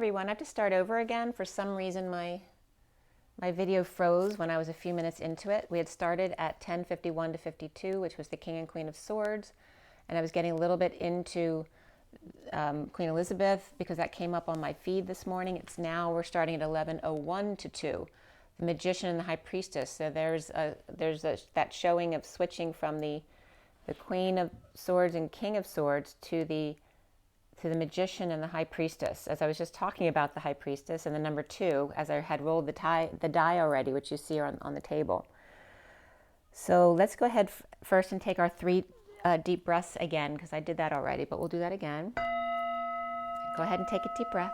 everyone. I have to start over again. For some reason, my video froze when I was a few minutes into it. We had started at 10:51 to 52, which was the King and Queen of Swords, and I was getting a little bit into Queen Elizabeth because that came up on my feed this morning. We're starting at 11:01 to 2, the Magician and the High Priestess. So there's that showing of switching from the Queen of Swords and King of Swords to the Magician and the High Priestess, as I was just talking about the High Priestess and the number 2, as I had rolled the die already, which you see on the table. So let's go ahead first and take our 3 deep breaths again, because I did that already, but we'll do that again. Go ahead and take a deep breath.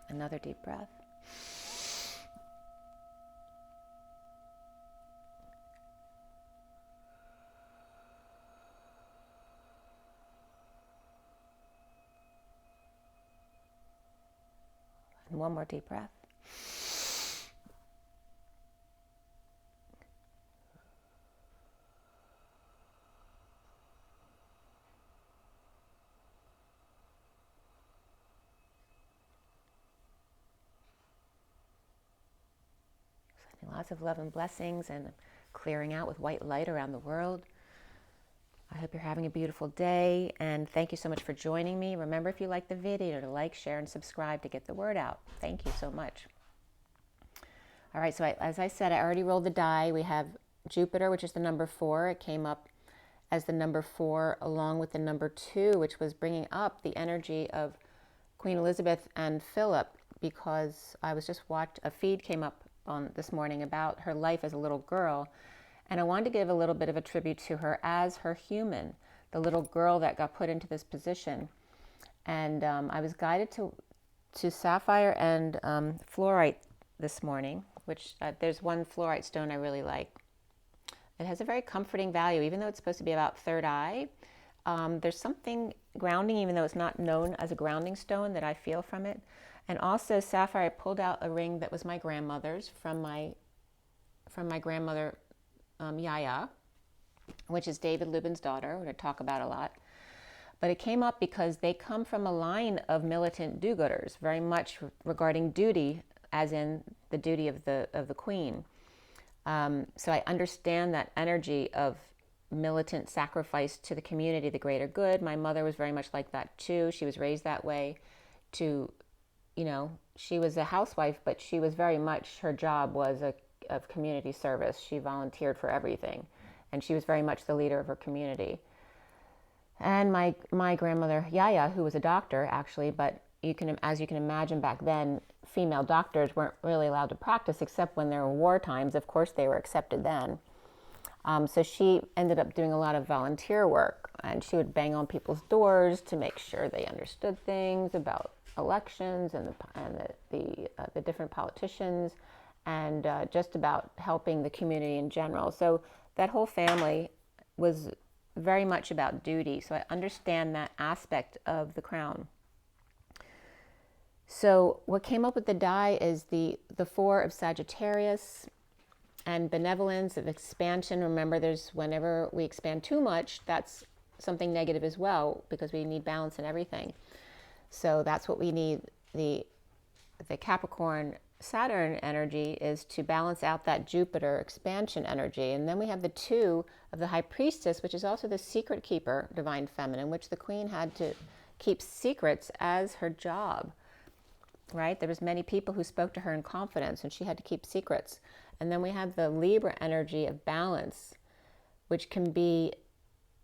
Another deep breath. And one more deep breath. Lots of love and blessings, and clearing out with white light around the world. I hope you're having a beautiful day, and thank you so much for joining me. Remember, if you like the video, to like, share, and subscribe to get the word out. Thank you so much. All right, so as I said, I already rolled the die. We have Jupiter, which is the number 4. It came up as the number 4 along with the number 2, which was bringing up the energy of Queen Elizabeth and Philip, because I was just a feed came up on this morning about her life as a little girl, and I wanted to give a little bit of a tribute to her as her human, the little girl that got put into this position. And I was guided to sapphire and fluorite this morning, which there's one fluorite stone I really like. It has a very comforting value, even though it's supposed to be about third eye. There's something grounding, even though it's not known as a grounding stone, that I feel from it. And also sapphire, I pulled out a ring that was my grandmother's from my grandmother, Yaya, which is David Lubin's daughter, which I talk about a lot. But it came up because they come from a line of militant do-gooders, very much regarding duty, as in the duty of the queen. So I understand that energy of militant sacrifice to the community, the greater good. My mother was very much like that too. She was raised that way. She was a housewife, but she was very much, her job was of community service. She volunteered for everything, and she was very much the leader of her community. And my grandmother, Yaya, who was a doctor actually, but as you can imagine back then, female doctors weren't really allowed to practice except when there were war times. Of course, they were accepted then. So she ended up doing a lot of volunteer work, and she would bang on people's doors to make sure they understood things about elections and the different politicians, and just about helping the community in general. So that whole family was very much about duty. So I understand that aspect of the crown. So what came up with the die is the 4 of Sagittarius and benevolence, of expansion. Remember, whenever we expand too much, that's something negative as well, because we need balance in everything. So that's what we need. The Capricorn Saturn energy is to balance out that Jupiter expansion energy. And then we have the 2 of the High Priestess, which is also the secret keeper, divine feminine, which the queen had to keep secrets as her job, right? There was many people who spoke to her in confidence, and she had to keep secrets. And then we have the Libra energy of balance, which can be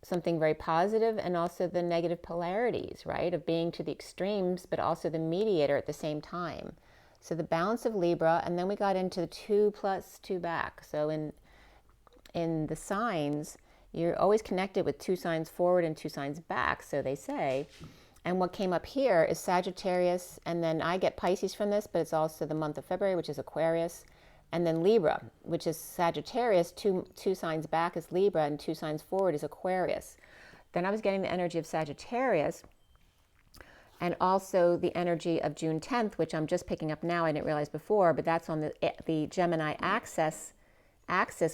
something very positive, and also the negative polarities, right, of being to the extremes, but also the mediator at the same time. So the balance of Libra, and then we got into the 2 plus 2 back. So in the signs, you're always connected with 2 signs forward and 2 signs back, so they say. And what came up here is Sagittarius, and then I get Pisces from this, but it's also the month of February, which is Aquarius. And then Libra, which is Sagittarius, two signs back is Libra, and 2 signs forward is Aquarius. Then I was getting the energy of Sagittarius, And also the energy of June 10th, which I'm just picking up now, I didn't realize before, but that's on the Gemini axis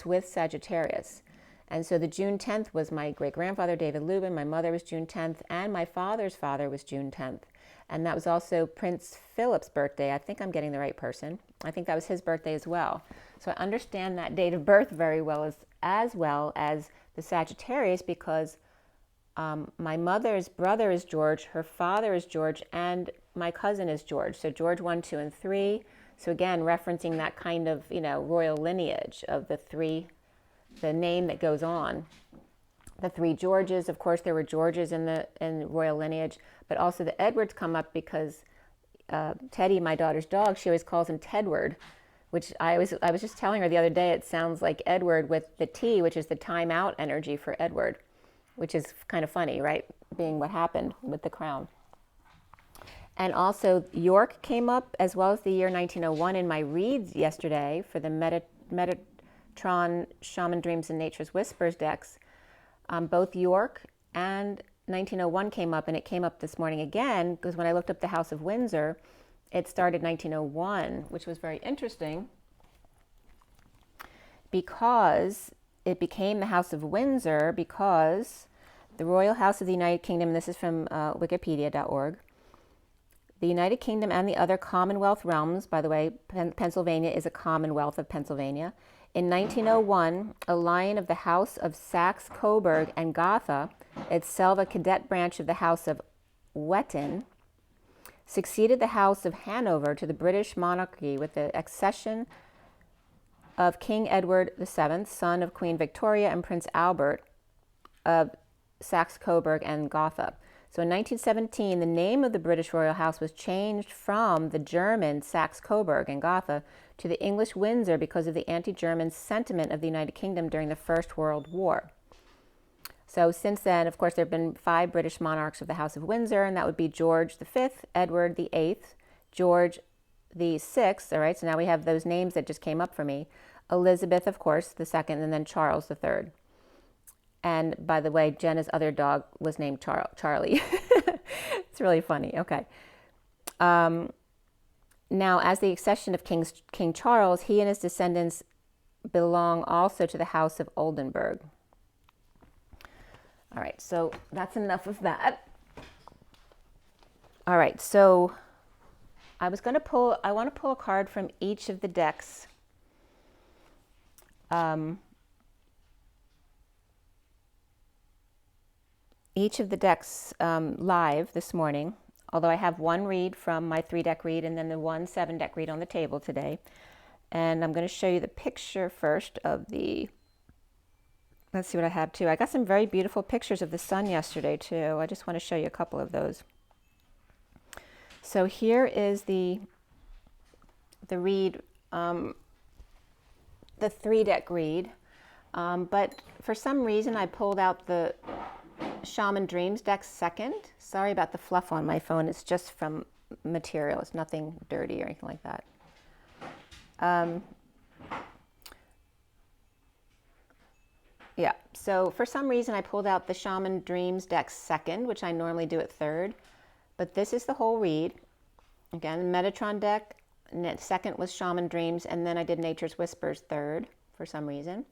with Sagittarius. And so the June 10th was my great-grandfather, David Lubin. My mother was June 10th, and my father's father was June 10th. And that was also Prince Philip's birthday. I think I'm getting the right person. I think that was his birthday as well. So I understand that date of birth very well, as well as the Sagittarius, because my mother's brother is George, her father is George, and my cousin is George. So George 1, 2, and 3. So again, referencing that kind of, royal lineage of the name that goes on. The 3 Georges, of course, there were Georges in royal lineage, but also the Edwards come up because Teddy, my daughter's dog, she always calls him Tedward, which I was just telling her the other day, it sounds like Edward with the T, which is the time out energy for Edward, which is kind of funny, right? Being what happened with the crown. And also York came up, as well as the year 1901 in my reads yesterday for the Metatron Shaman Dreams and Nature's Whispers decks. Both York and 1901 came up, and it came up this morning again, because when I looked up the House of Windsor, it started 1901, which was very interesting because it became the House of Windsor because the Royal House of the United Kingdom, this is from wikipedia.org, the United Kingdom and the other Commonwealth realms, by the way, Pennsylvania is a Commonwealth of Pennsylvania. In 1901, a line of the House of Saxe-Coburg and Gotha, itself a cadet branch of the House of Wettin, succeeded the House of Hanover to the British monarchy with the accession of King Edward VII, son of Queen Victoria, and Prince Albert of Saxe-Coburg and Gotha. So in 1917, the name of the British royal house was changed from the German Saxe-Coburg and Gotha to the English Windsor because of the anti-German sentiment of the United Kingdom during the First World War. So since then, of course, there have been 5 British monarchs of the House of Windsor, and that would be George V, Edward VIII, George VI, all right, so now we have those names that just came up for me, Elizabeth, of course, the second, and then Charles III. And by the way, Jenna's other dog was named Charlie. It's really funny. Okay. Now, as the accession of King Charles, he and his descendants belong also to the House of Oldenburg. All right, so that's enough of that. All right, so I want to pull a card from each of the decks. Each of the decks live this morning, although I have one read from my 3-deck read and then the 1 7-deck read on the table today. And I'm going to show you the picture first of the, let's see what I have too. I got some very beautiful pictures of the sun yesterday too. I just want to show you a couple of those. So here is the read, the 3-deck read. But for some reason I pulled out the Shaman Dreams deck second. Sorry about the fluff on my phone. It's just from material. It's nothing dirty or anything like that. Yeah, so for some reason I pulled out the Shaman Dreams deck second, which I normally do at third. But this is the whole read. Again, Metatron deck, second was Shaman Dreams, and then I did Nature's Whispers third for some reason.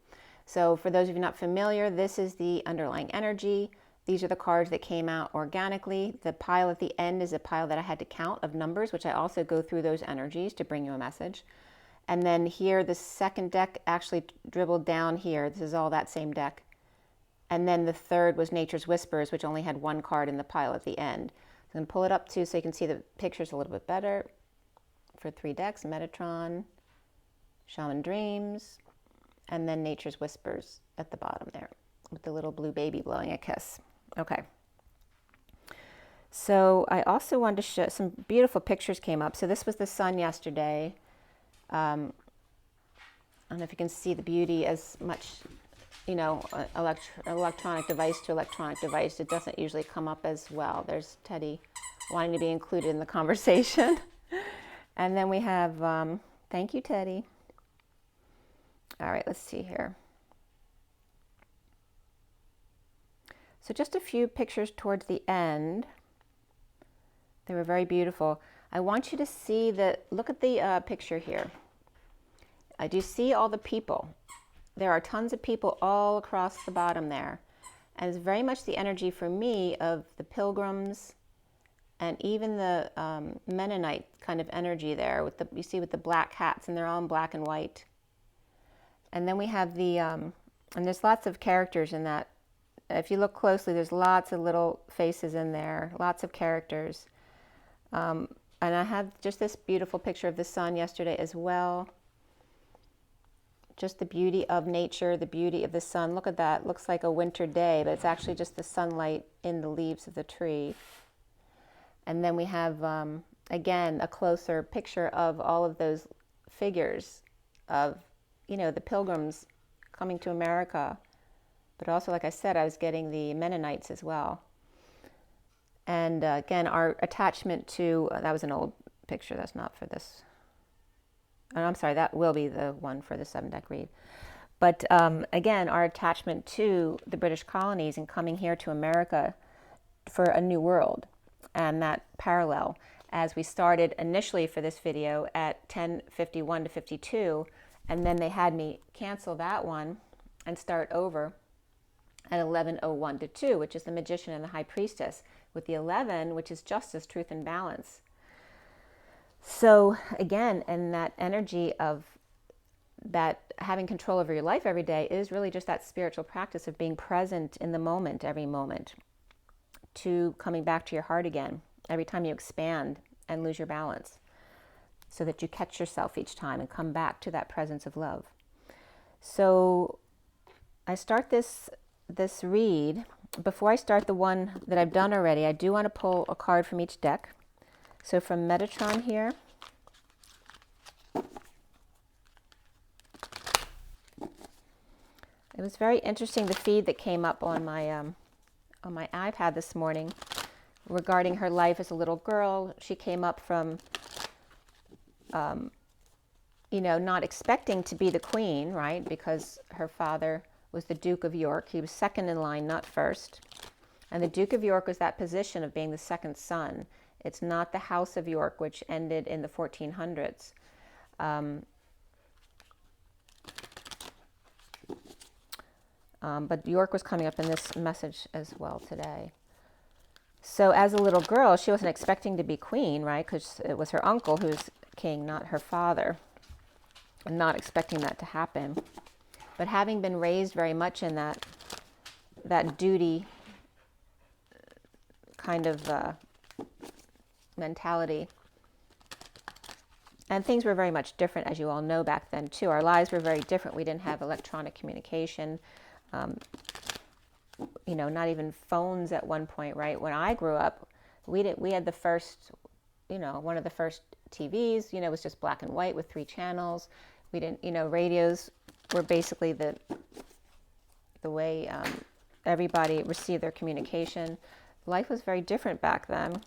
So for those of you not familiar, this is the underlying energy. These are the cards that came out organically. The pile at the end is a pile that I had to count of numbers, which I also go through those energies to bring you a message. And then here, the second deck actually dribbled down here. This is all that same deck. And then the third was Nature's Whispers, which only had 1 card in the pile at the end. So I'm going to pull it up too so you can see the pictures a little bit better. For 3 decks, Metatron, Shaman Dreams, and then Nature's Whispers at the bottom there with the little blue baby blowing a kiss. Okay. So I also wanted to show some beautiful pictures came up. So this was the sun yesterday. I don't know if you can see the beauty as much, electronic device to electronic device. It doesn't usually come up as well. There's Teddy wanting to be included in the conversation. And then we have, thank you, Teddy. All right, let's see here. So just a few pictures towards the end. They were very beautiful. I want you to see look at the picture here. Do you see all the people? There are tons of people all across the bottom there. And it's very much the energy for me of the pilgrims and even the Mennonite kind of energy there. You see with the black hats, and they're all in black and white. And then we have and there's lots of characters in that. If you look closely, there's lots of little faces in there, lots of characters. And I have just this beautiful picture of the sun yesterday as well. Just the beauty of nature, the beauty of the sun. Look at that. Looks like a winter day, but it's actually just the sunlight in the leaves of the tree. And then we have, again, a closer picture of all of those figures of, the pilgrims coming to America. But also, like I said, I was getting the Mennonites as well. And again, our attachment to, that was an old picture, that's not for this. Oh, I'm sorry, that will be the one for the 7-deck read. But again, our attachment to the British colonies and coming here to America for a new world. And that parallel, as we started initially for this video at 10:51 to 52, and then they had me cancel that one and start over at 11:01 to 2, which is the Magician and the High Priestess, with the 11, which is Justice, Truth, and Balance. So again, and that energy of that having control over your life every day is really just that spiritual practice of being present in the moment, every moment, to coming back to your heart again every time you expand and lose your balance, so that you catch yourself each time and come back to that presence of love. So I start this read. Before I start the one that I've done already, I do want to pull a card from each deck. So from Metatron here, it was very interesting, the feed that came up on my iPad this morning regarding her life as a little girl. She came up from, not expecting to be the queen, right? Because her father was the Duke of York. He was second in line, not first. And the Duke of York was that position of being the second son. It's not the House of York, which ended in the 1400s. But York was coming up in this message as well today. So as a little girl, she wasn't expecting to be queen, right? Because it was her uncle who's king, not her father. And not expecting that to happen. But having been raised very much in that duty kind of mentality. And things were very much different, as you all know, back then too. Our lives were very different. We didn't have electronic communication. Not even phones at one point, right? When I grew up, we had the first, one of the first TVs, it was just black and white with 3 channels. We didn't, radios were basically the way everybody received their communication. Life was very different back then.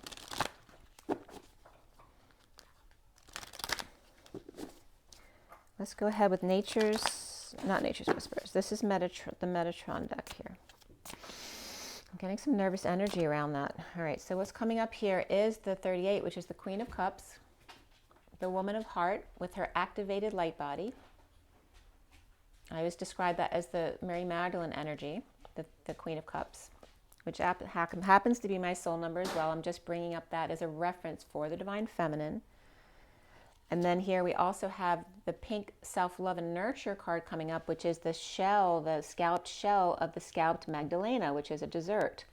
Let's go ahead with not Nature's Whispers. This is the Metatron deck here. I'm getting some nervous energy around that. All right, so what's coming up here is the 38, which is the Queen of Cups, the Woman of Heart with her activated light body. I always describe that as the Mary Magdalene energy, the Queen of Cups, which happens to be my soul number as well. I'm just bringing up that as a reference for the Divine Feminine. And then here we also have the pink Self-Love and Nurture card coming up, which is the shell, the scalloped shell of the scalped Magdalena, which is a dessert.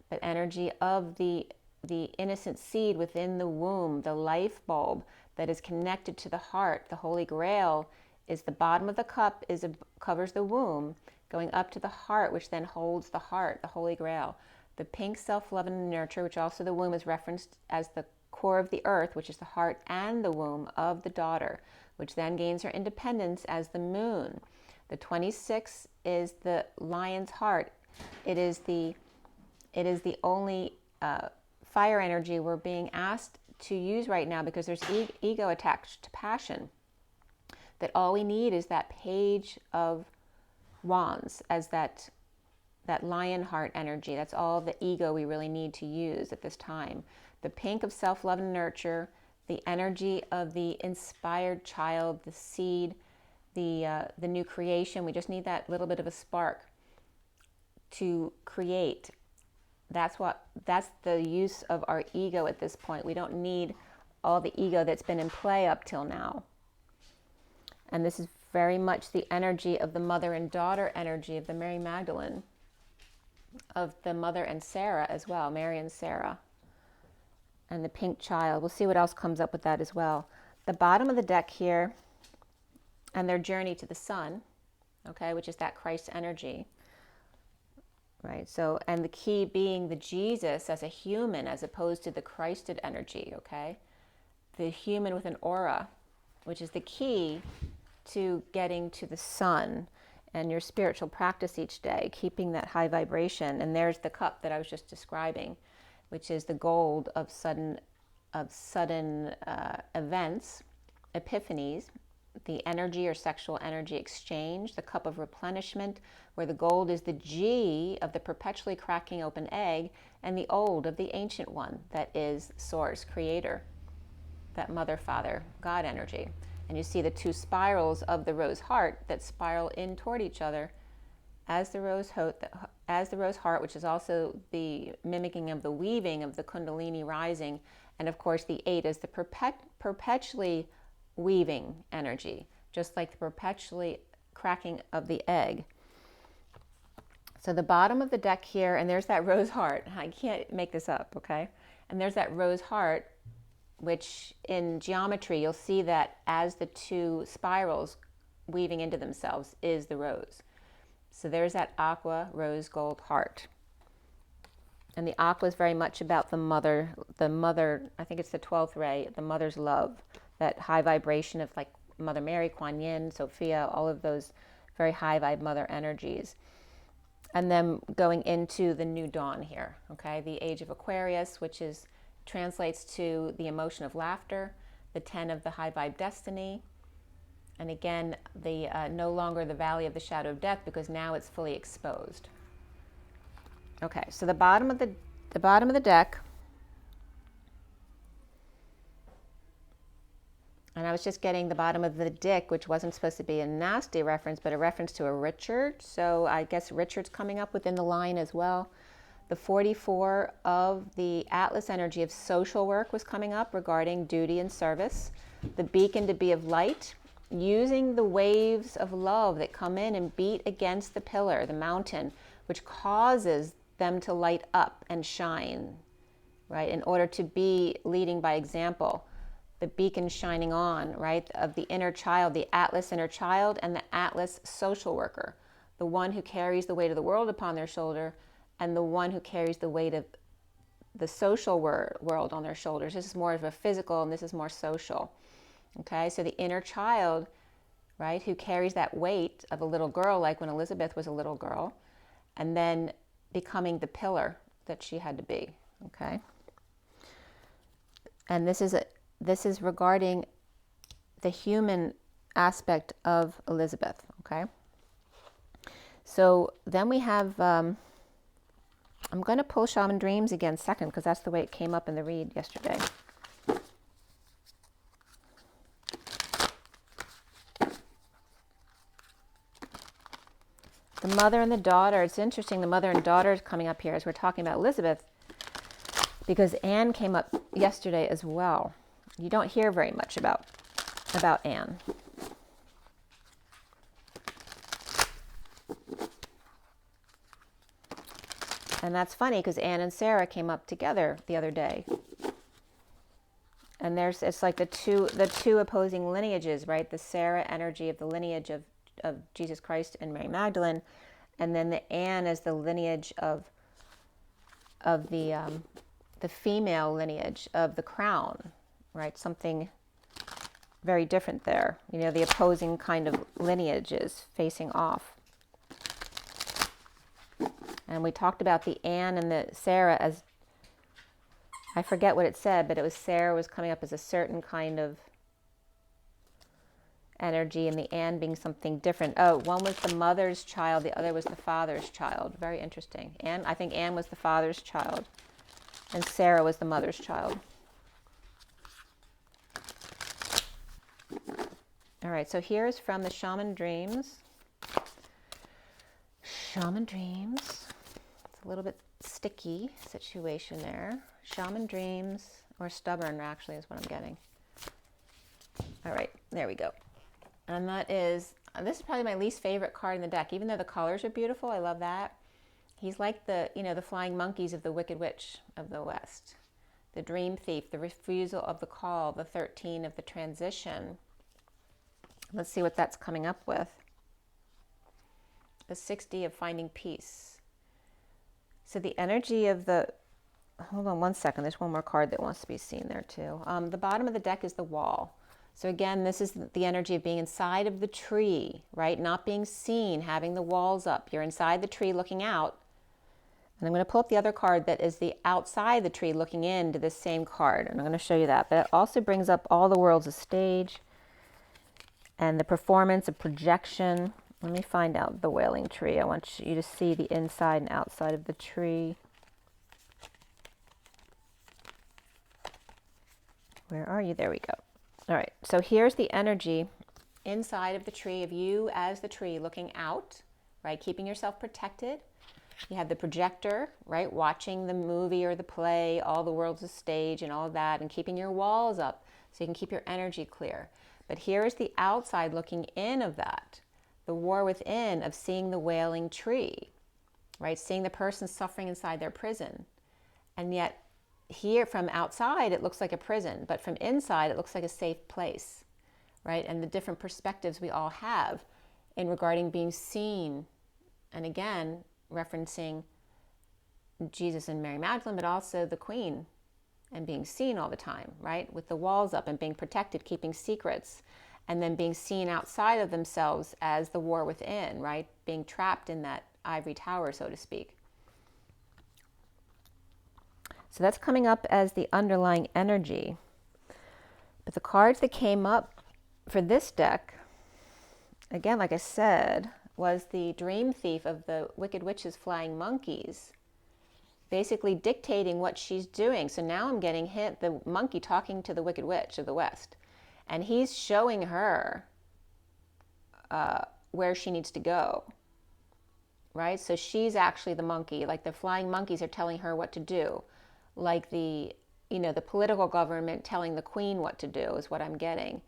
But energy of the innocent seed within the womb, the life bulb that is connected to the heart. The Holy Grail is the bottom of the cup, covers the womb, going up to the heart, which then holds the heart, the Holy Grail. The pink Self-Love and Nurture, which also the womb is referenced as the core of the earth, which is the heart and the womb of the daughter, which then gains her independence as the moon. The 26 is the lion's heart. It is the only fire energy we're being asked to use right now, because there's ego attached to passion. That all we need is that page of wands as that lion heart energy. That's all the ego we really need to use at this time. the pink of self-love and nurture, the energy of the inspired child, the seed, the new creation. We just need that little bit of a spark to create. That's the use of our ego at this point. We don't need all the ego that's been in play up till now. And this is very much the energy of the mother and daughter energy of the Mary Magdalene, of the mother and Sarah as well, Mary and Sarah, and the pink child. We'll see what else comes up with that as well. The bottom of the deck here, and their journey to the sun, okay, which is that Christ energy, right? So, and the key being the Jesus as a human as opposed to the Christed energy, okay? The human with an aura, which is the key to getting to the sun and your spiritual practice each day, keeping that high vibration. And there's the cup that I was just describing, which is the gold of sudden events, epiphanies, the energy or sexual energy exchange, the cup of replenishment, where the gold is the G of the perpetually cracking open egg, and the old of the ancient one, that is source, creator, that mother, father, God energy. And you see the two spirals of the rose heart that spiral in toward each other as the rose heart, which is also the mimicking of the weaving of the Kundalini rising. And of course, the 8 is the perpetually weaving energy, just like the perpetually cracking of the egg. So the bottom of the deck here, and there's that rose heart. I can't make this up, okay? And there's that rose heart, which in geometry, you'll see that as the two spirals weaving into themselves is the rose. So there's that aqua, rose, gold heart. And the aqua is very much about the mother, I think it's the 12th ray, the mother's love, that high vibration of like Mother Mary, Kuan Yin, Sophia, all of those very high vibe mother energies. And then going into the new dawn here, okay? The age of Aquarius, which translates to the emotion of laughter, the 10 of the high vibe destiny. And again, the no longer the valley of the shadow of death, because now it's fully exposed. Okay, so the bottom of the deck. And I was just getting the bottom of the dick, which wasn't supposed to be a nasty reference, but a reference to a Richard. So I guess Richard's coming up within the line as well. The 44 of the Atlas energy of social work was coming up regarding duty and service. The beacon to be of light, using the waves of love that come in and beat against the pillar, the mountain, which causes them to light up and shine, right? In order to be leading by example. The beacon shining on, right, of the inner child, the Atlas inner child, and the Atlas social worker, the one who carries the weight of the world upon their shoulder, and the one who carries the weight of the social world on their shoulders. This is more of a physical, and this is more social. Okay, so the inner child, right, who carries that weight of a little girl, like when Elizabeth was a little girl, and then becoming the pillar that she had to be. Okay, and this is regarding the human aspect of Elizabeth, okay? So then we have, I'm going to pull Shaman Dreams again second, because that's the way it came up in the read yesterday. The mother and the daughter, it's interesting, the mother and daughter is coming up here as we're talking about Elizabeth, because Anne came up yesterday as well. You don't hear very much about Anne. And that's funny because Anne and Sarah came up together the other day. And it's like the two opposing lineages, right? The Sarah energy of the lineage of Jesus Christ and Mary Magdalene, and then the Anne is the lineage of the female lineage of the crown. Right, something very different there. You know, the opposing kind of lineages facing off. And we talked about the Anne and the Sarah as, I forget what it said, but it was Sarah was coming up as a certain kind of energy, and the Anne being something different. Oh, one was the mother's child, the other was the father's child. Very interesting. I think Anne was the father's child. And Sarah was the mother's child. All right, so here's from the Shaman Dreams. Shaman Dreams. It's a little bit sticky situation there. Shaman Dreams, or stubborn actually is what I'm getting. All right, there we go. And that is, this is probably my least favorite card in the deck. Even though the colors are beautiful, I love that. He's like the, the flying monkeys of the Wicked Witch of the West. The Dream Thief, the refusal of the call, the 13 of the transition. Let's see what that's coming up with. The 60 of finding peace. So the energy of the, hold on one second, there's one more card that wants to be seen there too. The bottom of the deck is the Wall. So again, this is the energy of being inside of the tree, right? Not being seen, having the walls up. You're inside the tree looking out. And I'm going to pull up the other card that is the outside the tree looking into this same card. And I'm going to show you that. But it also brings up all the world's a stage and the performance of projection. Let me find out the Wailing Tree. I want you to see the inside and outside of the tree. Where are you? There we go. All right, so here's the energy inside of the tree of you as the tree looking out, right? Keeping yourself protected. You have the projector, right? Watching the movie or the play, all the world's a stage and all of that, and keeping your walls up so you can keep your energy clear. But here's the outside looking in of that, the war within of seeing the wailing tree, right? Seeing the person suffering inside their prison. And yet here from outside, it looks like a prison, but from inside, it looks like a safe place, right? And the different perspectives we all have in regarding being seen. And again, referencing Jesus and Mary Magdalene, but also the Queen and being seen all the time, right? With the walls up and being protected, keeping secrets, and then being seen outside of themselves as the war within, right? Being trapped in that ivory tower, so to speak. So that's coming up as the underlying energy. But the cards that came up for this deck, again, like I said, was the Dream Thief of the Wicked Witch's flying monkeys, basically dictating what she's doing. So now I'm getting hit, the monkey talking to the Wicked Witch of the West, and he's showing her where she needs to go, right? So she's actually the monkey, like the flying monkeys are telling her what to do. Like the political government telling the Queen what to do is what I'm getting.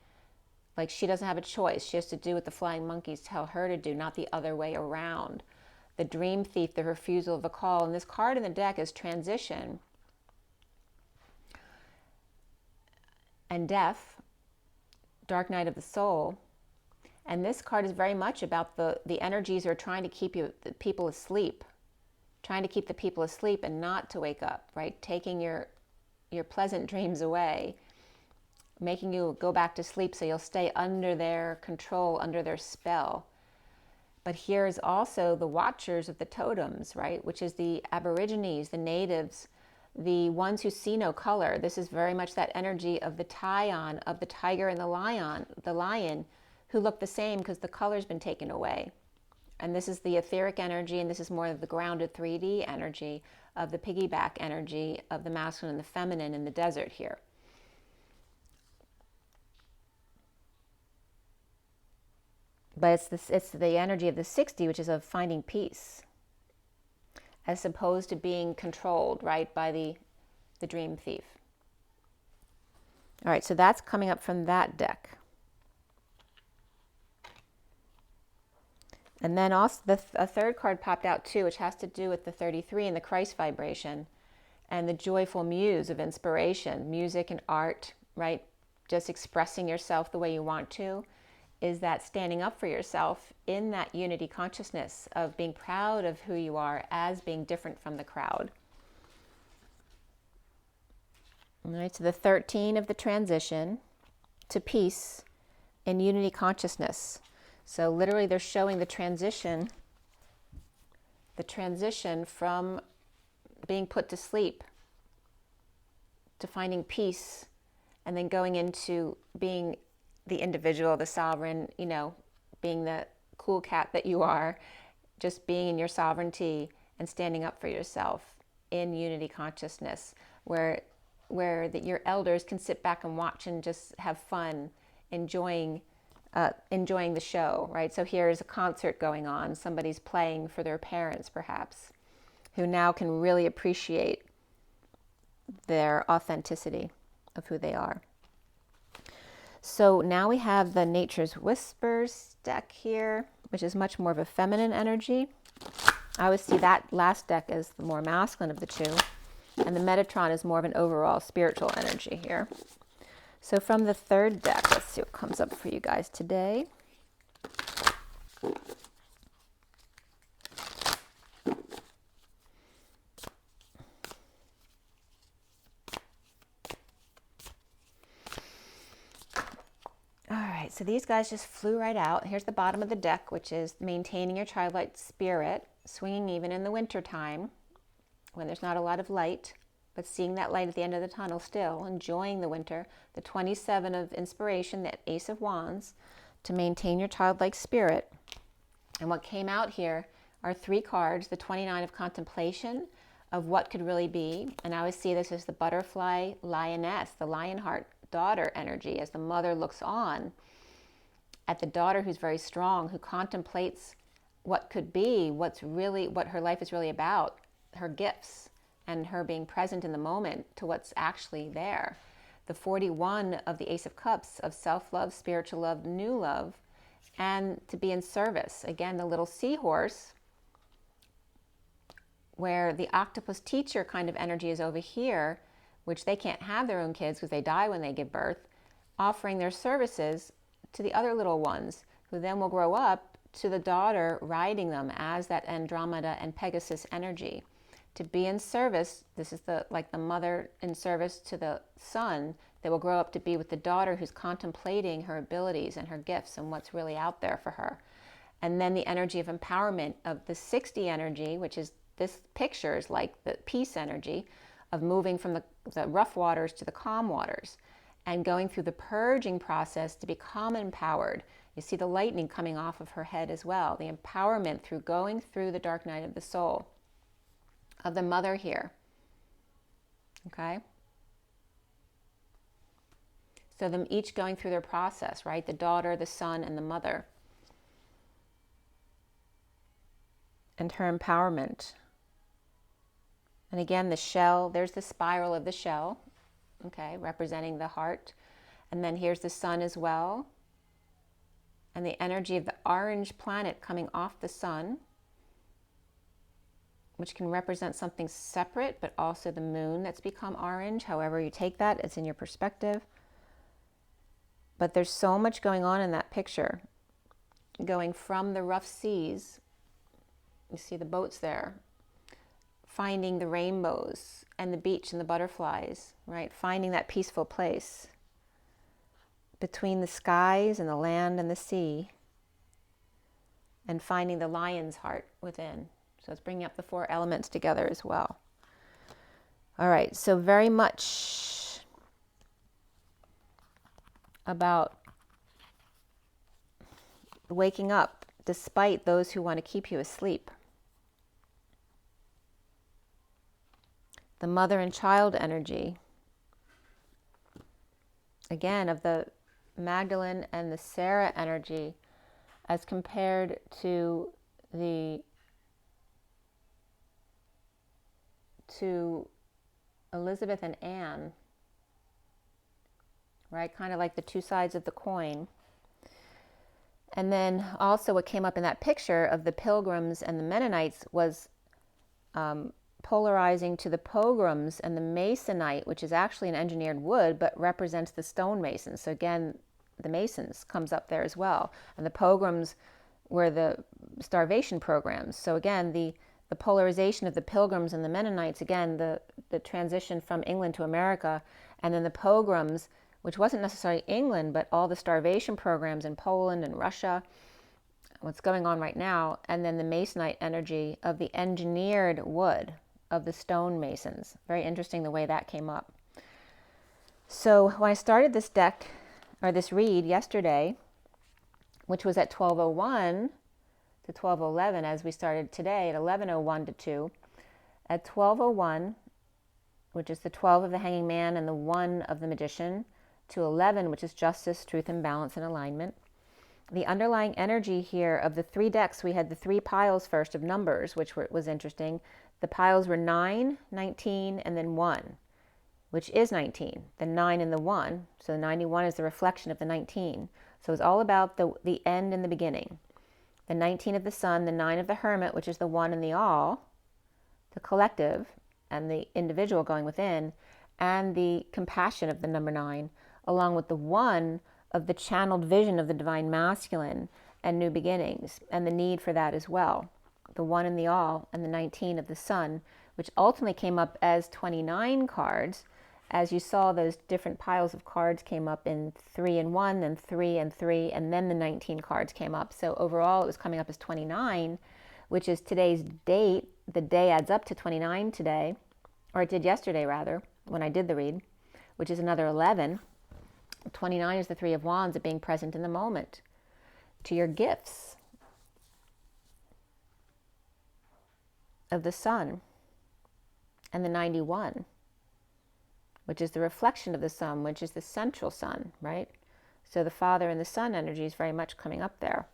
Like she doesn't have a choice. She has to do what the flying monkeys tell her to do, not the other way around. The Dream Thief, the refusal of the call. And this card in the deck is transition and death, dark night of the soul. And this card is very much about the energies that are trying to keep the people asleep. Trying to keep the people asleep and not to wake up, right? Taking your pleasant dreams away, making you go back to sleep so you'll stay under their control, under their spell. But here's also the watchers of the totems, right? Which is the Aborigines, the natives, the ones who see no color. This is very much that energy of the Taion, of the tiger and the lion, who look the same because the color's been taken away. And this is the etheric energy, and this is more of the grounded 3D energy of the piggyback energy of the masculine and the feminine in the desert here. But it's the energy of the 60, which is of finding peace, as opposed to being controlled, right, by the Dream Thief. All right, so that's coming up from that deck. And then also a third card popped out too, which has to do with the 33 and the Christ vibration and the joyful muse of inspiration, music and art, right? Just expressing yourself the way you want to, is that standing up for yourself in that unity consciousness of being proud of who you are as being different from the crowd. All right, so the 13 of the transition to peace in unity consciousness. So literally they're showing the transition from being put to sleep to finding peace, and then going into being the individual, the sovereign, being the cool cat that you are, just being in your sovereignty and standing up for yourself in unity consciousness. where your elders can sit back and watch and just have fun, enjoying the show, right? So here's a concert going on. Somebody's playing for their parents, perhaps, who now can really appreciate their authenticity of who they are. So now we have the Nature's Whispers deck here, which is much more of a feminine energy. I always see that last deck as the more masculine of the two. And the Metatron is more of an overall spiritual energy here. So from the third deck, let's see what comes up for you guys today. So these guys just flew right out. Here's the bottom of the deck, which is maintaining your childlike spirit, swinging even in the winter time when there's not a lot of light, but seeing that light at the end of the tunnel still, enjoying the winter. The 27 of inspiration, the Ace of Wands, to maintain your childlike spirit. And what came out here are 3 cards, the 29 of contemplation of what could really be. And I always see this as the butterfly lioness, the lionheart daughter energy, as the mother looks on at the daughter who's very strong, who contemplates what could be, what her life is really about, her gifts, and her being present in the moment to what's actually there. The 41 of the Ace of Cups, of self-love, spiritual love, new love, and to be in service. Again, the little seahorse, where the octopus teacher kind of energy is over here, which they can't have their own kids because they die when they give birth, offering their services to the other little ones, who then will grow up to the daughter riding them as that Andromeda and Pegasus energy. To be in service, this is like the mother in service to the son that will grow up to be with the daughter who's contemplating her abilities and her gifts and what's really out there for her. And then the energy of empowerment of the 60 energy, which is this picture is like the peace energy of moving from the rough waters to the calm waters and going through the purging process to become empowered. You see the lightning coming off of her head as well, the empowerment through going through the dark night of the soul of the mother here. Okay? So them each going through their process, right? The daughter, the son, and the mother. And her empowerment. And again, the shell, there's the spiral of the shell, okay, representing the heart. And then here's the sun as well. And the energy of the orange planet coming off the sun, which can represent something separate, but also the moon that's become orange. However you take that, it's in your perspective. But there's so much going on in that picture. Going from the rough seas, you see the boats there, finding the rainbows and the beach and the butterflies, right? Finding that peaceful place between the skies and the land and the sea, and finding the lion's heart within. So it's bringing up the 4 elements together as well. All right, so very much about waking up despite those who want to keep you asleep. The mother and child energy, again, of the Magdalene and the Sarah energy as compared to Elizabeth and Anne, right? Kind of like the 2 sides of the coin. And then also what came up in that picture of the Pilgrims and the Mennonites was polarizing to the Pilgrims and the Masonite, which is actually an engineered wood, but represents the stonemasons. So again, the Masons comes up there as well. And the Pilgrims were the starvation programs. So again, the polarization of the Pilgrims and the Mennonites, again, the transition from England to America, and then the Pilgrims, which wasn't necessarily England, but all the starvation programs in Poland and Russia, what's going on right now, and then the Masonite energy of the engineered wood of the stonemasons. Very interesting the way that came up. So when I started this deck, or this read yesterday, which was at 12:01 to 12:11, as we started today at 11:01 to 2, at 12:01, which is the 12 of the Hanging Man and the 1 of the Magician, to 11, which is Justice, Truth, and Balance and Alignment. The underlying energy here of the 3 decks, we had the 3 piles first of numbers, which was interesting. The piles were 9, 19, and then 1, which is 19. The 9 and the 1, so the 91 is the reflection of the 19. So it's all about the end and the beginning. The 19 of the Sun, the 9 of the Hermit, which is the 1 and the all, the collective and the individual going within, and the compassion of the number 9, along with the 1 of the channeled vision of the Divine Masculine and new beginnings, and the need for that as well. The 1 and the all, and the 19 of the Sun, which ultimately came up as 29 cards. As you saw, those different piles of cards came up in 3 and 1, then 3 and 3, and then the 19 cards came up. So overall, it was coming up as 29, which is today's date. The day adds up to 29 today, or it did yesterday rather, when I did the read, which is another 11. 29 is the 3 of Wands, of being present in the moment, to your gifts of the Sun, and the 91, which is the reflection of the Sun, which is the central Sun, right? So the Father and the Son energy is very much coming up there.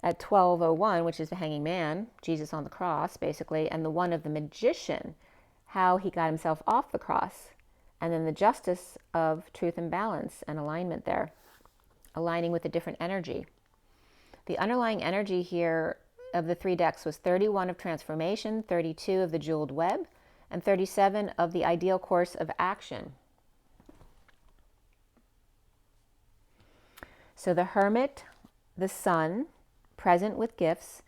At 12:01, which is the Hanging Man, Jesus on the cross, basically, and the 1 of the Magician, how he got himself off the cross. And then the Justice of Truth and Balance and alignment there, aligning with a different energy. The underlying energy here of the 3 decks was 31 of Transformation, 32 of the Jeweled Web, and 37 of the Ideal Course of Action. So the Hermit, the Sun, present with gifts,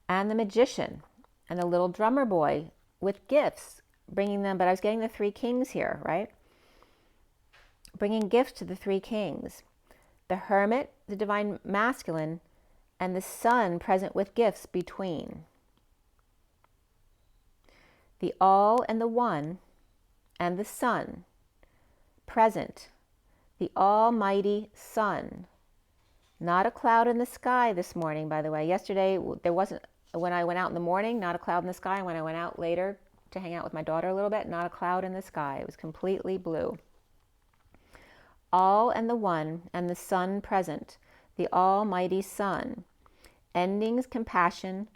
and the Magician, and the little drummer boy with gifts, bringing them, but I was getting the 3 kings here, right? Bringing gifts to the 3 kings. The Hermit, the Divine Masculine, and the Sun present with gifts between. The All and the One and the Sun present. The Almighty Sun. Not a cloud in the sky this morning, by the way. Yesterday, there wasn't, when I went out in the morning, not a cloud in the sky. When I went out later to hang out with my daughter a little bit, not a cloud in the sky. It was completely blue. All and the One and the Sun present. The Almighty Sun. Endings, compassion,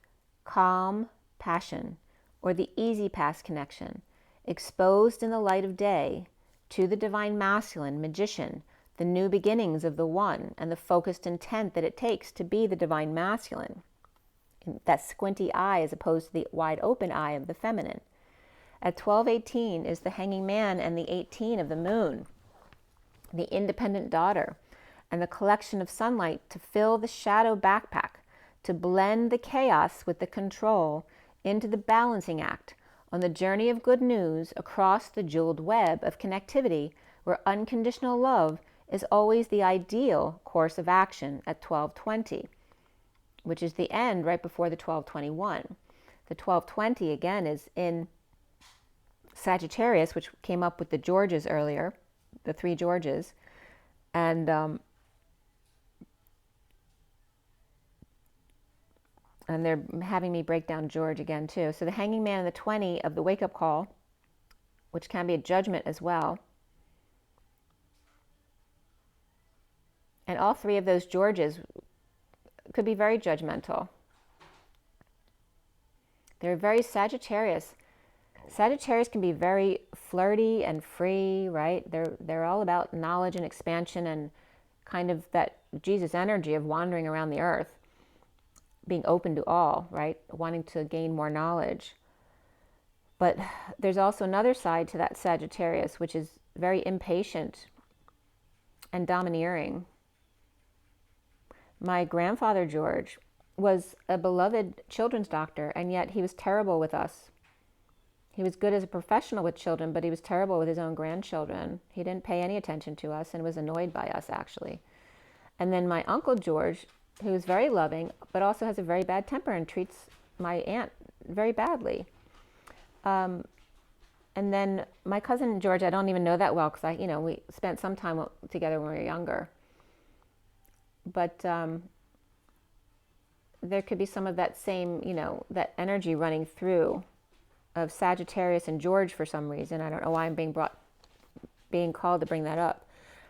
calm, passion, or the easy pass connection, exposed in the light of day to the Divine Masculine, Magician, the new beginnings of the One, and the focused intent that it takes to be the Divine Masculine. That squinty eye as opposed to the wide open eye of the feminine. At 12:18 is the Hanging Man and the 18 of the Moon, the independent daughter, and the collection of sunlight to fill the shadow backpack, to blend the chaos with the control into the balancing act on the journey of good news across the jeweled web of connectivity, where unconditional love is always the ideal course of action at 12:20, which is the end right before the 12:21. The 12:20 again is in Sagittarius, which came up with the Georges earlier, the 3 Georges, and they're having me break down George again too. So the Hanging Man and the 20 of the wake-up call, which can be a judgment as well. And all 3 of those Georges could be very judgmental. They're very Sagittarius. Sagittarius can be very flirty and free, right? They're all about knowledge and expansion and kind of that Jesus energy of wandering around the earth, being open to all, right? Wanting to gain more knowledge. But there's also another side to that Sagittarius, which is very impatient and domineering. My grandfather, George, was a beloved children's doctor, and yet he was terrible with us. He was good as a professional with children, but he was terrible with his own grandchildren. He didn't pay any attention to us and was annoyed by us, actually. And then my uncle George, who is very loving, but also has a very bad temper and treats my aunt very badly. And then my cousin George, I don't even know that well because we spent some time together when we were younger. But there could be some of that same, that energy running through of Sagittarius and George for some reason. I don't know why I'm being called to bring that up.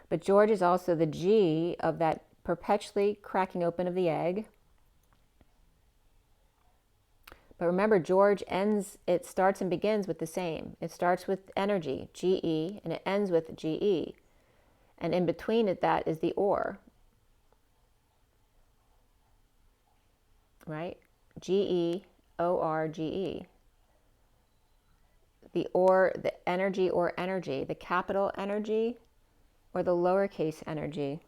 But George is also the G of that perpetually cracking open of the egg. But remember, George it starts and begins with the same. It starts with energy, GE, and it ends with GE. And in between it, that is the or. Right? GEORGE. The or, the energy or energy, the capital energy or the lowercase energy.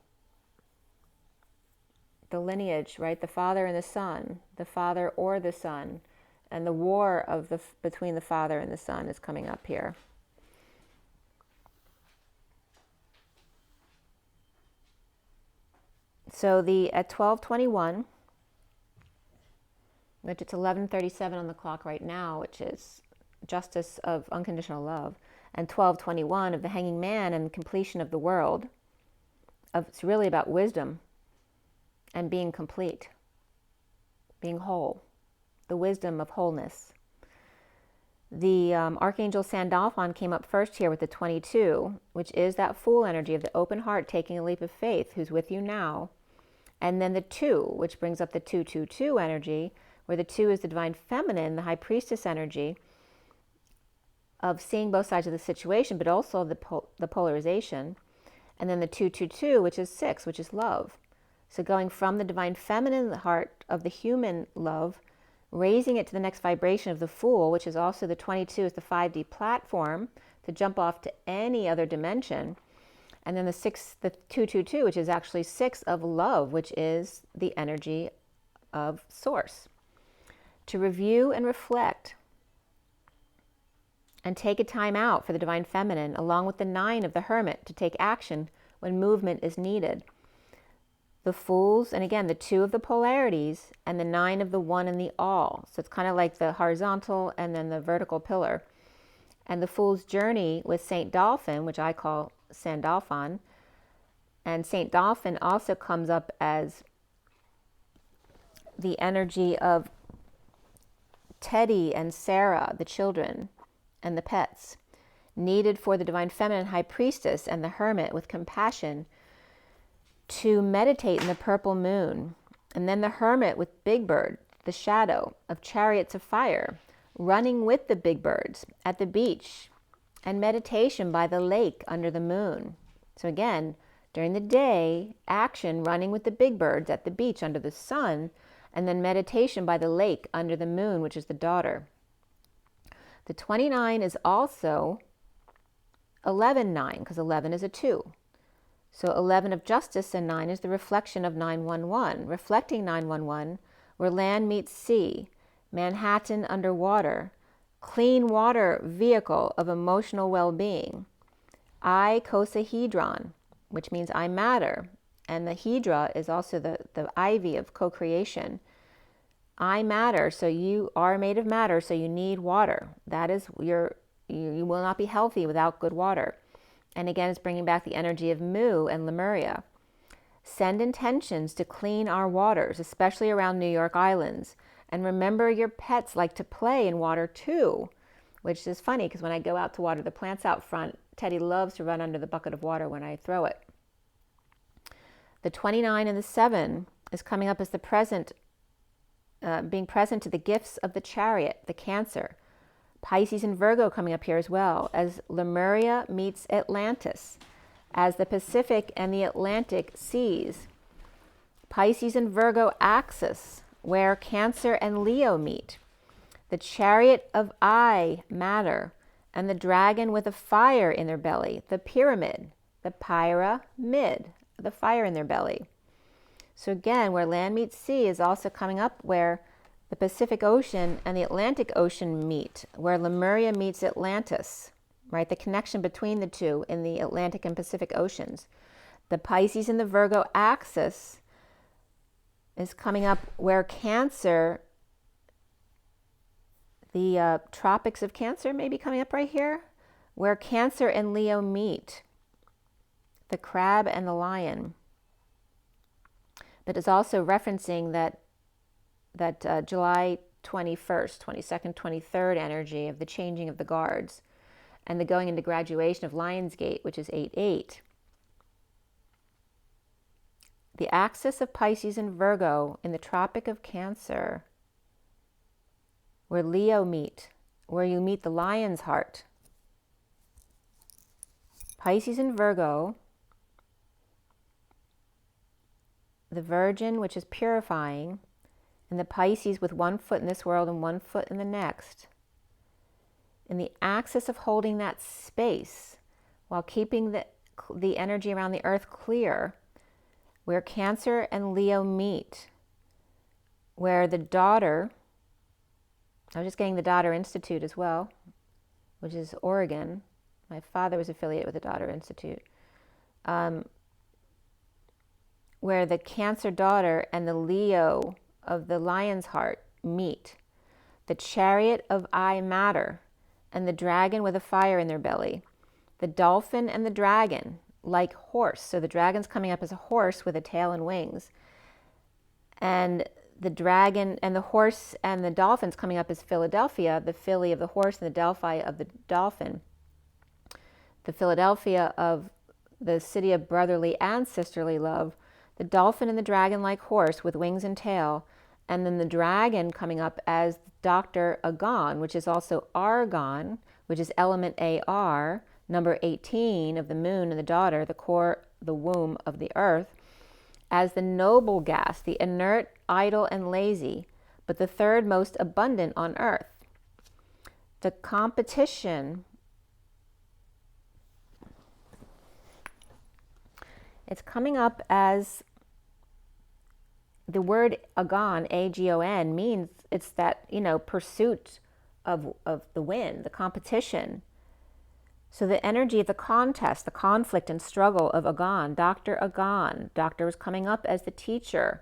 The lineage, right? The father and the son, the father or the son. And the war between the father and the son is coming up here. So at 12:21, which it's 11:37 on the clock right now, which is justice of unconditional love, and 12:21 of the hanging man and completion of the world. It's really about wisdom and being complete, being whole. The wisdom of wholeness. The Archangel Sandalphon came up first here with the 22, which is that Fool energy of the open heart taking a leap of faith, who's with you now. And then the 2, which brings up the 222 energy, where the 2 is the divine feminine, the high priestess energy of seeing both sides of the situation, but also the polarization. And then the 222, which is 6, which is love. So going from the divine feminine, the heart of the human love, raising it to the next vibration of the Fool, which is also the 22, is the 5D platform to jump off to any other dimension. And then the 222, which is actually 6 of love, which is the energy of source. To review and reflect and take a time out for the divine feminine, along with the 9 of the Hermit to take action when movement is needed. The Fools, and again, the 2 of the polarities, and the 9 of the 1 and the all. So it's kind of like the horizontal and then the vertical pillar. And the Fool's journey with Saint Dolphin, which I call Sandalphon. And Saint Dolphin also comes up as the energy of Teddy and Sarah, the children, and the pets, needed for the divine feminine high priestess and the hermit with compassion to meditate in the purple moon. And then the hermit with Big Bird, the shadow of chariots of fire, running with the big birds at the beach, and meditation by the lake under the moon. So again, during the day, action running with the big birds at the beach under the sun, and then meditation by the lake under the moon, which is the daughter. The 29 is also 11-9, because 11 is a 2. So 11 of justice and 9 is the reflection of 911, reflecting 911, where land meets sea, Manhattan underwater, clean water vehicle of emotional well-being, icosahedron, which means I matter, and the hedra is also the ivy of co-creation. I matter, so you are made of matter, so you need water. That is, you will not be healthy without good water. And again, it's bringing back the energy of Mu and Lemuria. Send intentions to clean our waters, especially around New York Islands. And remember, your pets like to play in water too, which is funny because when I go out to water the plants out front, Teddy loves to run under the bucket of water when I throw it. The 29 and the 7 is coming up as the present, being present to the gifts of the chariot, the Cancer. Pisces and Virgo coming up here as well, as Lemuria meets Atlantis, as the Pacific and the Atlantic seas. Pisces and Virgo axis, where Cancer and Leo meet. The chariot of I, matter, and the dragon with a fire in their belly, the pyramid, the pyramid, the fire in their belly. So again, where land meets sea is also coming up where the Pacific Ocean and the Atlantic Ocean meet, where Lemuria meets Atlantis, right? The connection between the two in the Atlantic and Pacific Oceans. The Pisces and the Virgo axis is coming up where Cancer, the tropics of Cancer may be coming up right here, where Cancer and Leo meet, the crab and the lion. But it's also referencing that July 21st, 22nd, 23rd energy of the changing of the guards and the going into graduation of Lionsgate, which is 8-8. The axis of Pisces and Virgo in the Tropic of Cancer, where Leo meet, where you meet the lion's heart. Pisces and Virgo, the Virgin, which is purifying, and the Pisces with 1 foot in this world and 1 foot in the next. In the axis of holding that space while keeping the energy around the earth clear, where Cancer and Leo meet, where the daughter, I was just getting the Daughter Institute as well, which is Oregon. My father was affiliated with the Daughter Institute. Where the Cancer daughter and the Leo of the lion's heart meet. The chariot of I matter and the dragon with a fire in their belly. The dolphin and the dragon like horse. So the dragon's coming up as a horse with a tail and wings. And the dragon and the horse and the dolphin's coming up as Philadelphia, the Philly of the horse and the Delphi of the dolphin. The Philadelphia of the city of brotherly and sisterly love. The dolphin and the dragon like horse with wings and tail. And then the dragon coming up as Dr. Agon, which is also Argon, which is element AR, number 18 of the moon and the daughter, the core, the womb of the earth, as the noble gas, the inert, idle, and lazy, but the third most abundant on earth. The competition, it's coming up as the word Agon, A-G-O-N, means it's that, pursuit of the win, the competition. So the energy of the contest, the conflict and struggle of Agon, Dr. Agon. Doctor is coming up as the teacher,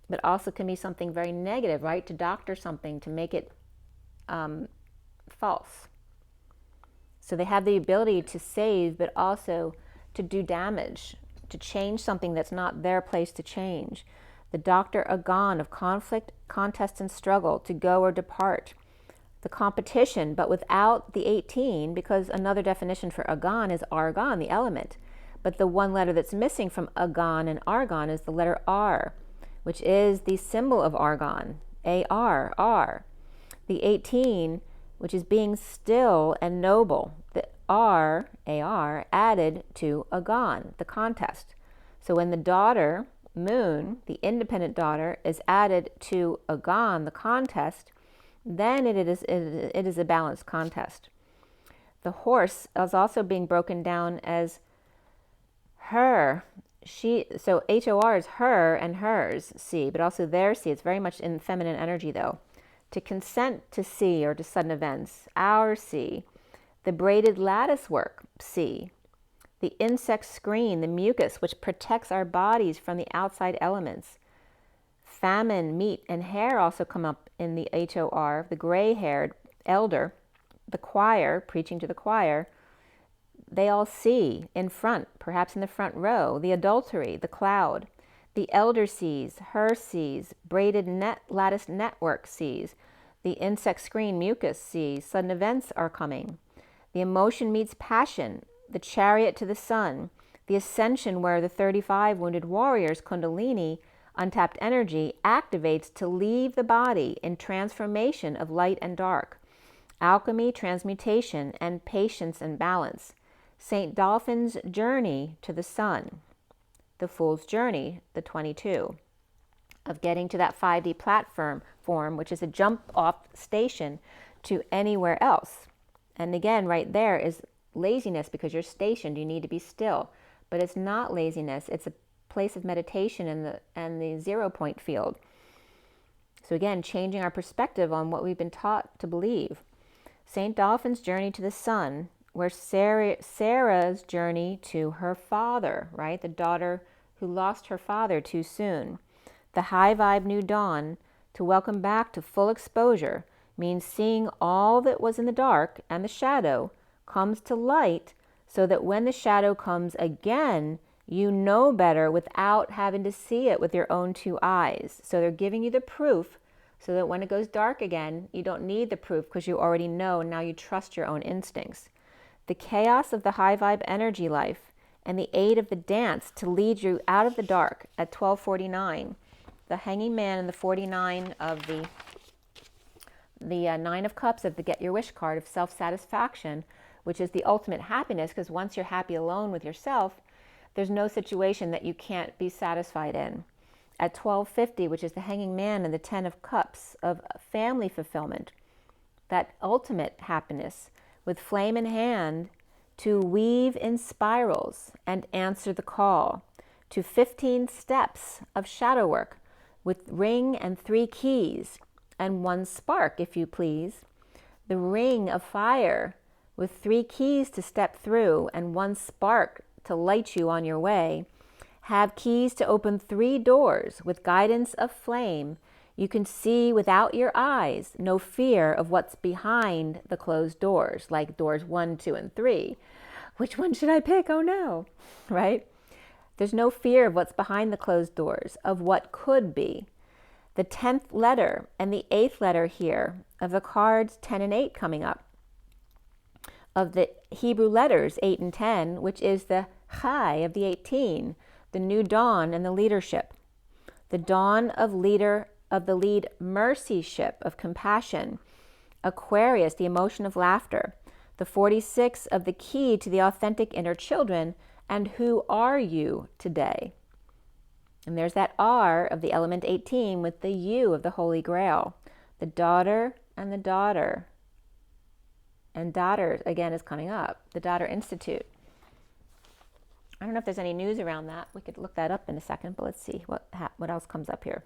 but also can be something very negative, right? To doctor something, to make it false. So they have the ability to save, but also to do damage, to change something that's not their place to change. The Dr. Agon of conflict, contest, and struggle, to go or depart. The competition, but without the 18, because another definition for Agon is Argon, the element. But the one letter that's missing from Agon and Argon is the letter R, which is the symbol of Argon, A-R, R. The 18, which is being still and noble, the R, A-R, added to Agon, the contest. So when the daughter, moon, the independent daughter, is added to Agon, the contest, then it is a balanced contest. The horse is also being broken down as her, she, so H-O-R is her and hers, see, but also their see. It's very much in feminine energy though. To consent to see or to sudden events, our see. The braided lattice work, see. The insect screen, the mucus, which protects our bodies from the outside elements. Famine, meat, and hair also come up in the H-O-R, the gray-haired elder, the choir, preaching to the choir. They all see in front, perhaps in the front row, the adultery, the cloud. The elder sees, her sees, braided lattice network sees. The insect screen, mucus, sees. Sudden events are coming. The emotion meets passion, the chariot to the sun. The ascension where the 35 wounded warriors, Kundalini, untapped energy, activates to leave the body in transformation of light and dark. Alchemy, transmutation, and patience and balance. St. Dolphin's journey to the sun. The Fool's journey, the 22, of getting to that 5D platform, which is a jump-off station to anywhere else. And again, right there is laziness because you're stationed. You need to be still. But it's not laziness. It's a place of meditation in the 0 point field. So again, changing our perspective on what we've been taught to believe. St. Dolphin's journey to the sun, where Sarah's journey to her father, right? The daughter who lost her father too soon. The high vibe new dawn, to welcome back to full exposure, means seeing all that was in the dark and the shadow comes to light, so that when the shadow comes again, you know better without having to see it with your own 2 eyes. So they're giving you the proof so that when it goes dark again, you don't need the proof because you already know, and now you trust your own instincts. The chaos of the high vibe energy life and the aid of the dance to lead you out of the dark at 1249. The Hanging Man and the 49 of the Nine of Cups of the Get Your Wish card of self-satisfaction, which is the ultimate happiness, because once you're happy alone with yourself, there's no situation that you can't be satisfied in. At 1250, which is the Hanging Man and the 10 of Cups of family fulfillment, that ultimate happiness with flame in hand to weave in spirals and answer the call to 15 steps of shadow work with ring and 3 keys and 1 spark, if you please. The ring of fire with 3 keys to step through and 1 spark to light you on your way. Have keys to open 3 doors with guidance of flame. You can see without your eyes, no fear of what's behind the closed doors, like doors 1, 2, and 3. Which one should I pick? Oh no, right? There's no fear of what's behind the closed doors, of what could be. The 10th letter and the 8th letter here of the cards 10 and 8 coming up, of the Hebrew letters 8 and 10, which is the Chai of the 18, the new dawn and the leadership. The dawn of the lead mercy ship of compassion. Aquarius, the emotion of laughter. The 46 of the key to the authentic inner children. And who are you today? And there's that R of the element 18 with the U of the Holy Grail. The daughter and the daughter. And daughter, again, is coming up. The Daughter Institute. I don't know if there's any news around that. We could look that up in a second, but let's see what else comes up here.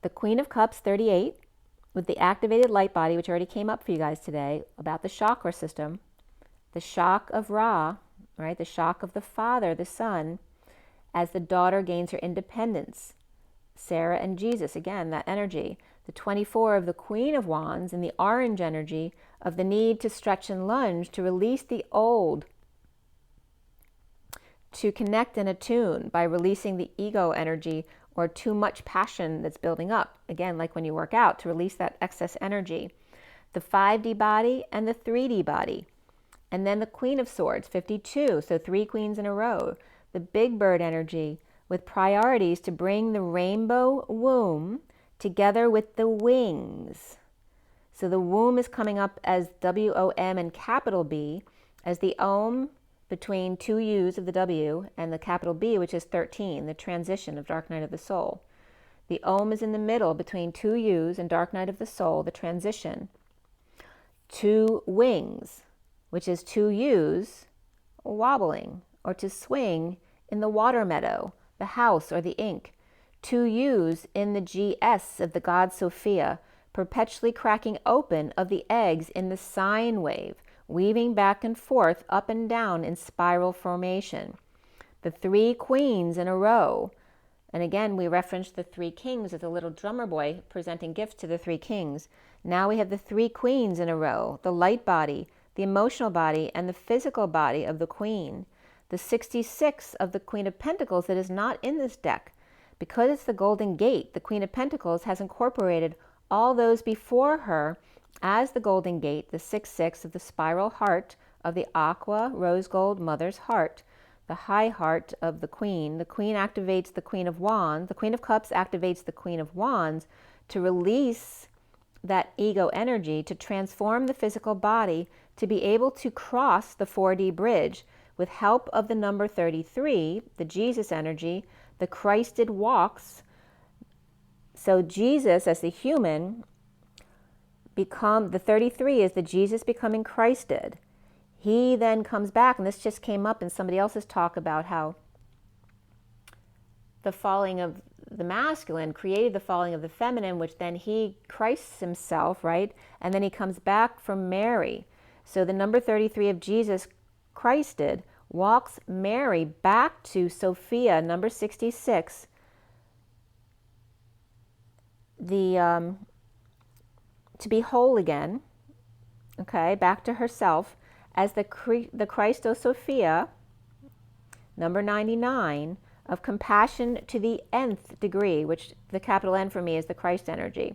The Queen of Cups, 38, with the activated light body, which already came up for you guys today, about the chakra system. The shock of Ra, right? The shock of the father, the son, as the daughter gains her independence. Sarah and Jesus, again, that energy. The 24 of the Queen of Wands and the orange energy of the need to stretch and lunge to release the old, to connect and attune by releasing the ego energy or too much passion that's building up. Again, like when you work out, to release that excess energy. The 5D body and the 3D body. And then the Queen of Swords, 52, so 3 queens in a row. The big bird energy with priorities to bring the rainbow womb together with the wings. So the womb is coming up as W-O-M and capital B, as the Om between 2 U's of the W and the capital B, which is 13, the transition of Dark Night of the Soul. The Om is in the middle between 2 U's and Dark Night of the Soul, the transition. 2 wings, which is 2 U's wobbling, or to swing in the water meadow, the house or the ink. 2 U's in the GS of the God Sophia, perpetually cracking open of the eggs in the sine wave, weaving back and forth, up and down in spiral formation. The 3 queens in a row. And again, we referenced the 3 kings as a little drummer boy presenting gifts to the 3 kings. Now we have the 3 queens in a row, the light body, the emotional body, and the physical body of the queen. The 66 of the Queen of Pentacles that is not in this deck. Because it's the Golden Gate, the Queen of Pentacles has incorporated all those before her as the Golden Gate, the 6-6 of the spiral heart of the aqua rose gold mother's heart, the high heart of the Queen. The Queen activates the Queen of Wands. The Queen of Cups activates the Queen of Wands to release that ego energy, to transform the physical body, to be able to cross the 4D bridge with help of the number 33, the Jesus energy, the Christed walks. So Jesus as the human the 33 is the Jesus becoming Christed. He then comes back, and this just came up in somebody else's talk about how the falling of the masculine created the falling of the feminine, which then he Christs himself, right? And then he comes back from Mary. So the number 33 of Jesus Christed walks Mary back to Sophia, number 66, to be whole again, okay, back to herself, as the Christos Sophia, number 99, of compassion to the nth degree, which the capital N for me is the Christ energy,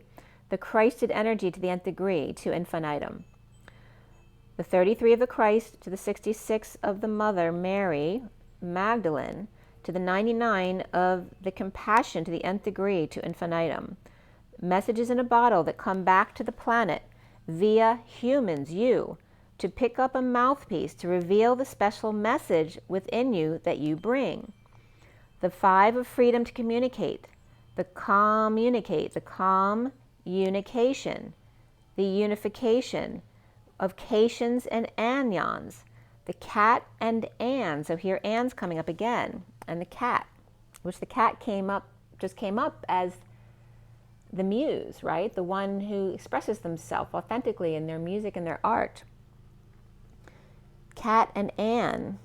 the Christed energy to the nth degree, to infinitum. The 33 of the Christ to the 66 of the Mother, Mary, Magdalene, to the 99 of the compassion to the nth degree, to infinitum. Messages in a bottle that come back to the planet via humans, you, to pick up a mouthpiece to reveal the special message within you that you bring. The 5 of freedom to communicate, the communication, the unification of cations and anyons, the cat and an. So here an's coming up again, and the cat, which the cat just came up as the muse, right? The one who expresses themselves authentically in their music and their art. Cat and an.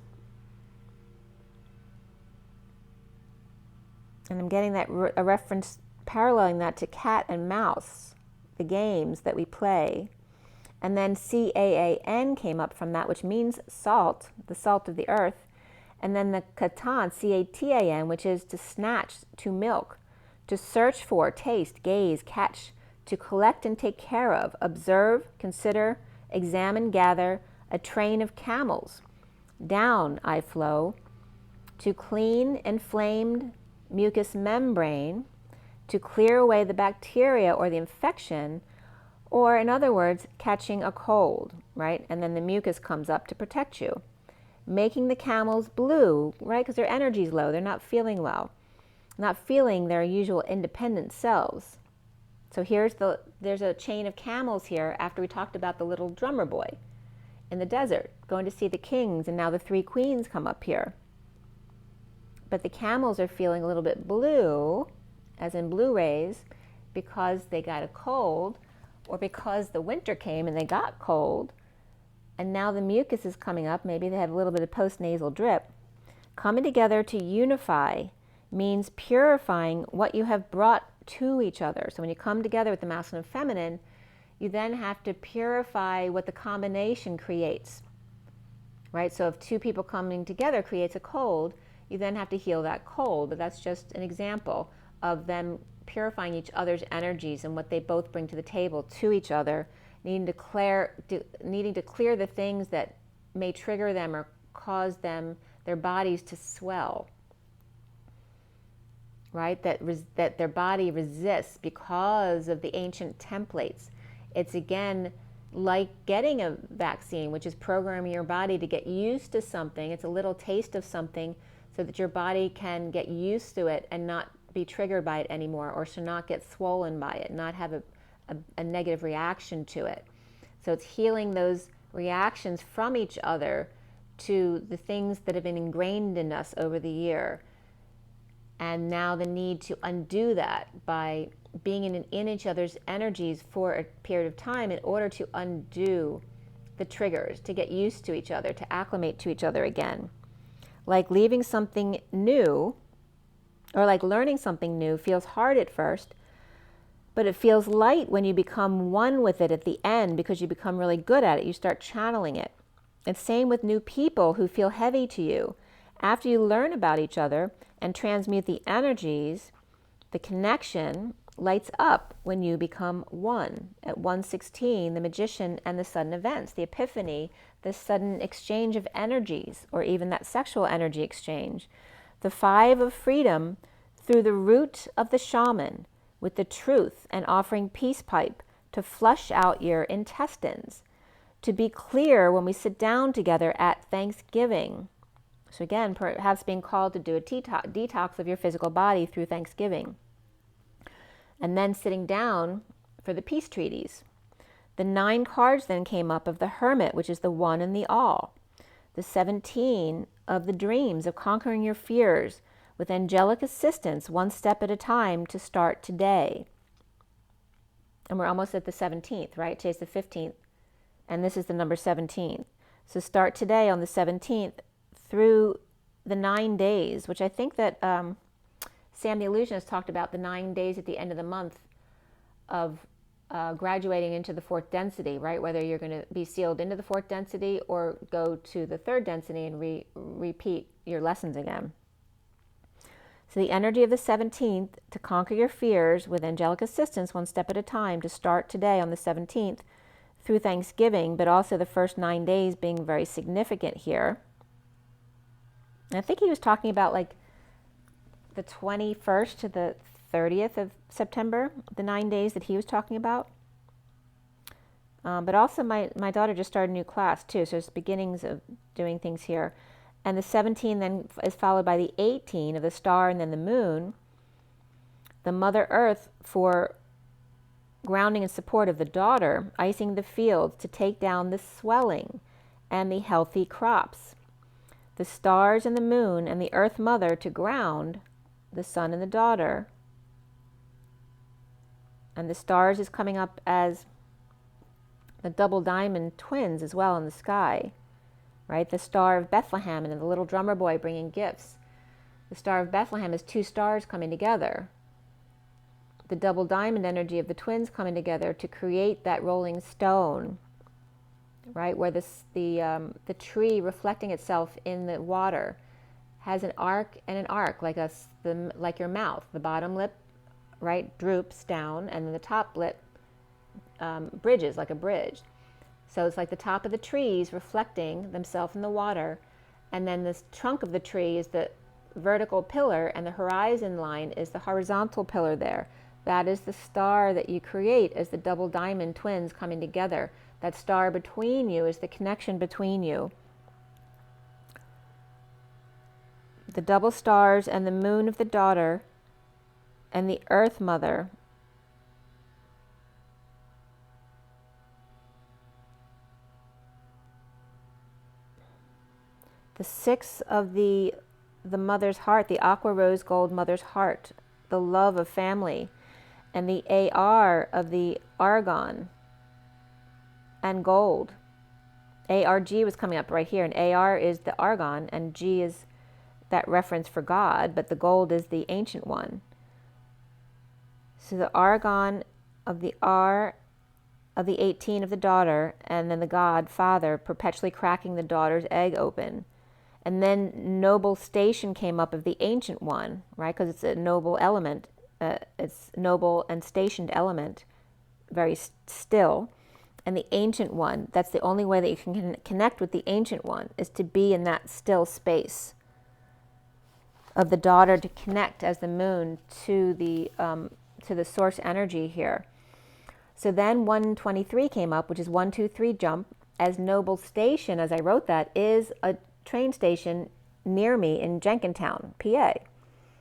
And I'm getting that a reference paralleling that to cat and mouse, the games that we play. And then CAAN came up from that, which means salt, the salt of the earth. And then the katan, CATAN, which is to snatch, to milk, to search for, taste, gaze, catch, to collect and take care of, observe, consider, examine, gather, a train of camels. Down I flow, to clean inflamed mucous membrane, to clear away the bacteria or the infection, or in other words, catching a cold, right? And then the mucus comes up to protect you. Making the camels blue, right? Because their energy's low, they're not feeling well, not feeling their usual independent selves. So there's a chain of camels here after we talked about the little drummer boy in the desert, going to see the kings, and now the 3 queens come up here. But the camels are feeling a little bit blue, as in Blu-rays, because they got a cold, or because the winter came and they got cold, and now the mucus is coming up. Maybe they have a little bit of postnasal drip. Coming together to unify means purifying what you have brought to each other. So when you come together with the masculine and feminine, you then have to purify what the combination creates, right? So if 2 people coming together creates a cold, you then have to heal that cold. But that's just an example of them purifying each other's energies and what they both bring to the table to each other, needing to clear the things that may trigger them or cause their bodies to swell, right? That their body resists because of the ancient templates. It's again like getting a vaccine, which is programming your body to get used to something. It's a little taste of something so that your body can get used to it and not be triggered by it anymore, or to not get swollen by it, not have a negative reaction to it. So it's healing those reactions from each other to the things that have been ingrained in us over the year. And now the need to undo that by being in each other's energies for a period of time in order to undo the triggers, to get used to each other, to acclimate to each other again. Like leaving something new, or like learning something new, feels hard at first, but it feels light when you become one with it at the end, because you become really good at it. You start channeling it. And same with new people who feel heavy to you. After you learn about each other and transmute the energies, the connection lights up when you become one. At 116, the magician and the sudden events, the epiphany, the sudden exchange of energies, or even that sexual energy exchange. The 5 of freedom through the root of the shaman with the truth and offering peace pipe to flush out your intestines. To be clear when we sit down together at Thanksgiving. So again, perhaps being called to do a detox of your physical body through Thanksgiving. And then sitting down for the peace treaties. The 9 cards then came up of the Hermit, which is the one and the all. The 17 of the dreams of conquering your fears with angelic assistance, one step at a time, to start today. And we're almost at the 17th, right? Today's the 15th, and this is the number 17. So start today on the 17th through the 9 days, which I think that Sam the Illusionist talked about, the 9 days at the end of the month of graduating into the 4th density, right? Whether you're going to be sealed into the 4th density or go to the 3rd density and repeat your lessons again. So the energy of the 17th, to conquer your fears with angelic assistance one step at a time, to start today on the 17th through Thanksgiving, but also the first 9 days being very significant here. And I think he was talking about like the 21st to the 30th of September, the 9 days that he was talking about. But also my daughter just started a new class too, so it's beginnings of doing things here. And the 17 then is followed by the 18 of the star and then the moon, the Mother Earth for grounding and support of the daughter, icing the fields to take down the swelling and the healthy crops. The stars and the moon and the Earth Mother to ground the son and the daughter. And the stars is coming up as the double diamond twins as well in the sky. Right? The Star of Bethlehem and the little drummer boy bringing gifts. The Star of Bethlehem is two stars coming together. The double diamond energy of the twins coming together to create that rolling stone, right? Where the tree reflecting itself in the water has an arc and an arc, like like your mouth. The bottom lip, right, droops down, and then the top lip bridges like a bridge. So it's like the top of the trees reflecting themselves in the water, and then this trunk of the tree is the vertical pillar, and the horizon line is the horizontal pillar there. That is the star that you create as the double diamond twins coming together. That star between you is the connection between you. The double stars and the moon of the daughter and the Earth Mother. The 6 of the mother's heart, the aqua rose gold mother's heart, the love of family, and the AR of the argon and gold. ARG was coming up right here, and AR is the argon, and G is that reference for God, but the gold is the ancient one. So the argon of the R of the 18 of the daughter, and then the God, Father, perpetually cracking the daughter's egg open. And then noble station came up of the ancient one, right? Because it's a noble element. It's noble and stationed element, very still. And the ancient one, that's the only way that you can connect with the ancient one, is to be in that still space of the daughter, to connect as the moon to the source energy here. So then 123 came up, which is 1, 2, 3 jump, as noble station, as I wrote that, is a train station near me in Jenkintown, PA,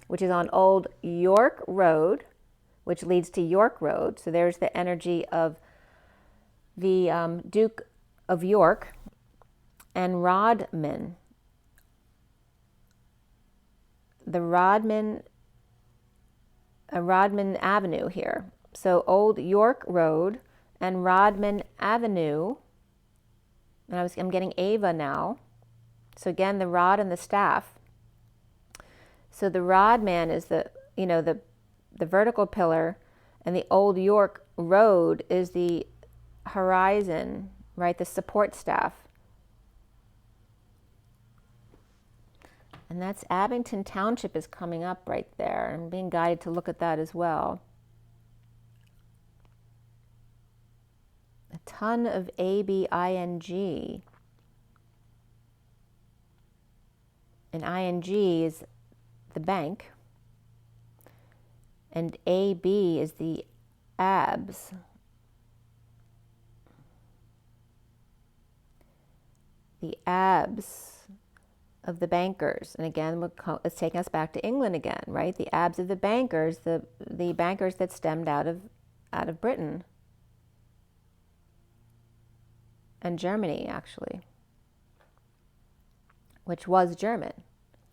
which is on Old York Road, which leads to York Road. So there's the energy of the Duke of York and Rodman. The Rodman Avenue here. So Old York Road and Rodman Avenue. And I'm getting Ava now. So again, the rod and the staff. So the rod man is the vertical pillar, and the Old York Road is the horizon, right? The support staff. And that's Abington Township is coming up right there. I'm being guided to look at that as well. A ton of ABING. And ING is the bank, and AB is the abs. The abs of the bankers. And again, it's taking us back to England again, right? The abs of the bankers, the bankers that stemmed out of Britain and Germany, actually, which was German,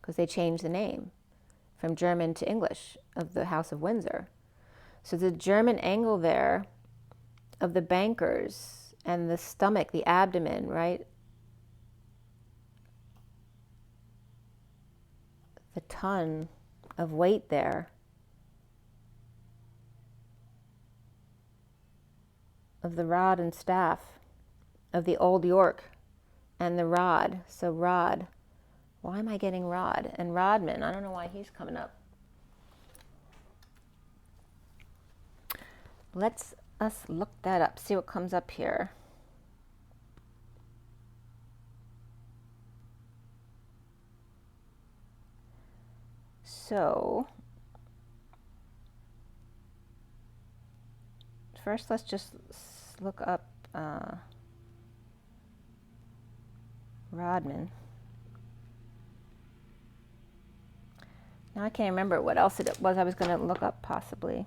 because they changed the name from German to English of the House of Windsor. So the German angle there of the bankers and the stomach, the abdomen, right? The ton of weight there of the rod and staff of the Old York and the rod. So rod. Why am I getting Rod? And Rodman, I don't know why he's coming up. Let's us look that up, see what comes up here. So first, let's just look up Rodman. Now I can't remember what else it was I was going to look up possibly.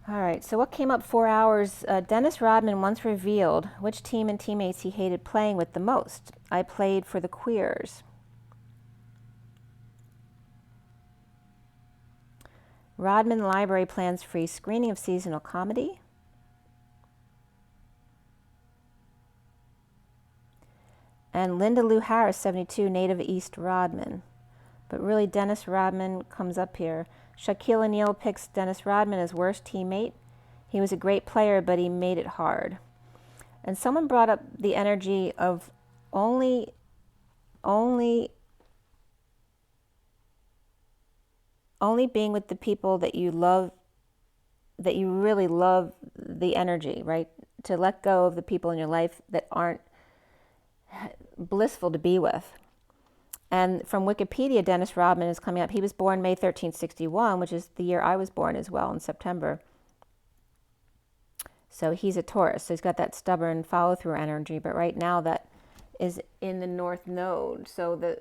All right, so what came up 4 hours? Dennis Rodman once revealed which team and teammates he hated playing with the most. I played for the Queers. Rodman Library plans free screening of seasonal comedy. And Linda Lou Harris, 72, native East Rodman. But really, Dennis Rodman comes up here. Shaquille O'Neal picks Dennis Rodman as worst teammate. He was a great player, but he made it hard. And someone brought up the energy of only being with the people that you love, that you really love the energy, right? To let go of the people in your life that aren't blissful to be with. And from Wikipedia, Dennis Rodman is coming up. He was born May 1361, which is the year I was born as well, in September. So he's a Taurus. So he's got that stubborn follow-through energy. But right now that is in the North Node. So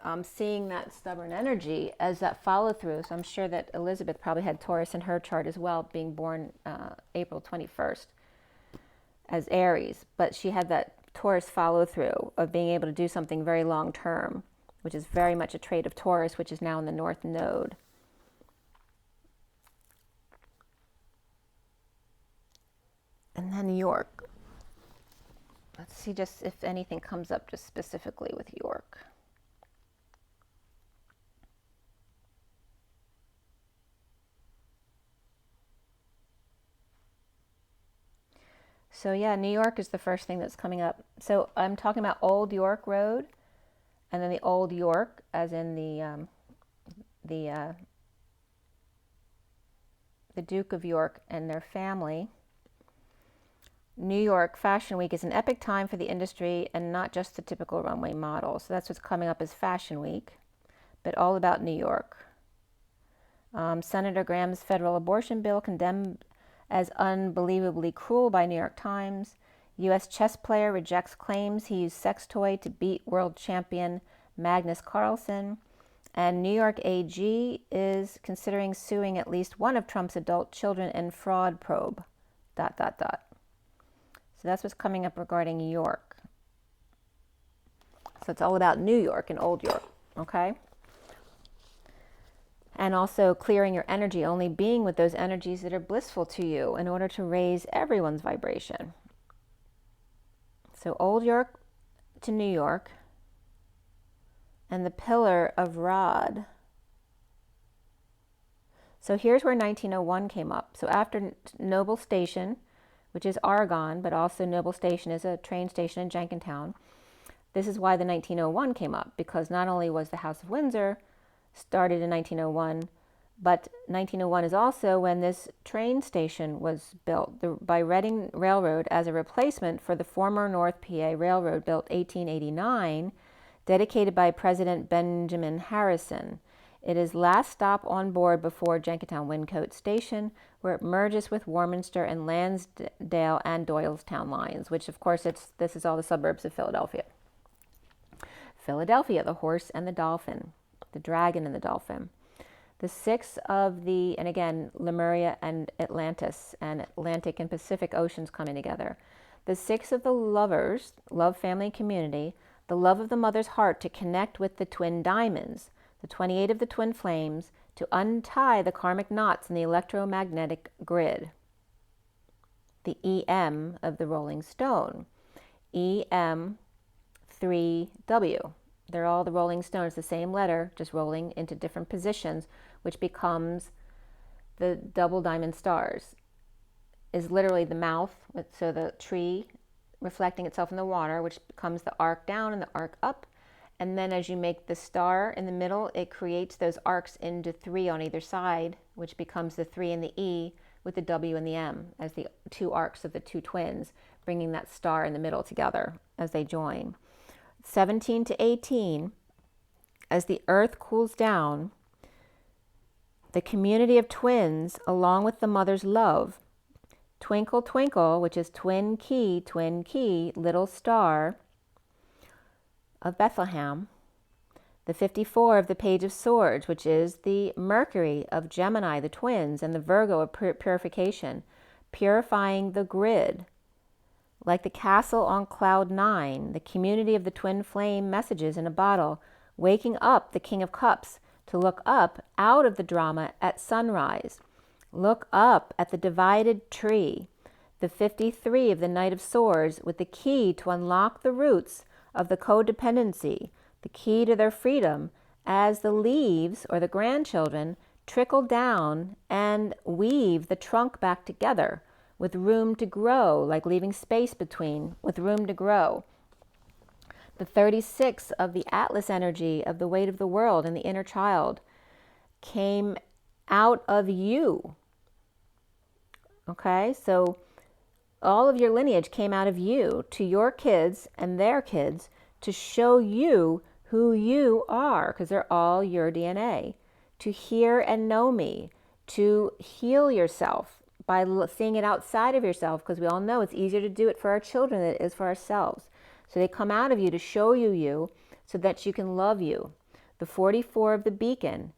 I'm seeing that stubborn energy as that follow-through. So I'm sure that Elizabeth probably had Taurus in her chart as well, being born April 21st as Aries. But she had that Taurus follow-through of being able to do something very long-term, which is very much a trait of Taurus, which is now in the North Node. And then York. Let's see just if anything comes up just specifically with York. So yeah, New York is the first thing that's coming up. So I'm talking about Old York Road, and then the Old York, as in the Duke of York and their family. New York Fashion Week is an epic time for the industry and not just the typical runway model. So that's what's coming up as Fashion Week, but all about New York. Senator Graham's federal abortion bill condemned as unbelievably cruel by New York Times. U.S. chess player rejects claims he used sex toy to beat world champion Magnus Carlsen. And New York AG is considering suing at least one of Trump's adult children in fraud probe. ... So that's what's coming up regarding New York. So it's all about New York and Old York, okay? And also clearing your energy, only being with those energies that are blissful to you in order to raise everyone's vibration. So Old York to New York, and the pillar of Rod. So here's where 1901 came up. So after Noble Station, which is Argonne, but also Noble Station is a train station in Jenkintown. This is why the 1901 came up, because not only was the House of Windsor started in 1901, but 1901 is also when this train station was built by Reading Railroad as a replacement for the former North PA Railroad built 1889, dedicated by President Benjamin Harrison. It is last stop on board before Jenkintown Wyncote Station, where it merges with Warminster and Lansdale and Doylestown lines, which of course this is all the suburbs of Philadelphia. Philadelphia, the horse and the dolphin, the dragon and the dolphin. The six of the, and again, Lemuria and Atlantis, and Atlantic and Pacific Oceans coming together. The six of the lovers, love, family, community, the love of the mother's heart to connect with the twin diamonds, the 28 of the twin flames, to untie the karmic knots in the electromagnetic grid. The EM of the Rolling Stone, EM3W. They're all the Rolling Stones, the same letter, just rolling into different positions, which becomes the double diamond stars. Is literally the mouth, so the tree reflecting itself in the water, which becomes the arc down and the arc up. And then as you make the star in the middle, it creates those arcs into 3 on either side, which becomes the 3 and the E with the W and the M as the 2 arcs of the 2 twins, bringing that star in the middle together as they join. 17 to 18, as the earth cools down, the community of twins, along with the mother's love, twinkle, twinkle, which is twin key, little star of Bethlehem, the 54 of the Page of Swords, which is the Mercury of Gemini, the twins, and the Virgo of purification, purifying the grid, like the castle on cloud 9, the community of the twin flame messages in a bottle, waking up the King of Cups to look up out of the drama at sunrise. Look up at the divided tree, the 53 of the Knight of Swords, with the key to unlock the roots of the codependency, the key to their freedom, as the leaves or the grandchildren trickle down and weave the trunk back together with room to grow, like leaving space between, with room to grow. The 36 of the Atlas energy of the weight of the world and the inner child came out of you. Okay, so all of your lineage came out of you to your kids and their kids to show you who you are, because they're all your DNA. To hear and know me, to heal yourself by seeing it outside of yourself, because we all know it's easier to do it for our children than it is for ourselves. So they come out of you to show you you so that you can love you. The 44 of the beacon,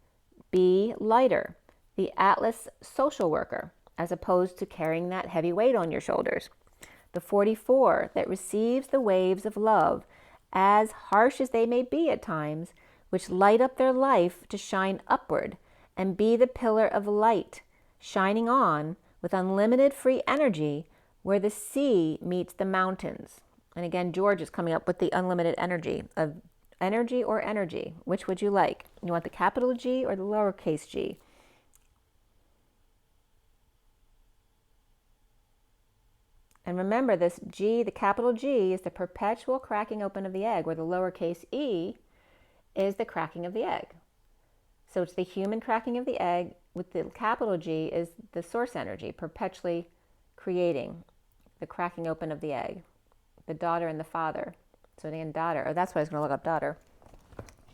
be lighter, the Atlas social worker, as opposed to carrying that heavy weight on your shoulders. The 44 that receives the waves of love, as harsh as they may be at times, which light up their life to shine upward and be the pillar of light, shining on with unlimited free energy where the sea meets the mountains. And again, George is coming up with the unlimited energy of energy or energy. Which would you like? You want the capital G or the lowercase g? And remember, this G, the capital G, is the perpetual cracking open of the egg, where the lowercase e is the cracking of the egg. So it's the human cracking of the egg, with the capital G is the source energy, perpetually creating the cracking open of the egg. The daughter and the father. So again, daughter. Oh, that's why I was going to look up daughter.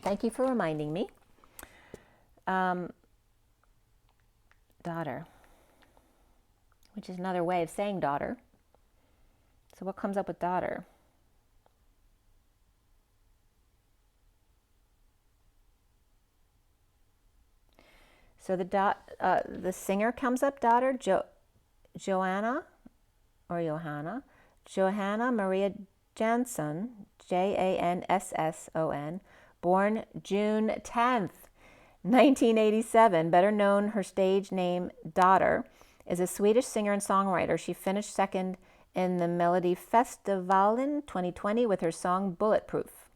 Thank you for reminding me. Daughter, which is another way of saying daughter. So what comes up with daughter? So the singer comes up, daughter, Johanna Maria Jansson, Jansson, born June 10th, 1987, better known her stage name Daughter, is a Swedish singer and songwriter. She finished second in the Melodifestivalen 2020 with her song Bulletproof.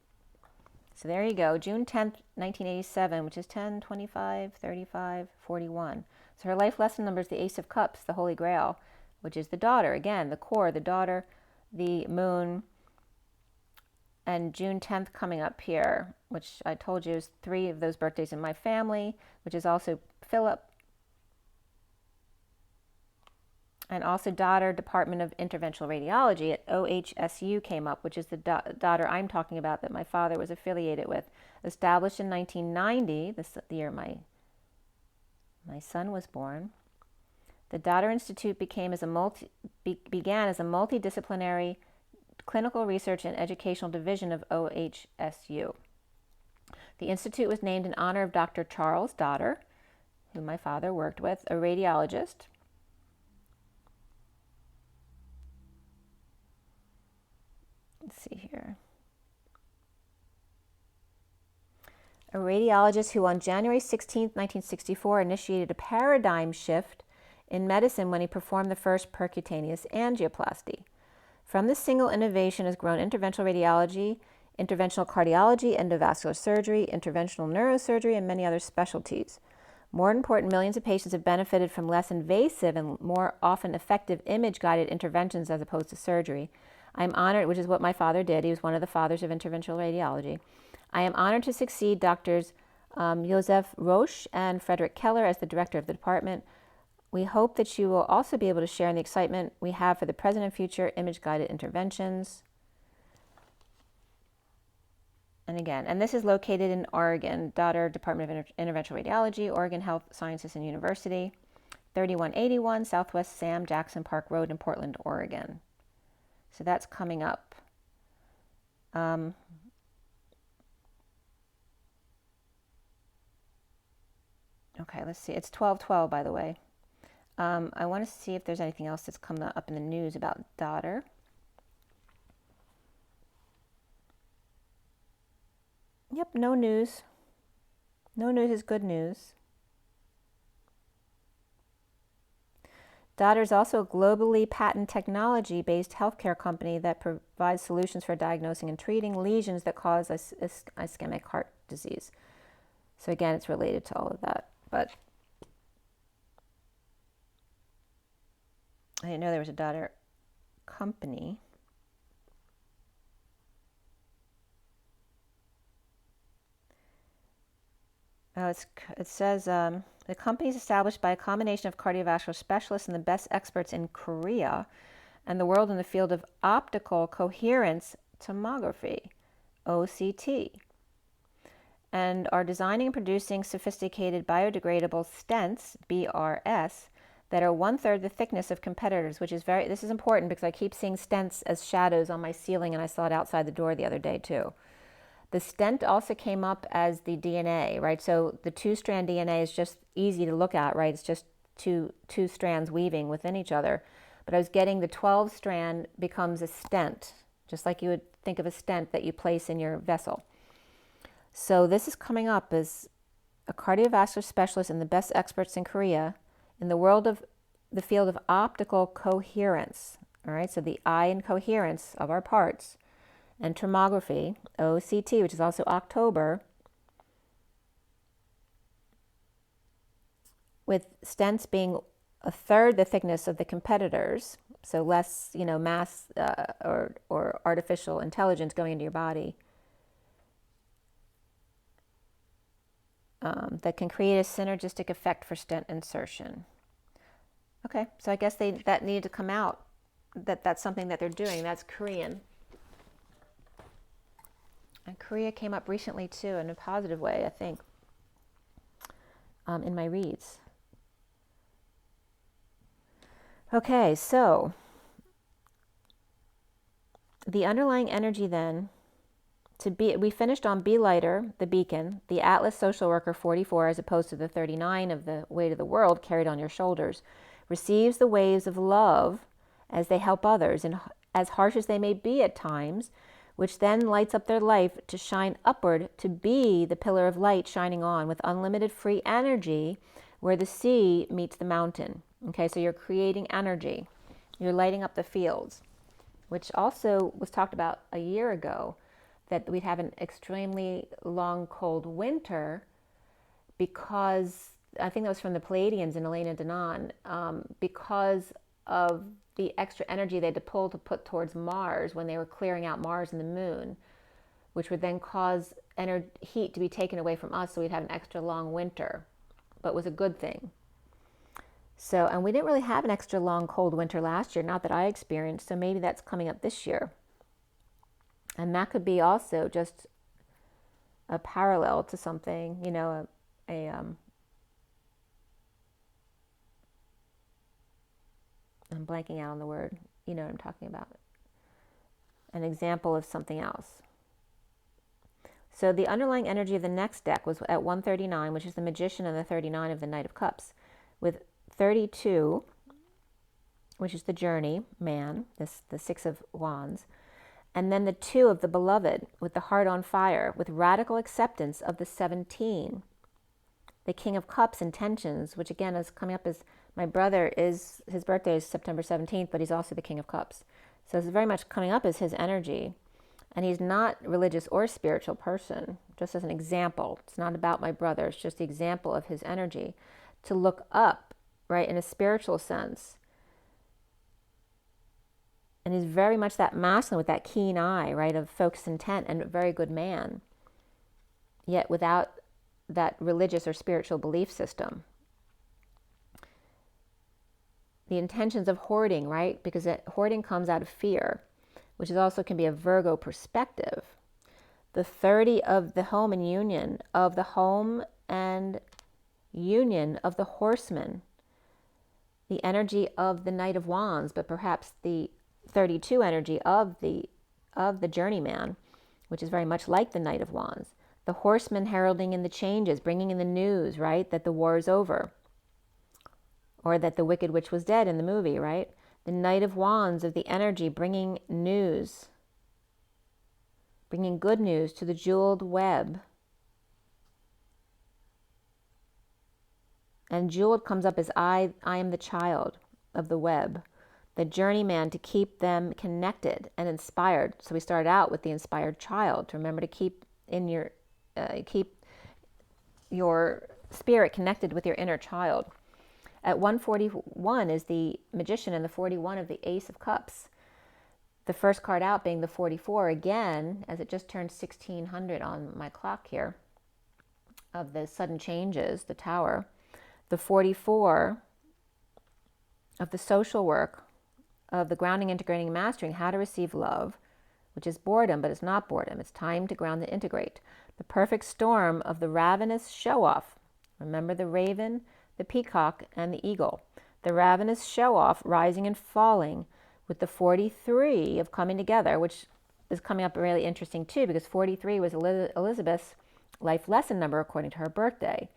So there you go, June 10th, 1987, which is 10, 25, 35, 41. So her life lesson number is the Ace of Cups, the Holy Grail, which is the daughter. Again, the core, the daughter, the moon, and June 10th coming up here, which I told you is 3 of those birthdays in my family, which is also Philip. And also daughter, Department of Interventional Radiology at OHSU came up, which is the daughter I'm talking about that my father was affiliated with. Established in 1990, the year my son was born. The Daughter Institute began as a multidisciplinary clinical research and educational division of OHSU. The institute was named in honor of Dr. Charles Daughter, who my father worked with, a radiologist. Let's see here. A radiologist who on January 16, 1964 initiated a paradigm shift in medicine when he performed the first percutaneous angioplasty. From this single innovation has grown interventional radiology, interventional cardiology, endovascular surgery, interventional neurosurgery, and many other specialties. More important, millions of patients have benefited from less invasive and more often effective image-guided interventions as opposed to surgery. I'm honored, which is what my father did. He was one of the fathers of interventional radiology. I am honored to succeed Doctors Joseph Roche and Frederick Keller as the director of the department. We hope that you will also be able to share in the excitement we have for the present and future image-guided interventions. And again, and this is located in Oregon, Daughter Department of Interventional Radiology, Oregon Health Sciences and University, 3181 Southwest Sam Jackson Park Road in Portland, Oregon. So that's coming up. Okay, let's see. It's 12/12, by the way. I want to see if there's anything else that's come up in the news about Daughter. Yep, no news. No news is good news. Daughter is also a globally patent technology-based healthcare company that provides solutions for diagnosing and treating lesions that cause ischemic heart disease. So again, it's related to all of that. But I didn't know there was a Daughter company. It says the company is established by a combination of cardiovascular specialists and the best experts in Korea and the world in the field of optical coherence tomography, OCT, and are designing and producing sophisticated biodegradable stents, BRS, that are 1/3 the thickness of competitors, which is this is important because I keep seeing stents as shadows on my ceiling, and I saw it outside the door the other day too. The stent also came up as the DNA, right? So the 2-strand DNA is just easy to look at, right? It's just two strands weaving within each other. But I was getting the 12-strand becomes a stent, just like you would think of a stent that you place in your vessel. So this is coming up as a cardiovascular specialist and the best experts in Korea in the world of the field of optical coherence, all right? So the eye and coherence of our parts. And tomography, OCT, which is also October, with stents being 1/3 the thickness of the competitors, so less, mass or artificial intelligence going into your body, that can create a synergistic effect for stent insertion. Okay, so I guess that needed to come out, that's something that they're doing. That's Korean. And Korea came up recently too, in a positive way, I think, in my reads. Okay, so the underlying energy then, we finished on Be Lighter, the beacon, the Atlas social worker 44, as opposed to the 39 of the weight of the world carried on your shoulders, receives the waves of love as they help others, and as harsh as they may be at times, which then lights up their life to shine upward, to be the pillar of light shining on with unlimited free energy where the sea meets the mountain. Okay, so you're creating energy. You're lighting up the fields, which also was talked about a year ago, that we'd have an extremely long, cold winter because, I think that was from the Pleiadians in Elena Danaan, because of the extra energy they had to put towards Mars when they were clearing out Mars and the moon, which would then cause heat to be taken away from us, so we'd have an extra long winter, but was a good thing. So, and we didn't really have an extra long cold winter last year, not that I experienced, so maybe that's coming up this year. And that could be also just a parallel to something, I'm blanking out on the word. You know what I'm talking about. An example of something else. So the underlying energy of the next deck was at 139, which is the Magician, and the 39 of the Knight of Cups, with 32, which is the Journey, man, the 6 of Wands, and then the 2 of the Beloved, with the Heart on Fire, with radical acceptance of the 17, the King of Cups, Intentions, which again is coming up as my brother his birthday is September 17th, but he's also the King of Cups. So it's very much coming up as his energy. And he's not religious or spiritual person, just as an example. It's not about my brother. It's just the example of his energy. To look up, right, in a spiritual sense. And he's very much that masculine with that keen eye, right, of focused intent, and a very good man, yet without that religious or spiritual belief system. The intentions of hoarding, right, because hoarding comes out of fear, which is also can be a Virgo perspective. The 30 of the home and union, of the home and union of the horseman, the energy of the Knight of Wands, but perhaps the 32 energy of the journeyman, which is very much like the Knight of Wands. The horseman heralding in the changes, bringing in the news, right, that the war is over, or that the Wicked Witch was dead in the movie, right? The Knight of Wands of the energy, bringing news, bringing good news to the jeweled web. And jeweled comes up as I am the child of the web, the journeyman, to keep them connected and inspired. So we started out with the inspired child, to remember to keep your spirit connected with your inner child. At 141 is the Magician, and the 41 of the Ace of Cups. The first card out being the 44, again, as it just turned 1600 on my clock here, of the sudden changes, the Tower. The 44 of the social work, of the grounding, integrating, mastering, how to receive love, which is boredom, but it's not boredom. It's time to ground and integrate. The perfect storm of the ravenous show-off. Remember the raven, the peacock, and the eagle. The ravenous show-off rising and falling, with the 43 of coming together, which is coming up really interesting too, because 43 was Elizabeth's life lesson number according to her birthday.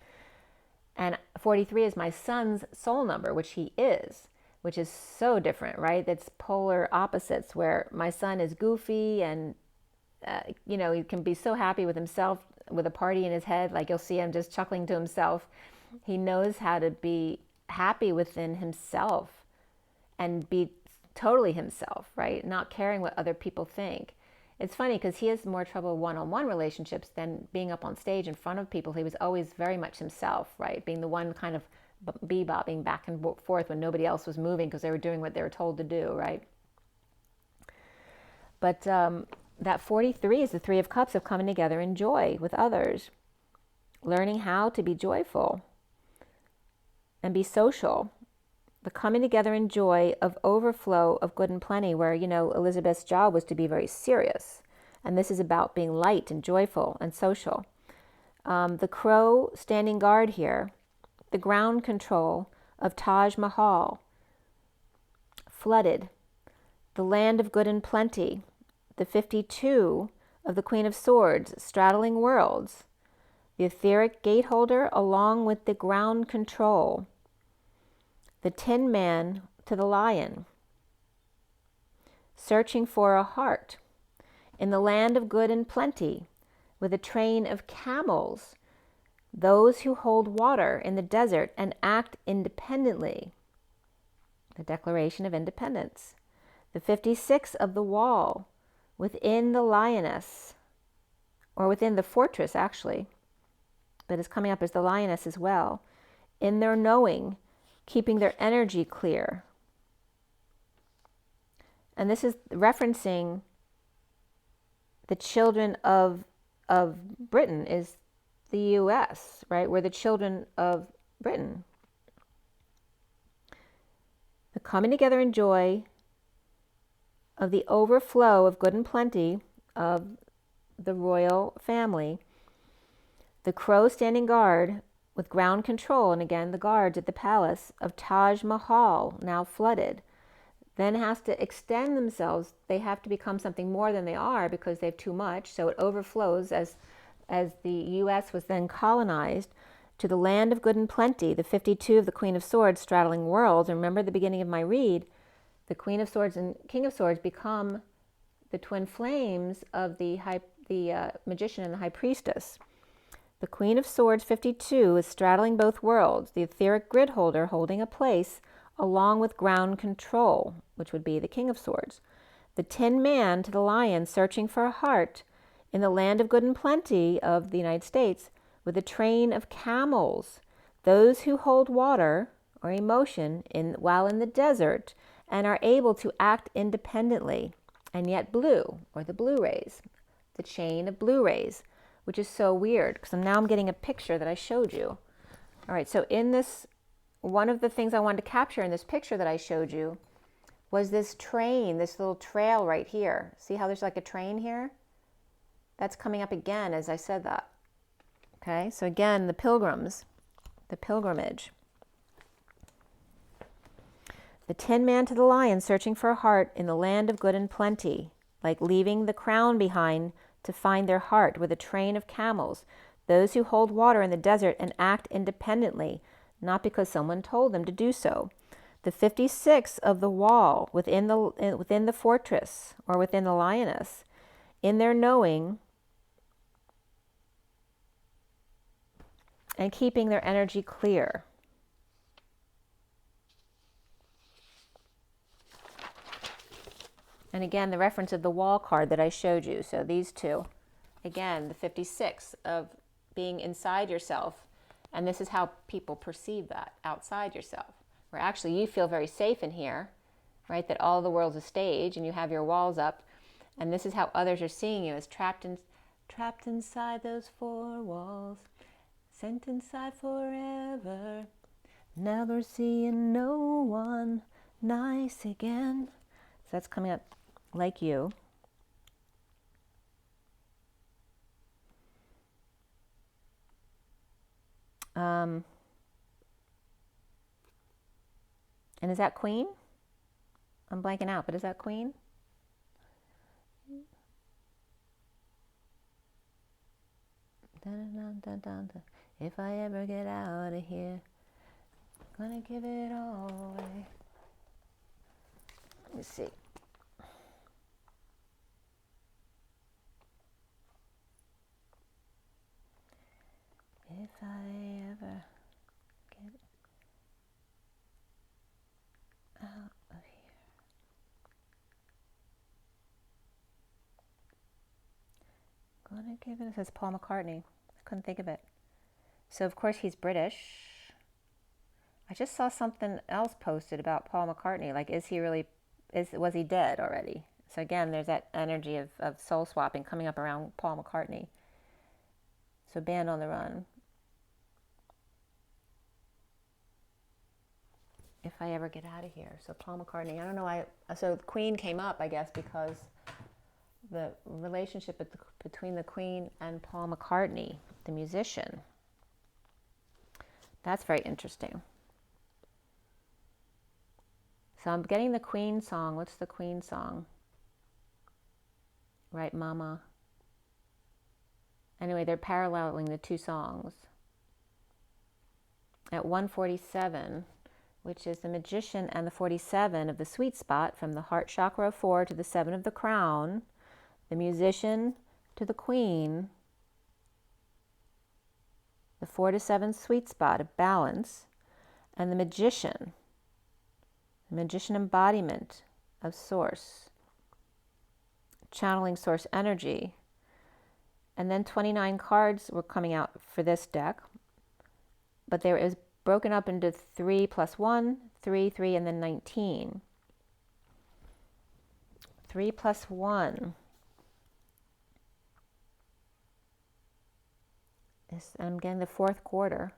And 43 is my son's soul number, which he is, which is so different, right? That's polar opposites, where my son is goofy and, he can be so happy with himself with a party in his head. Like you'll see him just chuckling to himself. He knows how to be happy within himself and be totally himself, right? Not caring what other people think. It's funny because he has more trouble one-on-one relationships than being up on stage in front of people. He was always very much himself, right? Being the one kind of bebopping back and forth when nobody else was moving because they were doing what they were told to do, right? But that 43 is the Three of Cups of coming together in joy with others, learning how to be joyful and be social. The coming together in joy of overflow of good and plenty, where, Elizabeth's job was to be very serious. And this is about being light and joyful and social. The crow standing guard here, the ground control of Taj Mahal, flooded, the land of good and plenty, the 52 of the Queen of Swords, straddling worlds, the etheric gateholder along with the ground control, the Tin Man to the Lion, searching for a heart in the land of good and plenty, with a train of camels, those who hold water in the desert and act independently, the Declaration of Independence, the 56 of the Wall, within the lioness, or within the fortress actually, but it's coming up as the lioness as well, in their knowing, keeping their energy clear. And this is referencing the children of Britain, is the US, right? We're the children of Britain. The coming together in joy of the overflow of good and plenty of the royal family. The crow standing guard with ground control, and again the guards at the palace of Taj Mahal, now flooded, then has to extend themselves. They have to become something more than they are because they have too much, so it overflows as the U.S. was then colonized to the land of good and plenty, the 52 of the Queen of Swords straddling worlds. And remember the beginning of my read, the Queen of Swords and King of Swords become the twin flames of the Magician and the High Priestess. The Queen of Swords 52 is straddling both worlds, the etheric grid holder holding a place along with ground control, which would be the King of Swords. The Tin Man to the Lion, searching for a heart in the land of good and plenty of the United States, with a train of camels, those who hold water or emotion while in the desert and are able to act independently. And yet blue, or the blue rays, the chain of blue rays, which is so weird because now I'm getting a picture that I showed you. All right, so in this, one of the things I wanted to capture in this picture that I showed you was this train, this little trail right here. See how there's like a train here? That's coming up again as I said that. Okay, so again, the pilgrims, the pilgrimage. The Tin Man to the Lion searching for a heart in the land of good and plenty, like leaving the crown behind to find their heart with a train of camels, those who hold water in the desert and act independently, not because someone told them to do so. The 56 of the wall within the fortress, or within the lioness, in their knowing and keeping their energy clear. And again, the reference of the wall card that I showed you. So these two, again, the 56 of being inside yourself. And this is how people perceive that, outside yourself. Where actually you feel very safe in here, right? That all the world's a stage and you have your walls up. And this is how others are seeing you, as trapped inside those four walls, sent inside forever, never seeing no one nice again. So that's coming up like you. And is that Queen? I'm blanking out, but is that Queen? Dun, dun, dun, dun, dun. If I ever get out of here, gonna give it all away. Let me see. If I ever get out of here, gonna give it. It says Paul McCartney. I couldn't think of it. So of course he's British. I just saw something else posted about Paul McCartney. Like, is he really? Was he dead already? So again, there's that energy of soul swapping coming up around Paul McCartney. So Band on the Run. If I ever get out of here. So Paul McCartney, I don't know why. So Queen came up, I guess, because the relationship between the Queen and Paul McCartney, the musician. That's very interesting. So I'm getting the Queen song. What's the Queen song? Right, Mama. Anyway, they're paralleling the two songs. At 147, which is the Magician and the 47 of the sweet spot, from the heart chakra of 4 to the 7 of the crown, the Musician to the Queen, the 4 to 7 sweet spot of balance, and the Magician embodiment of Source, channeling Source energy. And then 29 cards were coming out for this deck, but there is broken up into 3 plus 1, 3, 3, and then 19. 3 plus 1 is, I'm getting the 4th quarter,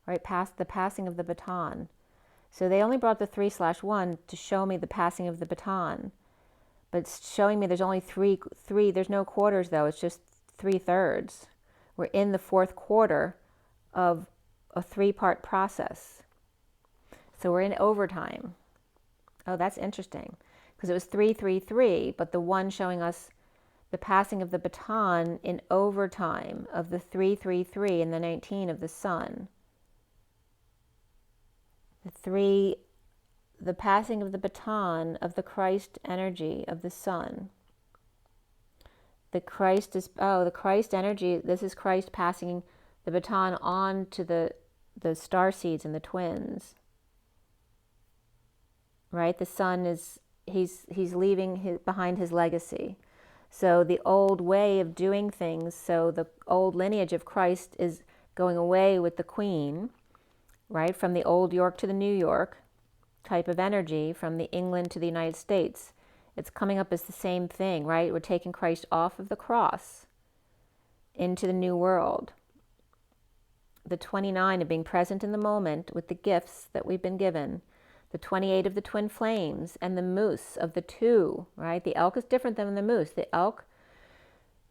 right, past the passing of the baton. So they only brought the 3/1 to show me the passing of the baton, but it's showing me there's only three, there's no quarters though, it's just 3/3. We're in the 4th quarter of a 3-part process. So we're in overtime. Oh, that's interesting, because it was 3, 3, 3, but the one showing us the passing of the baton in overtime of the 3, 3, 3 and the 19 of the sun. The passing of the baton of the Christ energy of the sun. The Christ is, the Christ energy, this is Christ passing the baton on to the starseeds and the twins. Right? The sun is, he's leaving behind his legacy. So the old way of doing things, so the old lineage of Christ is going away with the Queen, right? From the old York to the New York. type of energy from the England to the United States. It's coming up as the same thing, right? We're taking Christ off of the cross into the new world. The 29 of being present in the moment with the gifts that we've been given. The 28 of the twin flames and the moose of the two, right? The elk is different than the moose. The elk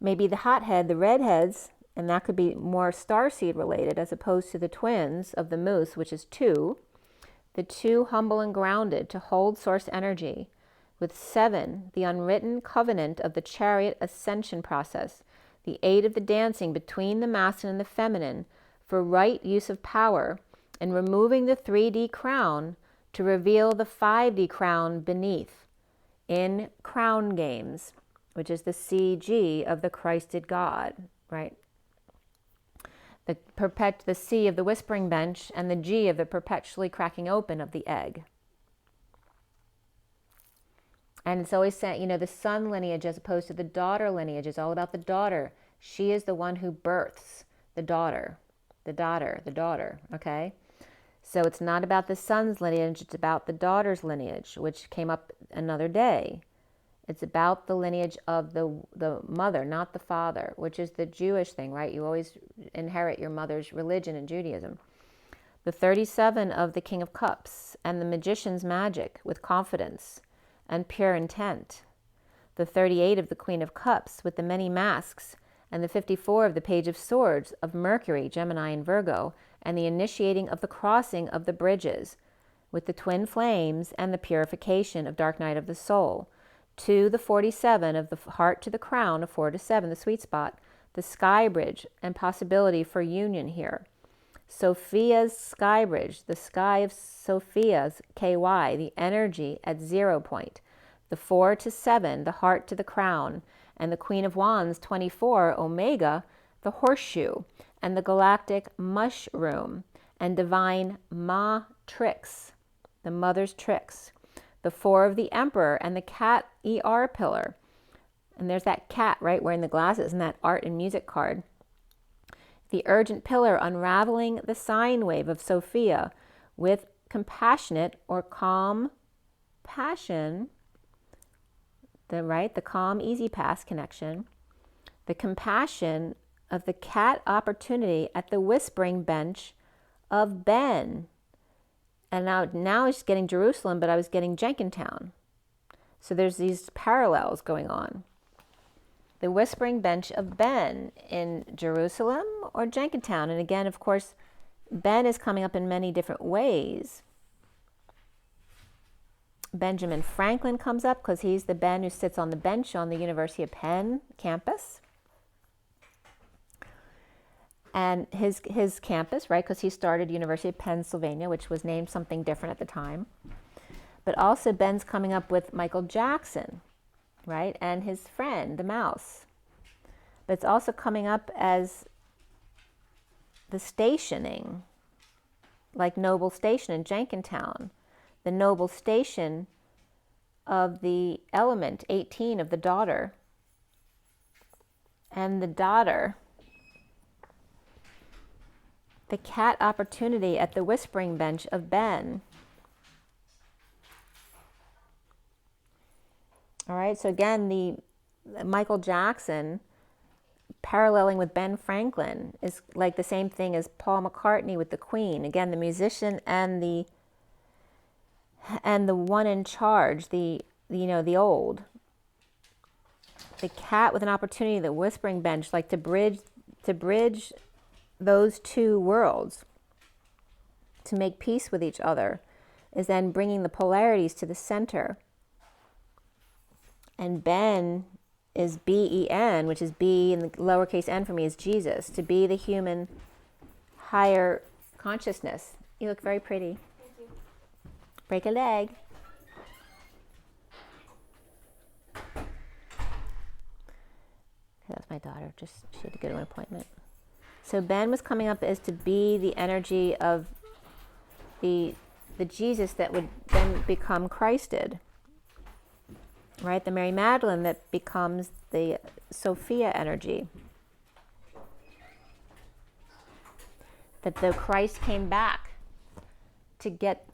may be the hothead, the redheads, and that could be more starseed related as opposed to the twins of the moose, which is two. The two humble and grounded to hold source energy. With 7, the unwritten covenant of the chariot ascension process. The 8 of the dancing between the masculine and the feminine for right use of power and removing the 3D crown to reveal the 5D crown beneath in crown games, which is the CG of the Christed God, right? The C of the whispering bench and the G of the perpetually cracking open of the egg. And it's always saying, you know, the son lineage as opposed to the daughter lineage is all about the daughter. She is the one who births the daughter, okay? So it's not about the son's lineage, it's about the daughter's lineage, which came up another day. It's about the lineage of the mother, not the father, which is the Jewish thing, right? You always inherit your mother's religion in Judaism. The 37 of the King of Cups and the magician's magic with confidence and pure intent. The 38 of the Queen of Cups with the many masks and the 54 of the Page of Swords of Mercury, Gemini, and Virgo, and the initiating of the crossing of the bridges with the twin flames and the purification of dark night of the soul. To the 47 of the heart to the crown of 4 to 7, the sweet spot, the sky bridge and possibility for union here. Sophia's sky bridge, the sky of Sophia's KY, the energy at 0 point. The 4 to 7, the heart to the crown, and the Queen of Wands, 24, Omega, the horseshoe, and the galactic mushroom, and divine matrix, the mother's tricks. The 4 of the Emperor and the cat ER pillar. And there's that cat, right, wearing the glasses and that art and music card. The urgent pillar unraveling the sine wave of Sophia with compassionate or calm passion, the calm easy pass connection. The compassion of the cat opportunity at the whispering bench of Ben. And now it's getting Jerusalem, but I was getting Jenkintown. So there's these parallels going on. The whispering bench of Ben in Jerusalem or Jenkintown. And again, of course, Ben is coming up in many different ways. Benjamin Franklin comes up because he's the Ben who sits on the bench on the University of Penn campus. And his campus, right, because he started University of Pennsylvania, which was named something different at the time. But also Ben's coming up with Michael Jackson, right, and his friend, the mouse. But it's also coming up as the stationing, like Noble Station in Jenkintown, the Noble Station of the element 18 of the daughter. And the daughter, the cat opportunity at the whispering bench of Ben. All right, so again, the Michael Jackson paralleling with Ben Franklin is like the same thing as Paul McCartney with the Queen. Again, the musician and the one in charge, the old. The cat with an opportunity, the whispering bench, like to bridge those two worlds, to make peace with each other, is then bringing the polarities to the center. And Ben is B-E-N, which is B in the lowercase n for me is Jesus, to be the human higher consciousness. You look very pretty. Thank you. Break a leg. That's my daughter. She had to go to an appointment. So Ben was coming up as to be the energy of the Jesus that would then become Christed. Right? The Mary Magdalene that becomes the Sophia energy. That the Christ came back to get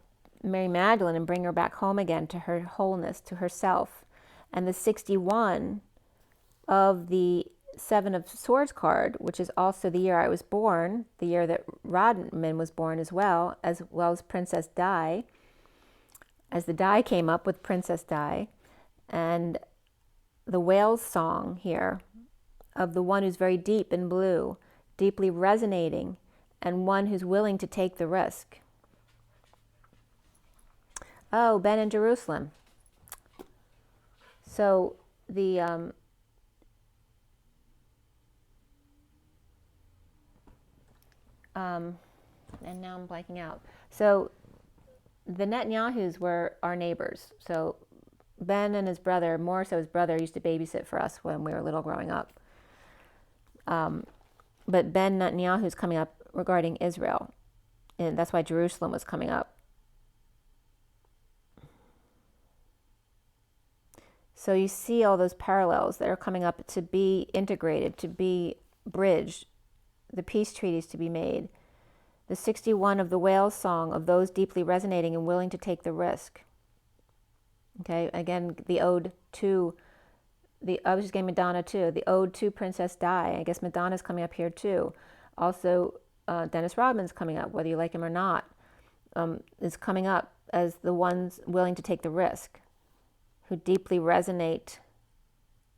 Mary Magdalene and bring her back home again to her wholeness, to herself. And the 61 of the Seven of Swords card, which is also the year I was born, the year that Rodman was born as well as Princess Di, as the die came up with Princess Di, and the whale's song here of the one who's very deep in blue, deeply resonating, and one who's willing to take the risk. Oh, Ben in Jerusalem. So the and now I'm blanking out. So the Netanyahus were our neighbors. So Ben and his brother, more so his brother, used to babysit for us when we were little growing up. But Ben Netanyahu's coming up regarding Israel. And that's why Jerusalem was coming up. So you see all those parallels that are coming up to be integrated, to be bridged, the peace treaties to be made. The 61 of the whale song of those deeply resonating and willing to take the risk. Okay, again, the ode to, I was just getting Madonna too, the ode to Princess Di. I guess Madonna's coming up here too. Also, Dennis Rodman's coming up, whether you like him or not, is coming up as the ones willing to take the risk, who deeply resonate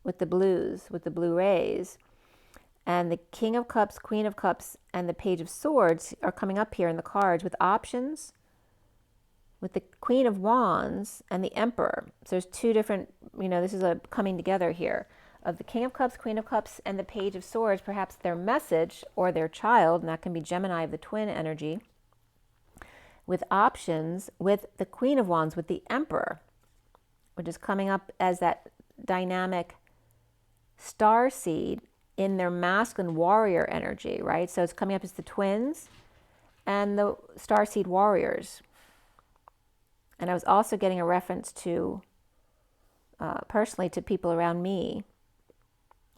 with the blues, with the blue rays. And the King of Cups, Queen of Cups, and the Page of Swords are coming up here in the cards with options, with the Queen of Wands and the Emperor. So there's two different, this is a coming together here of the King of Cups, Queen of Cups, and the Page of Swords, perhaps their message or their child, and that can be Gemini of the twin energy, with options with the Queen of Wands, with the Emperor, which is coming up as that dynamic starseed in their masculine warrior energy, right? So it's coming up as the twins and the starseed warriors. And I was also getting a reference to, personally, to people around me.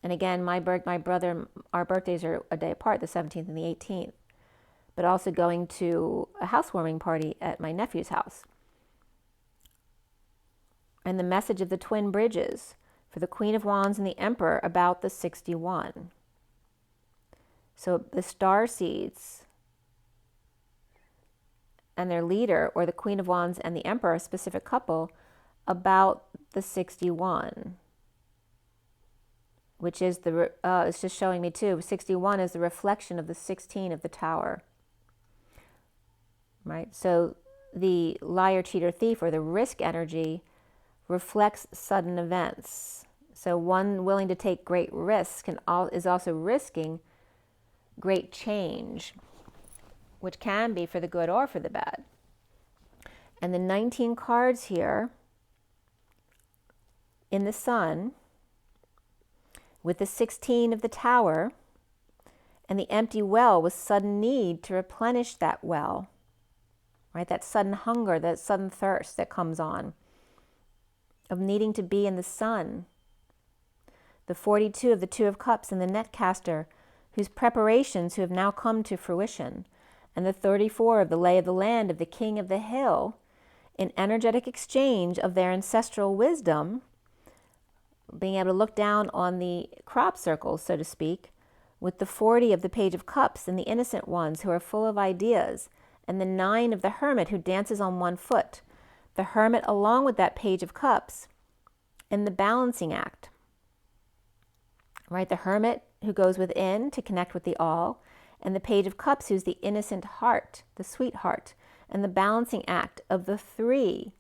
And again, my brother, our birthdays are a day apart, the 17th and the 18th. But also going to a housewarming party at my nephew's house. And the message of the twin bridges for the Queen of Wands and the Emperor about the 61. So the starseeds and their leader, or the Queen of Wands and the Emperor, a specific couple, about the 61. Which is it's just showing me too, 61 is the reflection of the 16 of the Tower. Right? So the liar, cheater, thief, or the risk energy reflects sudden events. So one willing to take great risk is also risking great change, which can be for the good or for the bad. And the 19 cards here in the Sun, with the 16 of the Tower, and the empty well with sudden need to replenish that well, right? That sudden hunger, that sudden thirst that comes on, of needing to be in the sun. The 42 of the Two of Cups and the Netcaster, whose preparations who have now come to fruition. And the 34 of the Lay of the Land of the King of the Hill, in energetic exchange of their ancestral wisdom, being able to look down on the crop circles, so to speak, with the 40 of the Page of Cups and the innocent ones who are full of ideas, and the 9 of the Hermit who dances on one foot. The Hermit along with that Page of Cups in the balancing act, right? The Hermit who goes within to connect with the all, and the Page of Cups who's the innocent heart, the sweetheart, and the balancing act of the 3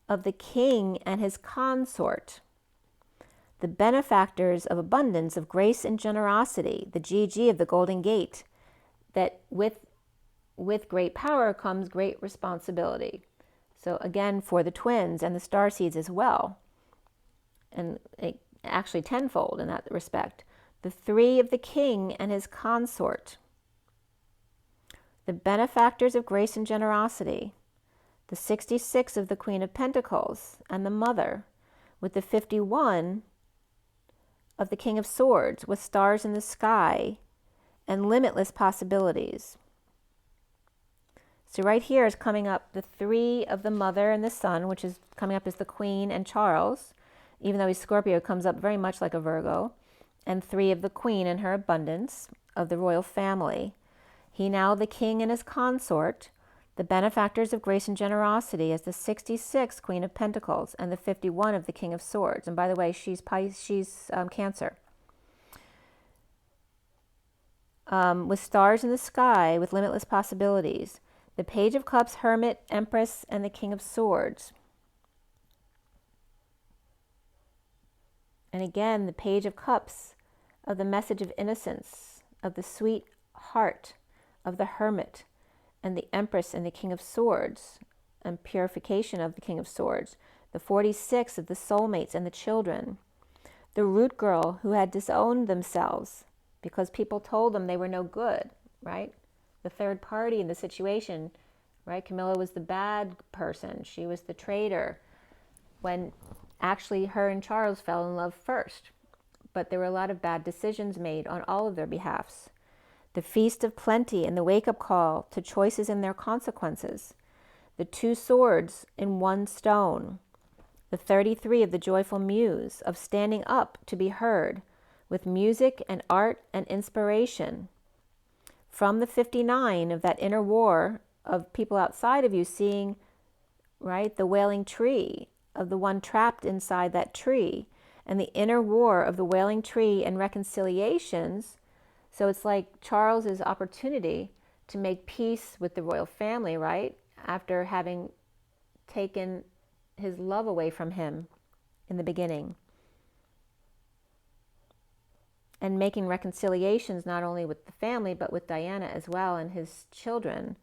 of the King and his consort, the benefactors of abundance, of grace and generosity, the GG of the Golden Gate, that with great power comes great responsibility. So again, for the twins and the starseeds as well, and actually tenfold in that respect. The 3 of the King and his consort, the benefactors of grace and generosity, the 66 of the Queen of Pentacles and the Mother, with the 51 of the King of Swords, with stars in the sky and limitless possibilities. So right here is coming up the 3 of the mother and the son, which is coming up as the Queen and Charles. Even though he's Scorpio, it comes up very much like a Virgo. And 3 of the Queen and her abundance of the royal family. He now the king and his consort, the benefactors of grace and generosity, as the 66 Queen of Pentacles and the 51 of the King of Swords. And by the way, she's Cancer. With stars in the sky, with limitless possibilities. The Page of Cups, Hermit, Empress, and the King of Swords. And again, the Page of Cups of the message of innocence, of the sweet heart of the Hermit, and the Empress and the King of Swords, and purification of the King of Swords. The 46 of the soulmates and the children. The root girl who had disowned themselves because people told them they were no good, right? The third party in the situation, right? Camilla was the bad person. She was the traitor. When actually her and Charles fell in love first. But there were a lot of bad decisions made on all of their behalfs. The Feast of Plenty and the wake-up call to choices and their consequences. The 2 swords in 1 stone. The 33 of the joyful muse, of standing up to be heard, with music and art and inspiration. From the 59 of that inner war of people outside of you seeing, right, the wailing tree, of the one trapped inside that tree, and the inner war of the wailing tree and reconciliations. So it's like Charles's opportunity to make peace with the royal family, right? After having taken his love away from him in the beginning. And making reconciliations not only with the family, but with Diana as well and his children.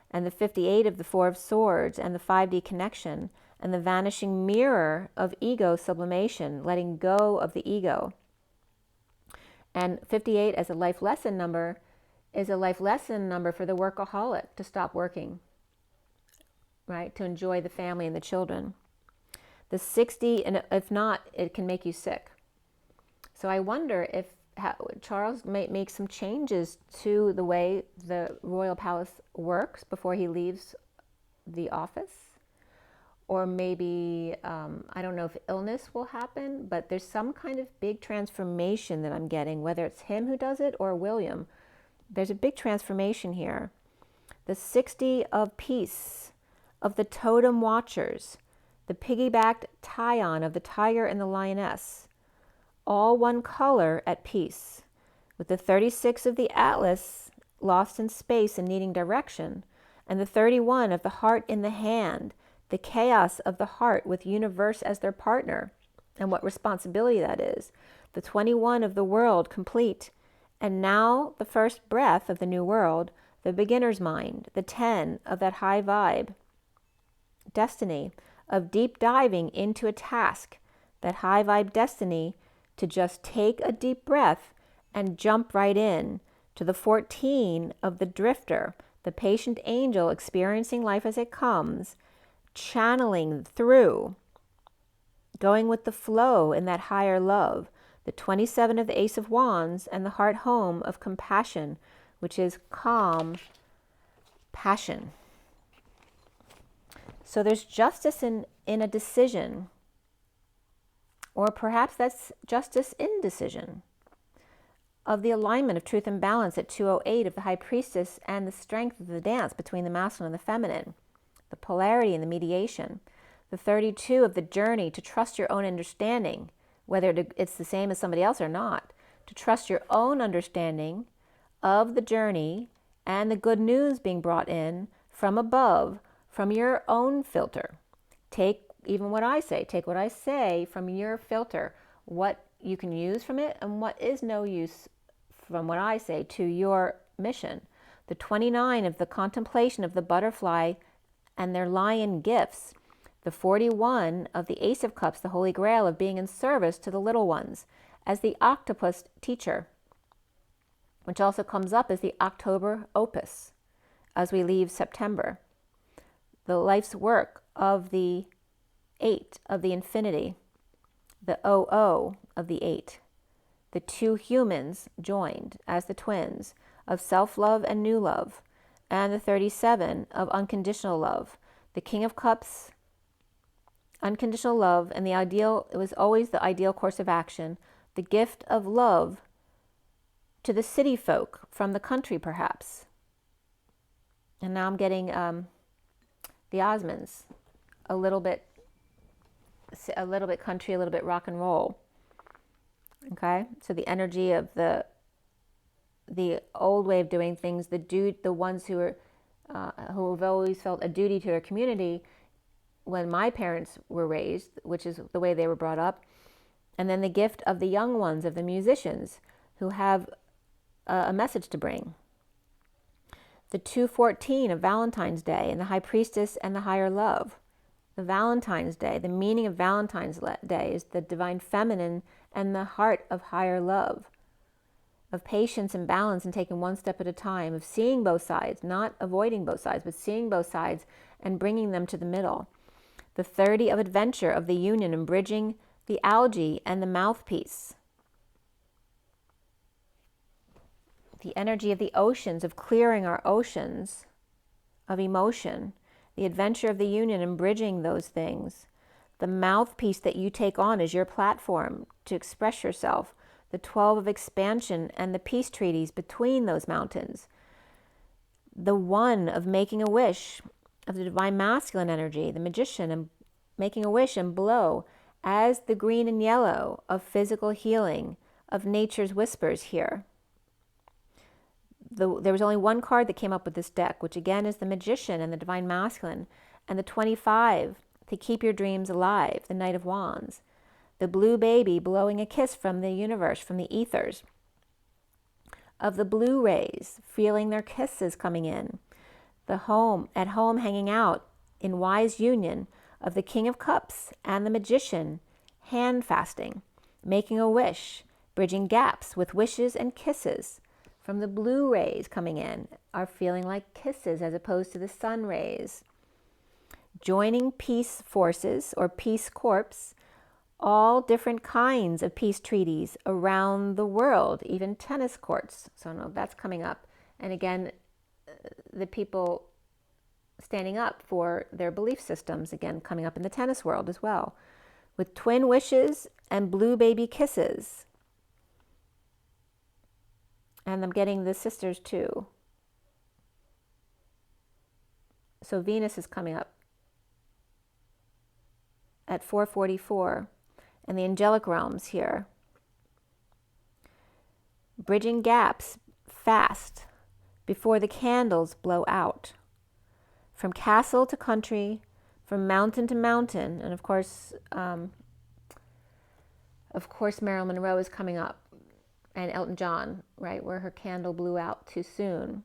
And the 58 of the 4 of Swords and the 5D connection and the vanishing mirror of ego sublimation, letting go of the ego. And 58 as a life lesson number is a life lesson number for the workaholic to stop working, right? To enjoy the family and the children. The 60, and if not, it can make you sick. So I wonder if Charles may make some changes to the way the royal palace works before he leaves the office. Or maybe, I don't know if illness will happen, but there's some kind of big transformation that I'm getting, whether it's him who does it or William. There's a big transformation here. The 60 of peace, of the totem watchers, the piggybacked tie-on of the tiger and the lioness, all one color at peace, with the 36 of the atlas, lost in space and needing direction, and the 31 of the heart in the hand, the chaos of the heart with universe as their partner, and what responsibility that is, the 21 of the world complete, and now the first breath of the new world, the beginner's mind, the 10 of that high vibe, destiny, of deep diving into a task, that high vibe destiny to just take a deep breath and jump right in, to the 14 of the drifter, the patient angel experiencing life as it comes, channeling through, going with the flow in that higher love, the 27 of the Ace of Wands and the heart home of compassion, which is calm passion. So there's justice in a decision, or perhaps that's justice in decision, of the alignment of truth and balance at 208 of the High Priestess and the strength of the dance between the masculine and the feminine, the polarity and the mediation, the 32 of the journey to trust your own understanding, whether it's the same as somebody else or not, to trust your own understanding of the journey and the good news being brought in from above, from your own filter. Take even what I say, take what I say from your filter, what you can use from it and what is no use from what I say to your mission. The 29 of the contemplation of the butterfly and their lion gifts, the 41 of the Ace of Cups, the Holy Grail of being in service to the little ones, as the octopus teacher, which also comes up as the October opus as we leave September. The life's work of the 8 of the infinity, the OO of the 8, the 2 humans joined as the twins of self-love and new love, and the 37 of unconditional love. The King of Cups, unconditional love, and the ideal, it was always the ideal course of action. The gift of love to the city folk from the country, perhaps. And now I'm getting the Osmonds, a little bit country, a little bit rock and roll. Okay, so the energy of the old way of doing things, the ones who have always felt a duty to their community when my parents were raised, which is the way they were brought up. And then the gift of the young ones, of the musicians who have a message to bring. The 214 of Valentine's Day, and the High Priestess and the higher love. The Valentine's Day, the meaning of Valentine's Day is the divine feminine and the heart of higher love, of patience and balance and taking one step at a time, of seeing both sides, not avoiding both sides, but seeing both sides and bringing them to the middle. The 30 of adventure, of the union and bridging the algae and the mouthpiece. The energy of the oceans, of clearing our oceans of emotion. The adventure of the union and bridging those things. The mouthpiece that you take on as your platform to express yourself. The 12 of expansion and the peace treaties between those mountains. The 1 of making a wish, of the divine masculine energy, the magician, and making a wish and blow as the green and yellow of physical healing, of nature's whispers here. There was only one card that came up with this deck, which again is the magician and the divine masculine, and the 25 to keep your dreams alive, the Knight of Wands. The blue baby blowing a kiss from the universe, from the ethers. Of the blue rays, feeling their kisses coming in. At home hanging out in wise union of the King of Cups and the magician, hand fasting, making a wish, bridging gaps with wishes and kisses. From the blue rays coming in are feeling like kisses as opposed to the sun rays. Joining peace forces or peace corps, all different kinds of peace treaties around the world, even tennis courts. So no, that's coming up. And again, the people standing up for their belief systems, again, coming up in the tennis world as well. With twin wishes and blue baby kisses. And I'm getting the sisters too. So Venus is coming up at 444. And the angelic realms here. Bridging gaps fast before the candles blow out. From castle to country, from mountain to mountain. And of course Marilyn Monroe is coming up. And Elton John, right, where her candle blew out too soon.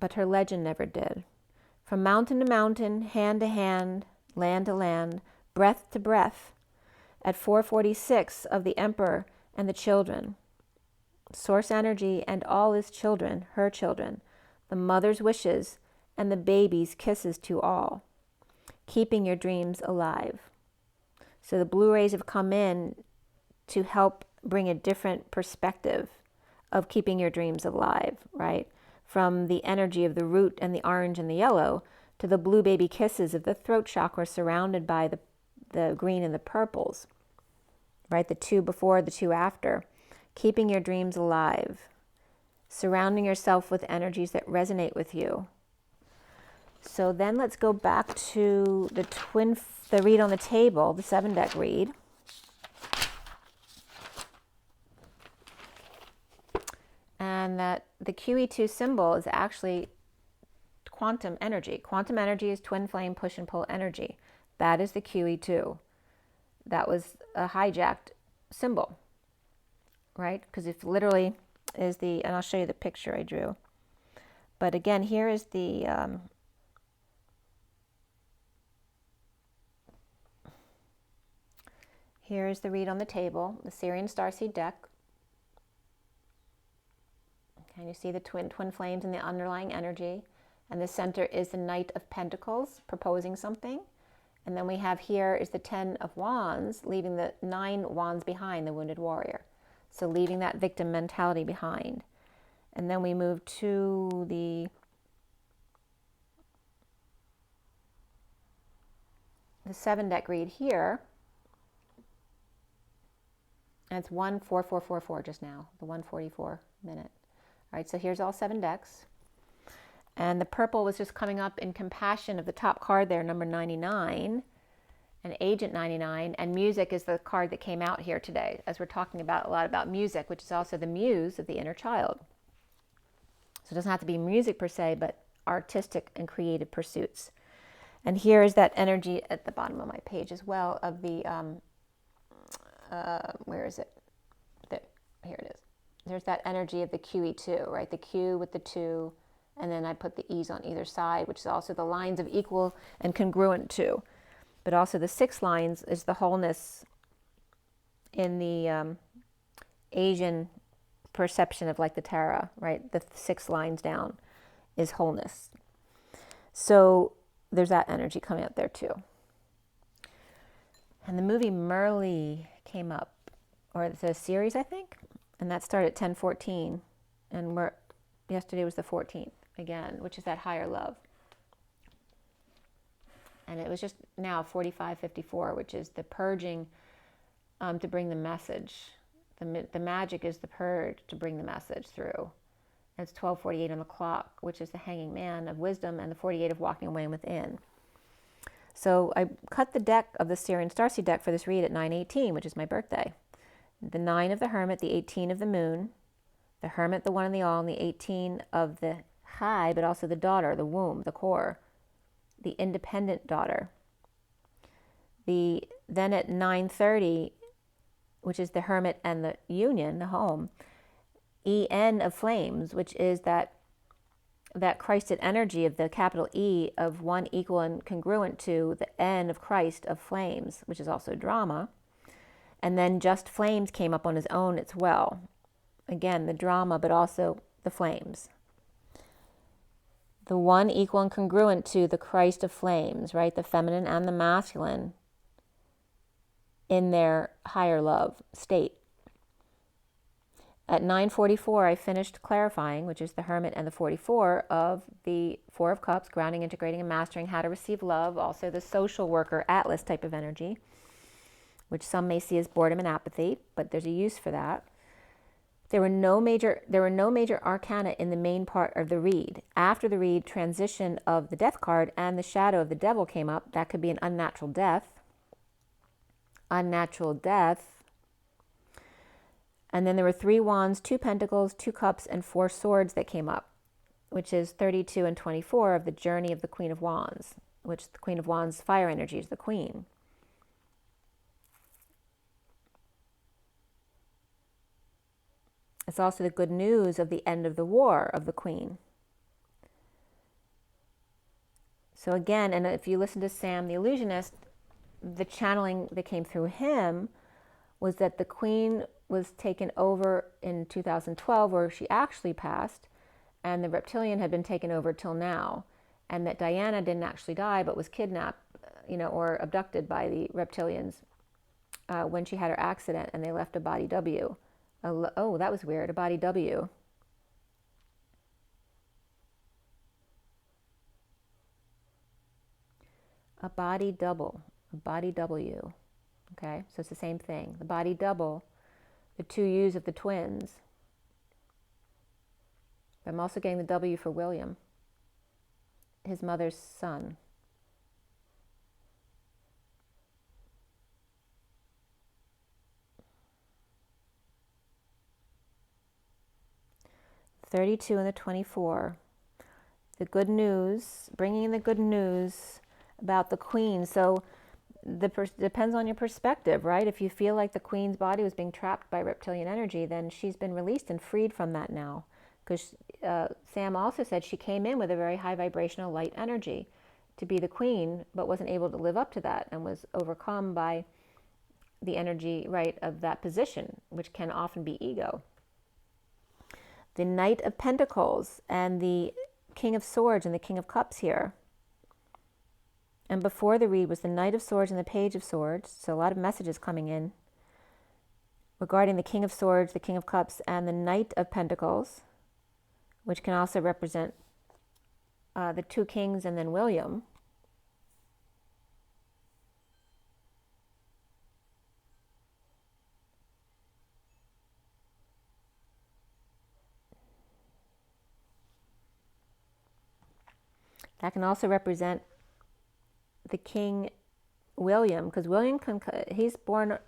But her legend never did. From mountain to mountain, hand to hand, land to land, breath to breath, at 446 of the Emperor and the children. Source energy and all his children, her children, the mother's wishes and the baby's kisses to all, keeping your dreams alive. So the blue rays have come in to help bring a different perspective of keeping your dreams alive, right? From the energy of the root and the orange and the yellow to the blue baby kisses of the throat chakra surrounded by the green and the purples, right? The 2 before, the 2 after. Keeping your dreams alive. Surrounding yourself with energies that resonate with you. So then let's go back to the read on the table, the 7-deck read. And that the QE2 symbol is actually quantum energy. Quantum energy is twin flame push and pull energy. That is the QE2. That was a hijacked symbol, right? Because it literally is and I'll show you the picture I drew. But again, here is here is the read on the table, the SIRIAN Starseed deck. And you see the twin flames and the underlying energy. And the center is the Knight of Pentacles, proposing something. And then we have here is the 10 of Wands, leaving the 9 Wands behind, the wounded warrior. So leaving that victim mentality behind. And then we move to the seven deck read here. And it's 14444 just now, the 144 minute. All right, so here's all seven decks. And the purple was just coming up in compassion of the top card there, number 99, and Agent 99. And music is the card that came out here today, as we're talking about a lot about music, which is also the muse of the inner child. So it doesn't have to be music per se, but artistic and creative pursuits. And here is that energy at the bottom of my page as well of the, where is it? Here it is. There's that energy of the QE2, right? The Q with the 2, and then I put the E's on either side, which is also the lines of equal and congruent to. But also the 6 lines is the wholeness in the Asian perception of like the Tara, right? The 6 lines down is wholeness. So there's that energy coming out there too. And the movie Merle came up, or the series, I think, and that started at 10:14, and yesterday was the 14th again, which is that higher love. And it was just now 45:54, which is the purging to bring the message. The magic is the purge to bring the message through. And it's 12:48 on the clock, which is the hanging man of wisdom, and the 48 of walking away within. So I cut the deck of the SIRIAN Starseed deck for this read at 9:18, which is my birthday. The 9 of the Hermit, the 18 of the Moon, the Hermit, the 1 and the All, and the 18 of the High, but also the daughter, the womb, the core, the independent daughter. Then at 9:30, which is the Hermit and the Union, the home, EN of Flames, which is that Christed energy of the capital E of 1 equal and congruent to the N of Christ of Flames, which is also drama. And then Just Flames came up on his own as well. Again, the drama, but also the flames. The 1 equal and congruent to the Christ of Flames, right? The feminine and the masculine in their higher love state. At 9:44, I finished clarifying, which is the Hermit and the 44 of the 4 of Cups, grounding, integrating, and mastering how to receive love. Also the social worker Atlas type of energy, which some may see as boredom and apathy, but there's a use for that. There were no major arcana in the main part of the read. After the read, transition of the death card and the shadow of the devil came up. That could be an unnatural death. Unnatural death. And then there were 3 wands, 2 pentacles, 2 cups, and 4 swords that came up, which is 32 and 24 of the journey of the Queen of Wands, which the Queen of Wands fire energy is the queen. It's also the good news of the end of the war of the Queen. So again, and if you listen to Sam the Illusionist, the channeling that came through him was that the Queen was taken over in 2012, where she actually passed, and the reptilian had been taken over till now, and that Diana didn't actually die, but was kidnapped, or abducted by the reptilians when she had her accident, and they left a body W. Oh, that was weird, a body W. A body double, a body W. Okay, so it's the same thing. The body double, the 2 U's of the twins. But I'm also getting the W for William, his mother's son. (32) and the 24. The good news, bringing in the good news about the Queen. So depends on your perspective, right? If you feel like the Queen's body was being trapped by reptilian energy, then she's been released and freed from that now. Because Sam also said she came in with a very high vibrational light energy to be the Queen, but wasn't able to live up to that and was overcome by the energy, right, of that position, which can often be ego. The Knight of Pentacles and the King of Swords and the King of Cups here. And before the read was the Knight of Swords and the Page of Swords. So a lot of messages coming in regarding the King of Swords, the King of Cups, and the Knight of Pentacles. which can also represent the two kings and then William. That can also represent the King William, because William he's born,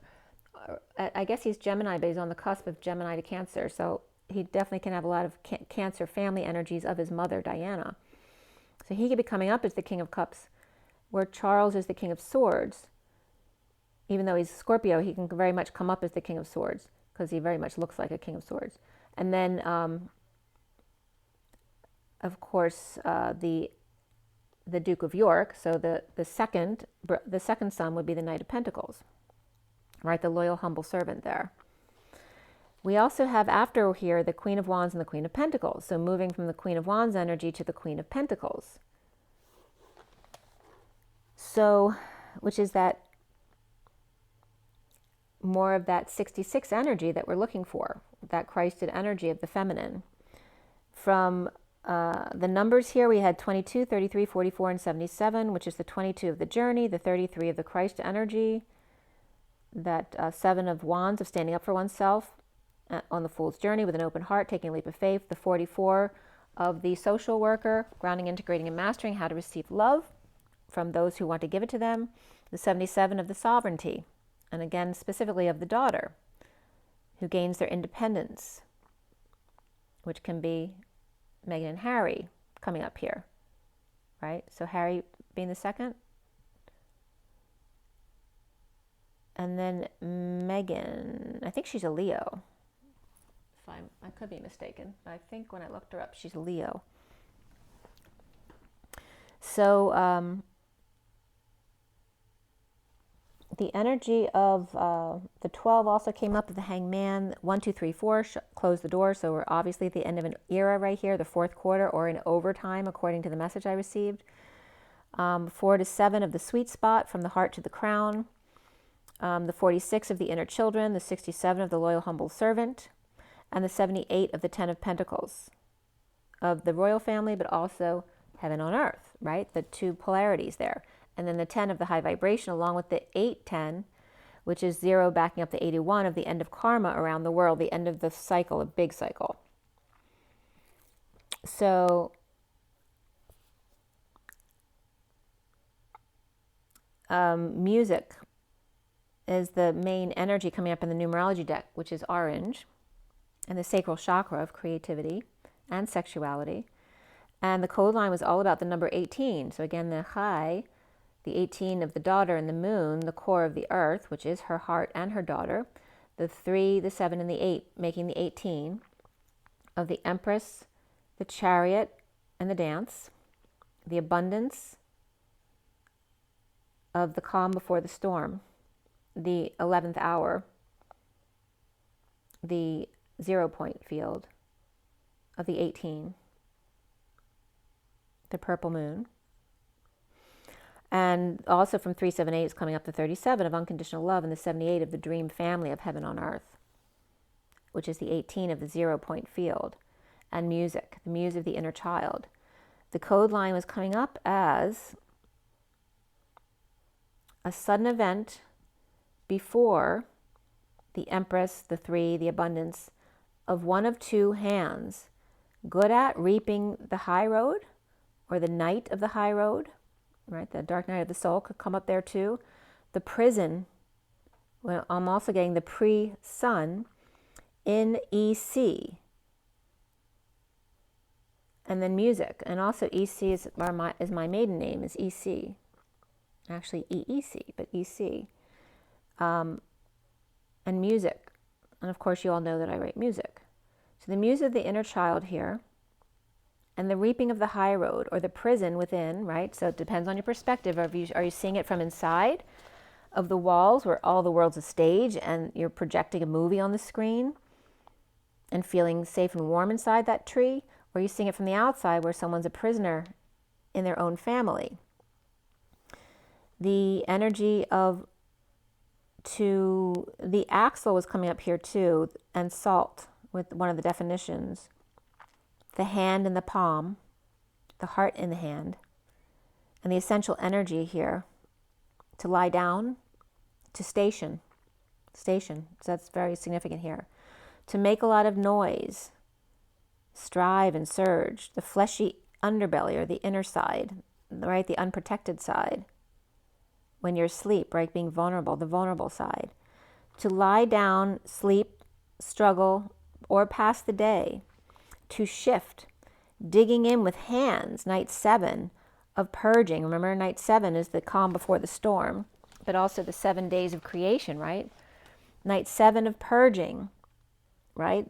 I guess he's Gemini, but he's on the cusp of Gemini to Cancer, so he definitely can have a lot of Cancer family energies of his mother, Diana. So he could be coming up as the King of Cups, where Charles is the King of Swords. Even though he's Scorpio, he can very much come up as the King of Swords, because he very much looks like a King of Swords. And then, of course, the Duke of York, so the second son would be the Knight of Pentacles, right? The loyal, humble servant there. We also have after here the Queen of Wands and the Queen of Pentacles, so moving from the Queen of Wands energy to the Queen of Pentacles. So, which is that more of that 66 energy that we're looking for, that Christed energy of the feminine. From the numbers here, we had 22, 33, 44, and 77, which is the 22 of the journey, the 33 of the Christ energy, that 7 of Wands of standing up for oneself on the Fool's journey with an open heart, taking a leap of faith, the 44 of the social worker, grounding, integrating, and mastering how to receive love from those who want to give it to them, the 77 of the sovereignty, and again, specifically of the daughter, who gains their independence, which can be Meghan and Harry coming up here, right? So Harry being the second. And then Meghan, I think she's a Leo. I could be mistaken, but I think when I looked her up, she's a Leo. So the energy of the 12 also came up with the Hangman. 1, 2, 3, 4, close the door. So we're obviously at the end of an era right here, the 4th quarter, or in overtime, according to the message I received. 4 to 7 of the sweet spot, from the heart to the crown. The 46 of the inner children, the 67 of the loyal, humble servant, and the 78 of the 10 of Pentacles, of the royal family, but also heaven on earth, right? The two polarities there. And then the 10 of the high vibration, along with the 810, which is 0 backing up the 81 of the end of karma around the world, the end of the cycle, a big cycle. So music is the main energy coming up in the numerology deck, which is orange, and the sacral chakra of creativity and sexuality. And the code line was all about the number 18. So again, the high, the 18 of the daughter and the moon, the core of the earth, which is her heart and her daughter, the 3, the 7, and the 8, making the 18 of the Empress, the chariot, and the dance, the abundance of the calm before the storm, the 11th hour, the 0 point field of the 18, the purple moon. And also from 378 is coming up the 37 of unconditional love, and the 78 of the dream family of heaven on earth, which is the 18 of the 0 point field. And music, the muse of the inner child. The code line was coming up as a sudden event before the Empress, the 3, the abundance of one of two hands, good at reaping the high road, or the night of the high road, right? The dark night of the soul could come up there too. The prison, well, I'm also getting the pre-sun in EC. And then music, and also EC is my maiden name, is EC. Actually EEC, but EC. And music. And of course you all know that I write music. So the muse of the inner child here, and the reaping of the high road, or the prison within, right? So it depends on your perspective. Are you seeing it from inside of the walls, where all the world's a stage and you're projecting a movie on the screen and feeling safe and warm inside that tree? Or are you seeing it from the outside, where someone's a prisoner in their own family? The energy of the axle was coming up here too, and salt with one of the definitions. the hand in the palm, the heart in the hand, and the essential energy here to lie down, to station. So that's very significant here. To make a lot of noise, strive and surge, the fleshy underbelly or the inner side, right, the unprotected side. When you're asleep, right, being vulnerable, the vulnerable side. To lie down, sleep, struggle, or pass the day. To shift, digging in with hands, night 7 of purging. Remember, night 7 is the calm before the storm, but also the 7 days of creation, right? Night 7 of purging, right?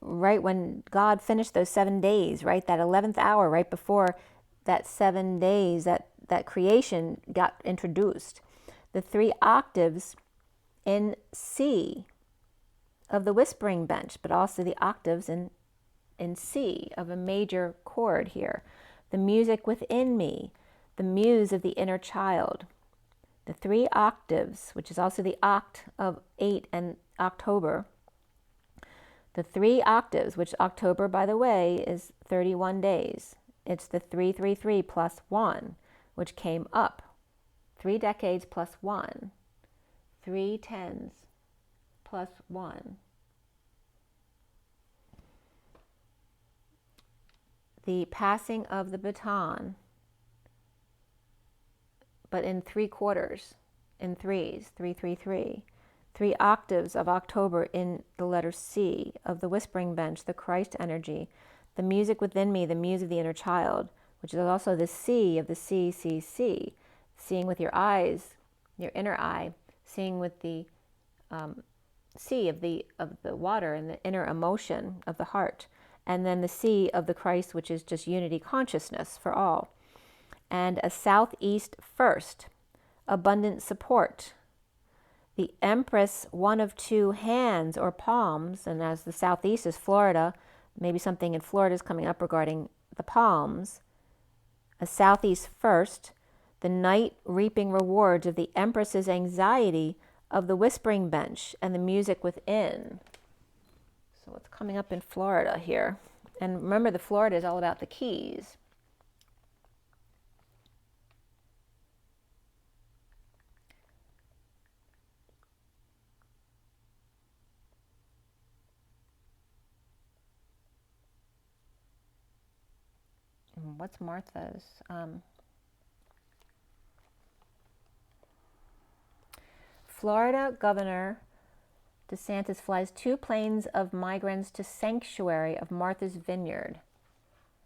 Right when God finished those 7 days, right? That 11th hour, right before that 7 days, that creation got introduced. The 3 octaves in C of the whispering bench, but also the octaves in C of a major chord here. The music within me, the muse of the inner child. The 3 octaves, which is also the oct of 8 and October. The 3 octaves, which October, by the way, is 31 days. It's the 333 plus 1, which came up. 3 decades plus 1. 3 tens plus 1. The passing of the baton, but in 3 quarters, in threes, 333. 3 octaves of October in the letter C of the whispering bench, the Christ energy. The music within me, the muse of the inner child, which is also the C of the C, seeing with your eyes, your inner eye, seeing with the C of the water and the inner emotion of the heart. And then the C of the Christ, which is just unity consciousness for all. And a southeast first, abundant support. The Empress, 1 of 2 hands or palms, and as the southeast is Florida, maybe something in Florida is coming up regarding the palms. A southeast first, the night reaping rewards of the Empress's anxiety of the whispering bench and the music within. So what's coming up in Florida here? And remember, the Florida is all about the keys. What's Martha's? Florida Governor DeSantis flies 2 planes of migrants to sanctuary of Martha's Vineyard.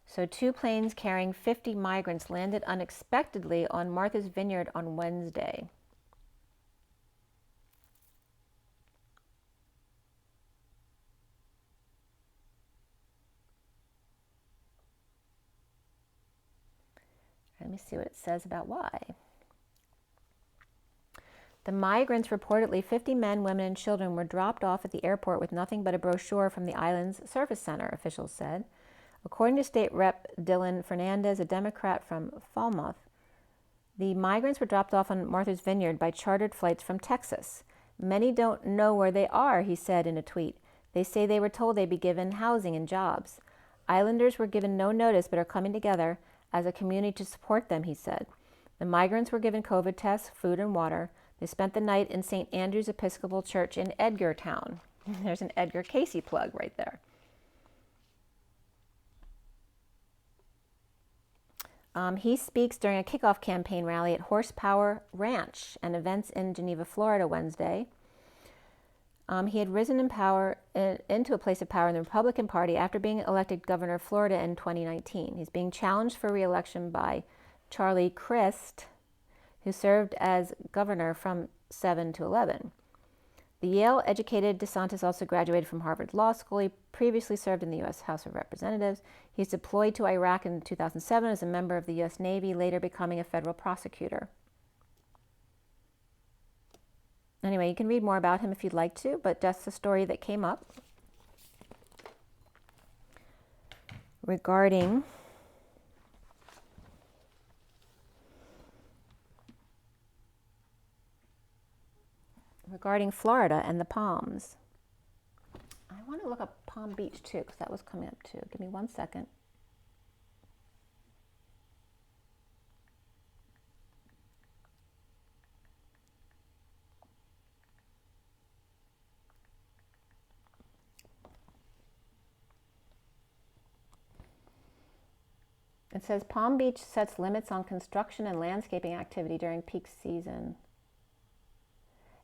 So 2 planes carrying 50 migrants landed unexpectedly on Martha's Vineyard on Wednesday. Let me see what it says about why. The migrants, reportedly 50 men, women, and children, were dropped off at the airport with nothing but a brochure from the island's service center, officials said. According to State Rep Dylan Fernandez, a Democrat from Falmouth, the migrants were dropped off on Martha's Vineyard by chartered flights from Texas. Many don't know where they are, he said in a tweet. They say they were told they'd be given housing and jobs. Islanders were given no notice but are coming together as a community to support them, he said. The migrants were given COVID tests, food, and water. They spent the night in St. Andrew's Episcopal Church in Edgartown. There's an Edgar Casey plug right there. He speaks during a kickoff campaign rally at Horsepower Ranch and events in Geneva, Florida, Wednesday. He had risen in power into a place of power in the Republican Party after being elected governor of Florida in 2019. He's being challenged for re-election by Charlie Crist, who served as governor from 7 to 11. The Yale-educated DeSantis also graduated from Harvard Law School. He previously served in the U.S. House of Representatives. He's deployed to Iraq in 2007 as a member of the U.S. Navy, later becoming a federal prosecutor. Anyway, you can read more about him if you'd like to, but that's the story that came up regarding Florida and the palms. I want to look up Palm Beach too, because that was coming up too. Give me 1 second. It says Palm Beach sets limits on construction and landscaping activity during peak season.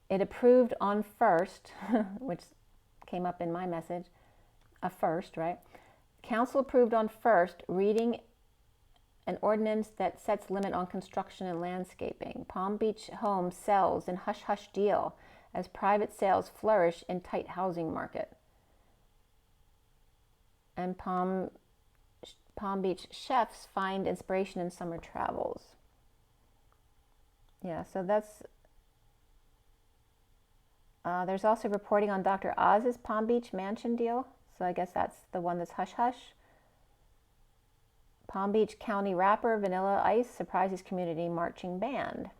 It approved on first, which came up in my message, a first, right? Council approved on first reading an ordinance that sets limit on construction and landscaping. Palm Beach home sells in hush-hush deal as private sales flourish in tight housing market. And Palm Beach chefs find inspiration in summer travels. Yeah, so that's... there's also reporting on Dr. Oz's Palm Beach mansion deal. So I guess that's the one that's hush-hush. Palm Beach County rapper Vanilla Ice surprises community marching band.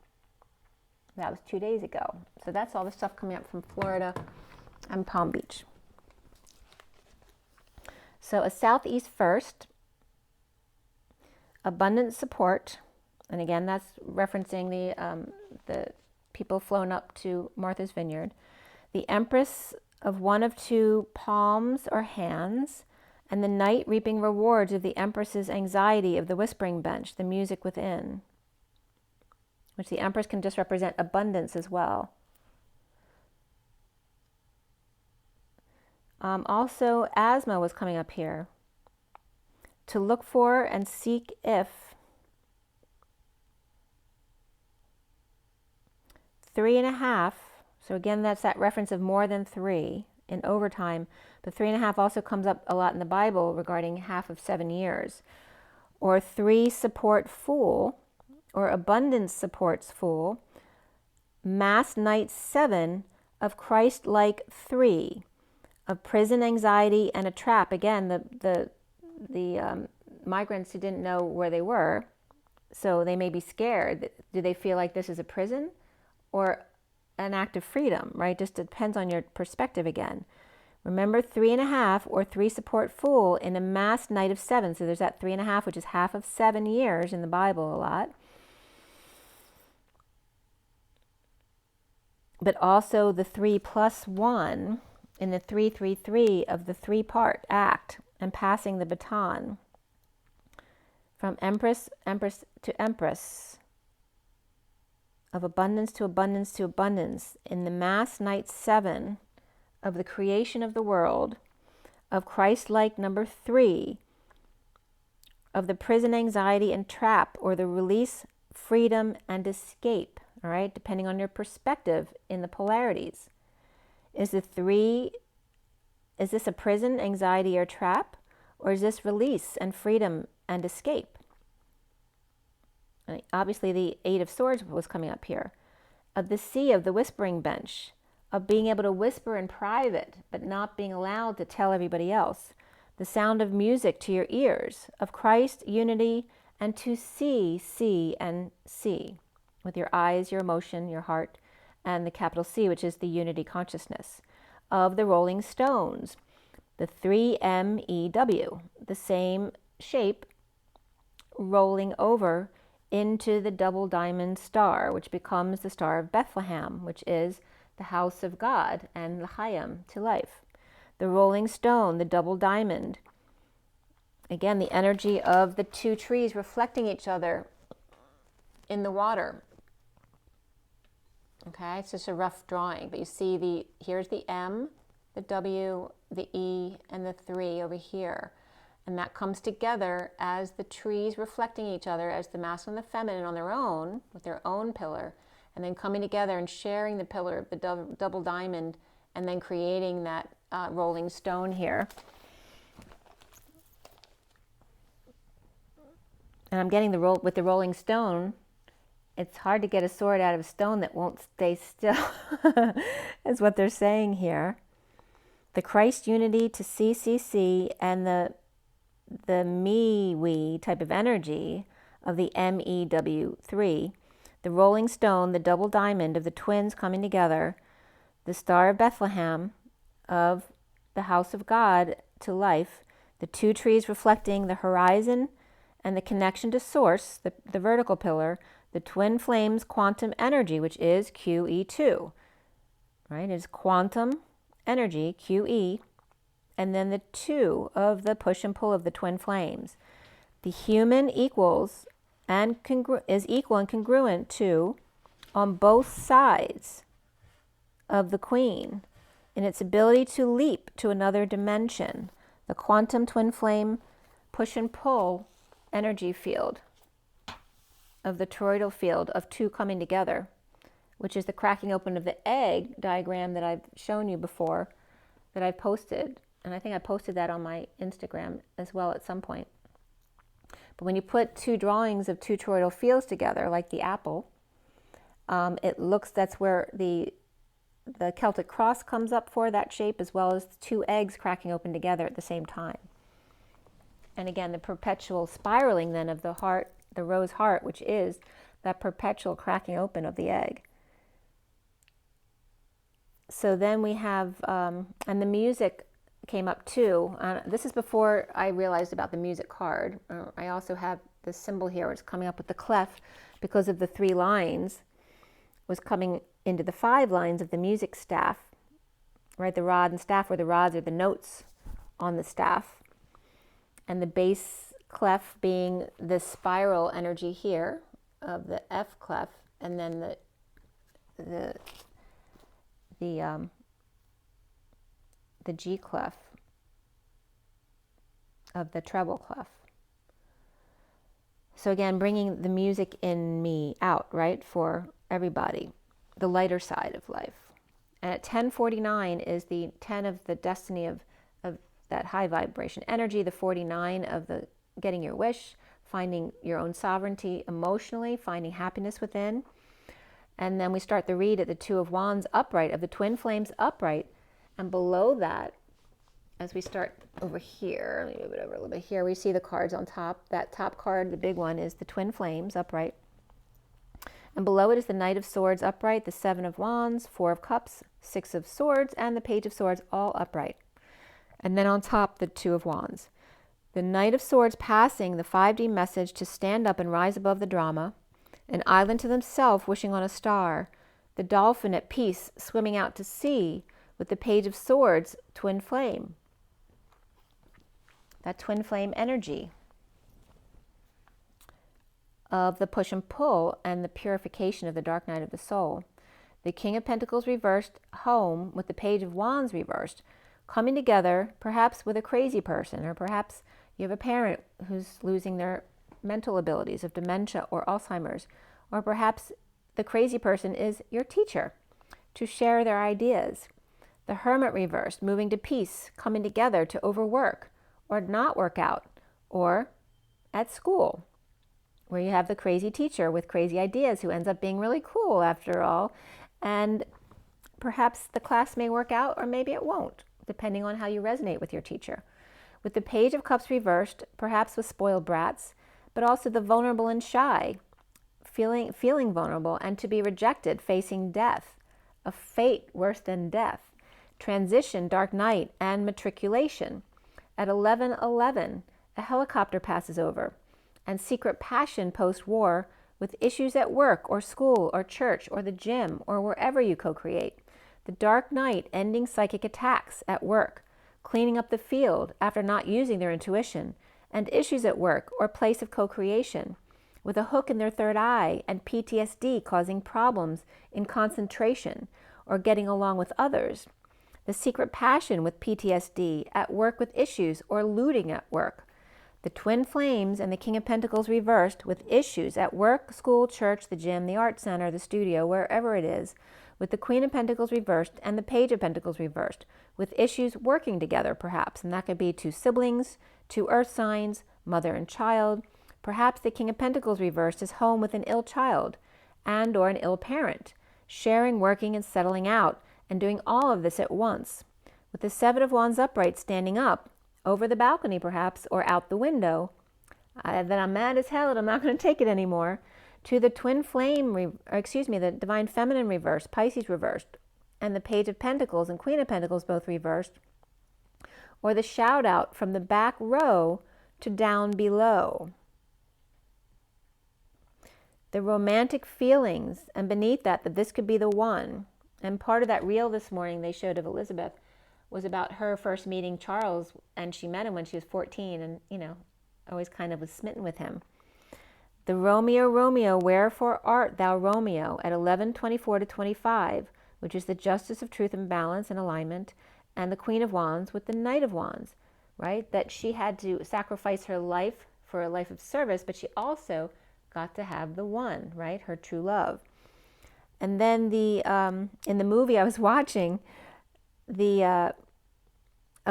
That was 2 days ago. So that's all the stuff coming up from Florida and Palm Beach. So a southeast first, abundant support, and again that's referencing the people flown up to Martha's Vineyard. The Empress of one of two palms or hands, and the night reaping rewards of the Empress's anxiety of the whispering bench, the music within, which the Empress can just represent abundance as well. Also, asthma was coming up here. To look for and seek if 3.5, so again, that's that reference of more than 3 in overtime, but 3.5 also comes up a lot in the Bible regarding half of 7 years. Or 3 support fool, or abundance supports fool. Mass night 7 of Christ-like 3, of prison anxiety and a trap. Again, the migrants who didn't know where they were, so they may be scared. Do they feel like this is a prison or an act of freedom, right? Just depends on your perspective again. Remember 3.5 or 3 support fool in a mass night of 7. So there's that 3.5, which is half of 7 years in the Bible a lot. But also the 3 plus 1 in the 3-3-3 of the 3-part act and passing the baton from empress to empress, of abundance to abundance to abundance, in the mass night 7 of the creation of the world, of Christ-like number 3, of the prison anxiety and trap, or the release, freedom, and escape, all right, depending on your perspective in the polarities. Is the 3, is this a prison, anxiety, or trap? Or is this release and freedom and escape? Obviously, the 8 of Swords was coming up here. Of the sea, of the whispering bench, of being able to whisper in private, but not being allowed to tell everybody else. The sound of music to your ears, of Christ, unity, and to see, and see. With your eyes, your emotion, your heart, and the capital C, which is the unity consciousness. Of the rolling stones, the 3MEW, the same shape, rolling over into the double diamond star, which becomes the Star of Bethlehem, which is the house of God and L'chaim, to life. The rolling stone, the double diamond. Again, the energy of the 2 trees reflecting each other in the water. Okay, it's just a rough drawing, but you see here's the M, the W, the E, and the 3 over here. And that comes together as the trees reflecting each other, as the masculine and the feminine on their own, with their own pillar, and then coming together and sharing the pillar of the double diamond, and then creating that rolling stone here. And I'm getting with the rolling stone, it's hard to get a sword out of a stone that won't stay still, is what they're saying here. The Christ unity to CCC and the me-we type of energy of the MEW3, the rolling stone, the double diamond of the twins coming together, the Star of Bethlehem of the house of God to life, the two trees reflecting the horizon and the connection to source, the vertical pillar, the twin flames quantum energy, which is QE2, right? It's quantum energy, QE, and then the two of the push and pull of the twin flames. The human equals and is equal and congruent to, on both sides of the queen, in its ability to leap to another dimension, the quantum twin flame push and pull energy field of the toroidal field of two coming together, which is the cracking open of the egg diagram that I've shown you before, that I've posted. And I think I posted that on my Instagram as well at some point. But when you put two drawings of two toroidal fields together, like the apple, it looks, that's where the Celtic cross comes up for that shape, as well as two eggs cracking open together at the same time. And again, the perpetual spiraling then of the heart, the rose heart, which is that perpetual cracking open of the egg. So then we have, and the music came up too. This is before I realized about the music card. I also have the symbol here. It's coming up with the clef because of the 3 lines was coming into the 5 lines of the music staff, right? The rod and staff, where the rods are the notes on the staff. And the bass clef being the spiral energy here of the F clef, and then the G clef of the treble clef. So again, bringing the music in me out, right, for everybody, the lighter side of life. And at 1049 is the 10 of the destiny of that high vibration energy, the 49 of the getting your wish, finding your own sovereignty emotionally, finding happiness within. And then we start the read at the 2 of Wands upright, of the twin flames upright. And below that, as we start over here, let me move it over a little bit here, we see the cards on top. That top card, the big one, is the twin flames upright. And below it is the Knight of Swords upright, the 7 of Wands, 4 of Cups, 6 of Swords, and the Page of Swords all upright. And then on top, the 2 of Wands. The Knight of Swords passing the 5D message to stand up and rise above the drama. An island to themselves wishing on a star. The dolphin at peace swimming out to sea with the Page of Swords, twin flame. That twin flame energy of the push and pull and the purification of the dark night of the soul. The King of Pentacles reversed home with the Page of Wands reversed, coming together perhaps with a crazy person, or perhaps you have a parent who's losing their mental abilities of dementia or Alzheimer's, or perhaps the crazy person is your teacher to share their ideas. The Hermit reversed, moving to peace, coming together to overwork or not work out, or at school, where you have the crazy teacher with crazy ideas who ends up being really cool after all, and perhaps the class may work out or maybe it won't, depending on how you resonate with your teacher. With the Page of Cups reversed, perhaps with spoiled brats, but also the vulnerable and shy, feeling vulnerable and to be rejected, facing death, a fate worse than death, transition, dark night, and matriculation. At 11:11, a helicopter passes over, and secret passion post-war with issues at work or school or church or the gym or wherever you co-create. The dark night ending psychic attacks at work, cleaning up the field after not using their intuition, and issues at work or place of co-creation, with a hook in their third eye and PTSD causing problems in concentration or getting along with others. The secret passion with PTSD at work with issues or looting at work. The twin flames and the King of Pentacles reversed with issues at work, school, church, the gym, the art center, the studio, wherever it is, with the Queen of Pentacles reversed and the Page of Pentacles reversed, with issues working together perhaps, and that could be 2 siblings, 2 earth signs, mother and child. Perhaps the King of Pentacles reversed is home with an ill child and or an ill parent, sharing, working, and settling out, and doing all of this at once. With the 7 of Wands upright standing up, over the balcony perhaps, or out the window, that I'm mad as hell and I'm not going to take it anymore, to the twin flame, the divine feminine reversed, Pisces reversed, and the Page of Pentacles and Queen of Pentacles both reversed, or the shout out from the back row to down below. The romantic feelings, and beneath that this could be the one. And part of that reel this morning they showed of Elizabeth was about her first meeting Charles, and she met him when she was 14 and, you know, always kind of was smitten with him. The Romeo, Romeo, wherefore art thou Romeo at 11:24 to 25, which is the justice of truth and balance and alignment, and the Queen of Wands with the Knight of Wands, right? That she had to sacrifice her life for a life of service, but she also got to have the one, right? Her true love. And then in the movie I was watching, a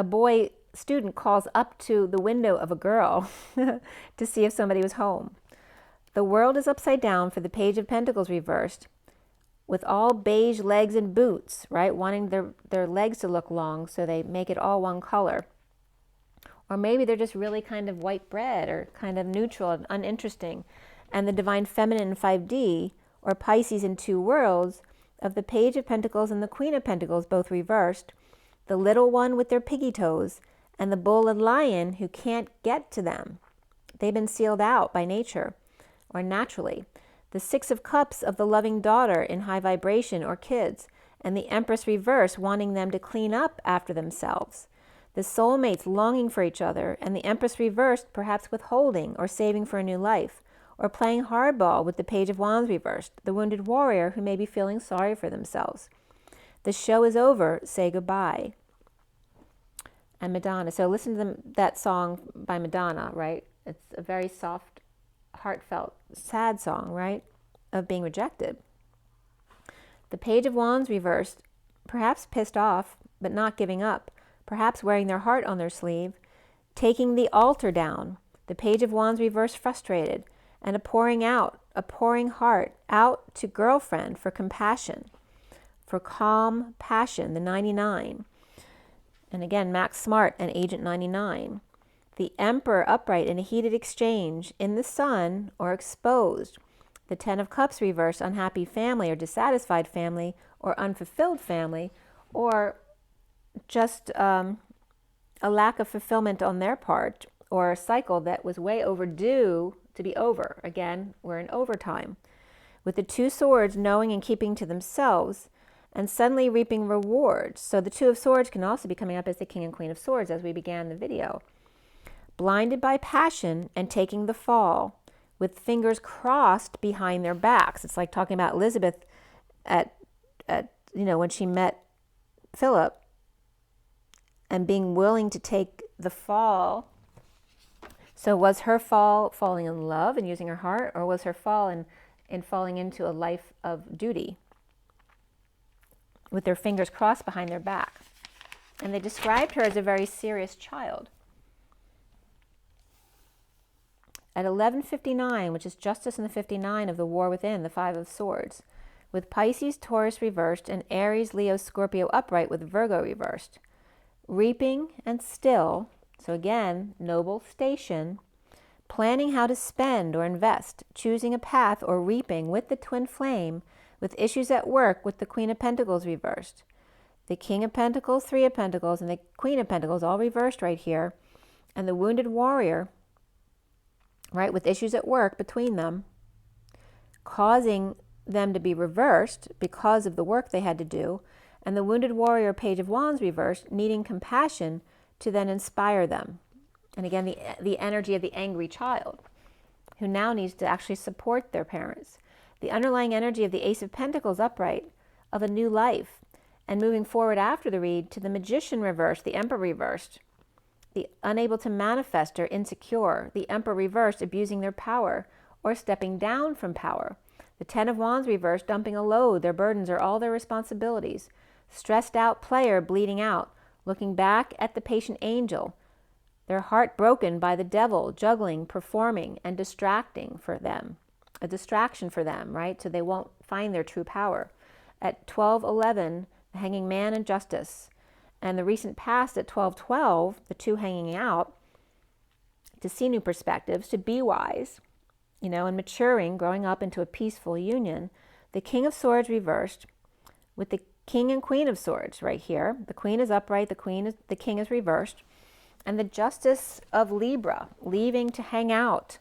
boy student calls up to the window of a girl to see if somebody was home. The world is upside down for the Page of Pentacles reversed, with all beige legs and boots, right? Wanting their legs to look long, so they make it all one color. Or maybe they're just really kind of white bread or kind of neutral and uninteresting. And the Divine Feminine in 5D, or Pisces in two worlds, of the Page of Pentacles and the Queen of Pentacles, both reversed, the little one with their piggy toes, and the bull and lion who can't get to them. They've been sealed out by nature, or naturally. The Six of Cups of the loving daughter in high vibration, or kids, and the Empress reverse wanting them to clean up after themselves. The soulmates longing for each other, and the Empress reversed perhaps withholding or saving for a new life, or playing hardball with the Page of Wands reversed, the wounded warrior who may be feeling sorry for themselves. The show is over, say goodbye. And Madonna. So listen to that song by Madonna, right? It's a very soft, heartfelt, sad song, right? Of being rejected. The Page of Wands reversed, perhaps pissed off, but not giving up, perhaps wearing their heart on their sleeve, taking the altar down. The Page of Wands reversed, frustrated, and a pouring heart out to girlfriend for compassion, for calm passion, the 99. And again, Max Smart and Agent 99. The Emperor upright in a heated exchange, in the sun, or exposed. The Ten of Cups reversed, unhappy family or dissatisfied family or unfulfilled family, or just a lack of fulfillment on their part, or a cycle that was way overdue to be over. Again, we're in overtime. With the Two Swords knowing and keeping to themselves, and suddenly reaping rewards. So the Two of Swords can also be coming up as the King and Queen of Swords, as we began the video. Blinded by passion and taking the fall, with fingers crossed behind their backs. It's like talking about Elizabeth at when she met Philip, and being willing to take the fall. So was her fall falling in love and using her heart, or was her fall in falling into a life of duty, with their fingers crossed behind their back? And they described her as a very serious child. At 11:59, which is justice in the 59 of the War Within, the Five of Swords, with Pisces, Taurus reversed, and Aries, Leo, Scorpio upright with Virgo reversed. Reaping and still, so again, noble station, planning how to spend or invest, choosing a path or reaping with the twin flame, with issues at work with the Queen of Pentacles reversed. The King of Pentacles, Three of Pentacles, and the Queen of Pentacles all reversed right here. And the wounded warrior, right, with issues at work between them, causing them to be reversed because of the work they had to do. And the wounded warrior, Page of Wands reversed, needing compassion to then inspire them. And again, the energy of the angry child, who now needs to actually support their parents. The underlying energy of the Ace of Pentacles upright, of a new life, and moving forward after the read to the Magician reversed, the Emperor reversed, the unable to manifest or insecure, the Emperor reversed, abusing their power or stepping down from power. The Ten of Wands reversed, dumping a load, their burdens or all their responsibilities. Stressed out player bleeding out, looking back at the patient angel, their heart broken by the devil, juggling, performing, and distracting for them. A distraction for them, right? So they won't find their true power. At 12:11, the Hanging Man and Justice. And the recent past at 12:12, the two hanging out, to see new perspectives, to be wise, and maturing, growing up into a peaceful union. The King of Swords reversed, with the King and Queen of Swords right here. The Queen is upright, the King is reversed. And the Justice of Libra, leaving to hang out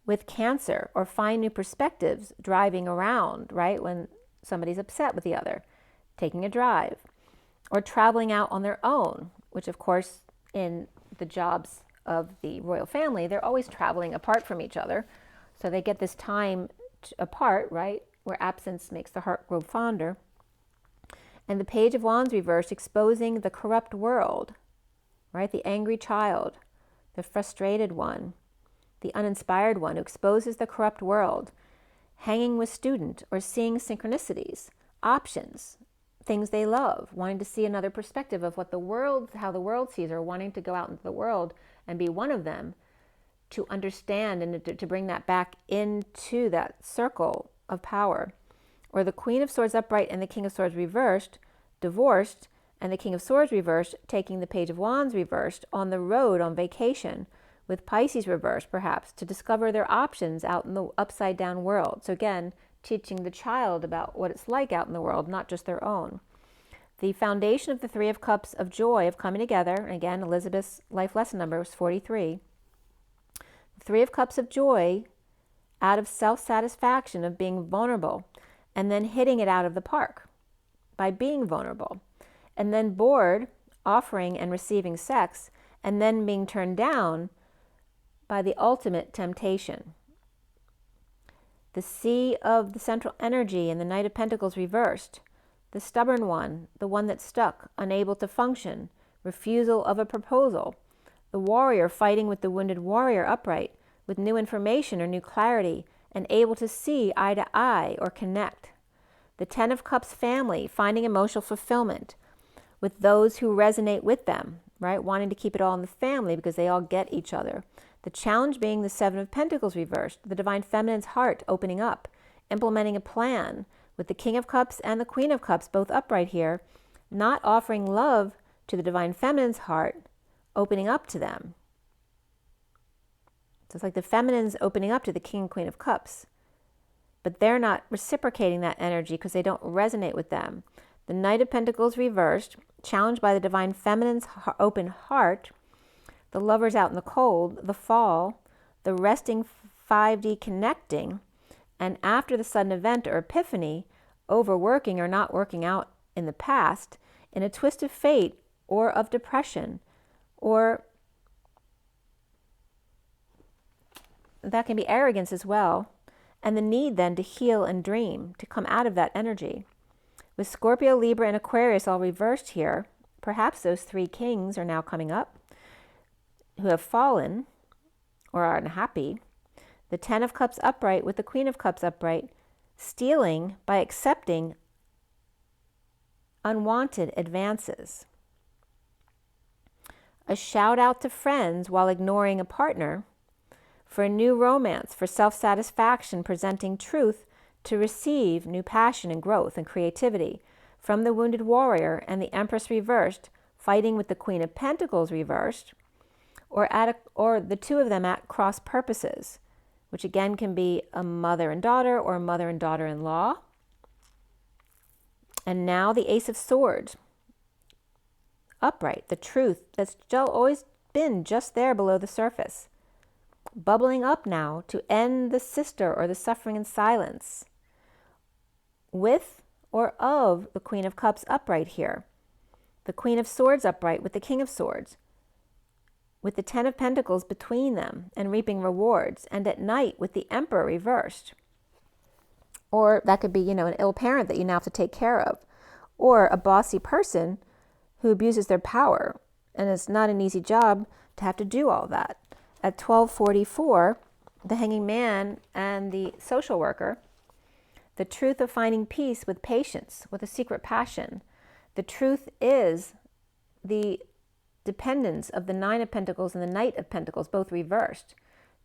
with Cancer or find new perspectives, driving around, right? When somebody's upset with the other, taking a drive, or traveling out on their own, which of course in the jobs of the royal family, they're always traveling apart from each other. So they get this time apart, right? Where absence makes the heart grow fonder. And the Page of Wands reversed, exposing the corrupt world, right? The angry child, the frustrated one, the uninspired one who exposes the corrupt world, hanging with student or seeing synchronicities, options, things they love, wanting to see another perspective of what the world, how the world sees, or wanting to go out into the world and be one of them, to understand and to bring that back into that circle of power. Or the Queen of Swords upright and the King of Swords reversed, divorced, and the King of Swords reversed, taking the Page of Wands reversed, on the road, on vacation, with Pisces reversed, perhaps, to discover their options out in the upside down world. So again, teaching the child about what it's like out in the world, not just their own. The foundation of the Three of Cups of joy of coming together, and again, Elizabeth's life lesson number was 43. The Three of Cups of joy out of self-satisfaction of being vulnerable, and then hitting it out of the park by being vulnerable. And then bored, offering and receiving sex, and then being turned down by the ultimate temptation. The Sea of the central energy and the Knight of Pentacles reversed. The stubborn one, the one that's stuck, unable to function, refusal of a proposal. The warrior fighting with the wounded warrior upright, with new information or new clarity, and able to see eye to eye or connect. The Ten of Cups family, finding emotional fulfillment with those who resonate with them, right? Wanting to keep it all in the family because they all get each other. The challenge being the Seven of Pentacles reversed, the Divine Feminine's heart opening up, implementing a plan with the King of Cups and the Queen of Cups both upright here, not offering love to the Divine Feminine's heart, opening up to them. So it's like the Feminine's opening up to the King and Queen of Cups, but they're not reciprocating that energy because they don't resonate with them. The Knight of Pentacles reversed, challenged by the Divine Feminine's open heart, the lovers out in the cold, the fall, the resting 5D connecting, and after the sudden event or epiphany, overworking or not working out in the past, in a twist of fate or of depression, or that can be arrogance as well, and the need then to heal and dream, to come out of that energy. With Scorpio, Libra, and Aquarius all reversed here, perhaps those three kings are now coming up, who have fallen or are unhappy. The Ten of Cups upright with the Queen of Cups upright, stealing by accepting unwanted advances. A shout out to friends while ignoring a partner, for a new romance, for self-satisfaction, presenting truth to receive new passion and growth and creativity from the wounded warrior and the Empress reversed, fighting with the Queen of Pentacles reversed, or the two of them at cross purposes, which again can be a mother and daughter or a mother and daughter-in-law. And now the Ace of Swords, upright, the truth that's still always been just there below the surface, bubbling up now to end the sister or the suffering in silence, with or of the Queen of Cups upright here, the Queen of Swords upright with the King of Swords, with the Ten of Pentacles between them and reaping rewards, and at night with the Emperor reversed. Or that could be, an ill parent that you now have to take care of, or a bossy person who abuses their power, and it's not an easy job to have to do all that. At 1244, the Hanging Man and the social worker, the truth of finding peace with patience, with a secret passion. The truth is the dependence of the Nine of Pentacles and the Knight of Pentacles, both reversed.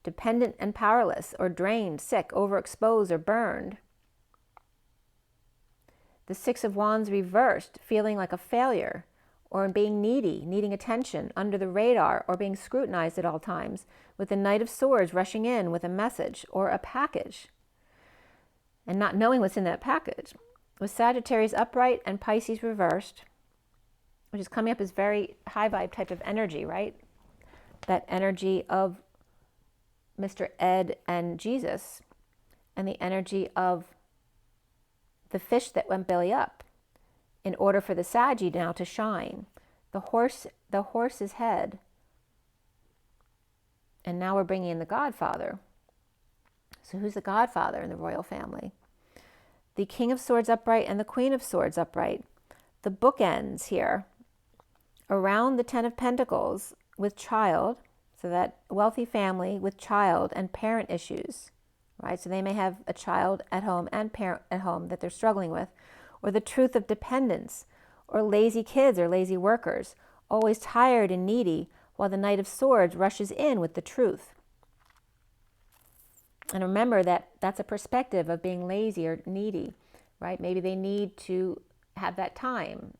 Dependent and powerless, or drained, sick, overexposed, or burned. The Six of Wands reversed, feeling like a failure, or being needy, needing attention, under the radar, or being scrutinized at all times, with the Knight of Swords rushing in with a message or a package, and not knowing what's in that package. with Sagittarius upright and Pisces reversed, which is coming up as very high vibe type of energy, right? That energy of Mr. Ed and Jesus, and the energy of the fish that went belly up in order for the Saggy now to shine. The horse's head. And now we're bringing in the Godfather. So who's the Godfather in the royal family? The King of Swords upright and the Queen of Swords upright. The bookends here around the Ten of Pentacles with child, so that wealthy family with child and parent issues, right? So they may have a child at home and parent at home that they're struggling with, or the truth of dependence, or lazy kids or lazy workers, always tired and needy, while the Knight of Swords rushes in with the truth. And remember that that's a perspective of being lazy or needy, right? Maybe they need to have that time,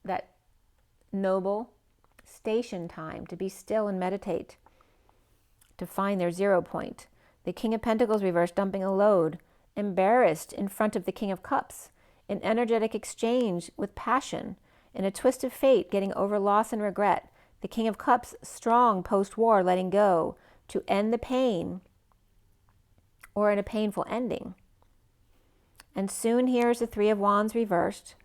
that noble station time, to be still and meditate, to find their 0 point. The King of Pentacles reversed, dumping a load, embarrassed in front of the King of Cups, in energetic exchange with passion, in a twist of fate, getting over loss and regret. The King of Cups, strong post-war, letting go, to end the pain, or in a painful ending. And soon here's the Three of Wands reversed,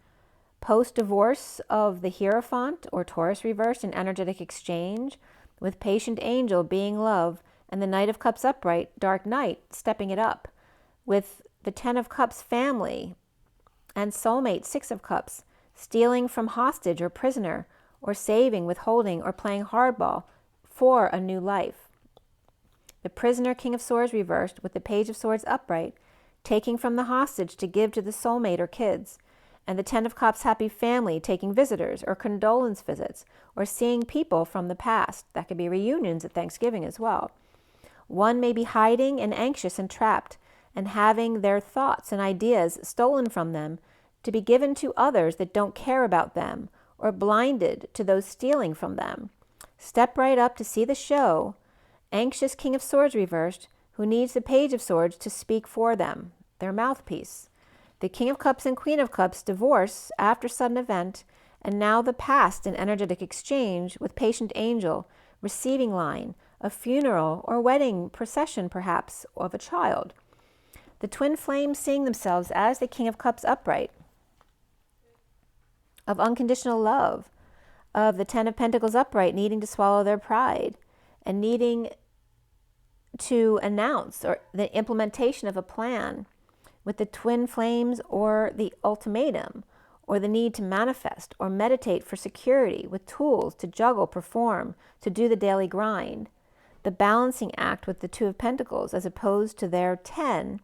post-divorce of the Hierophant, or Taurus reversed, in energetic exchange, with patient angel being love, and the Knight of Cups upright, dark night, stepping it up, with the Ten of Cups family, and soulmate, Six of Cups, stealing from hostage or prisoner, or saving, withholding, or playing hardball for a new life. The prisoner, King of Swords reversed, with the Page of Swords upright, taking from the hostage to give to the soulmate or kids, and the Ten of Cups happy family, taking visitors or condolence visits, or seeing people from the past. That could be reunions at Thanksgiving as well. One may be hiding and anxious and trapped, and having their thoughts and ideas stolen from them to be given to others that don't care about them, or blinded to those stealing from them. Step right up to see the show. Anxious King of Swords reversed, who needs the Page of Swords to speak for them, their mouthpiece. The King of Cups and Queen of Cups divorce after sudden event, and now the past in energetic exchange with patient angel, receiving line, a funeral or wedding procession perhaps of a child. The twin flames seeing themselves as the King of Cups upright, of unconditional love, of the Ten of Pentacles upright, needing to swallow their pride and needing to announce or the implementation of a plan, with the twin flames or the ultimatum, or the need to manifest or meditate for security with tools to juggle, perform, to do the daily grind. The balancing act with the Two of Pentacles as opposed to their 10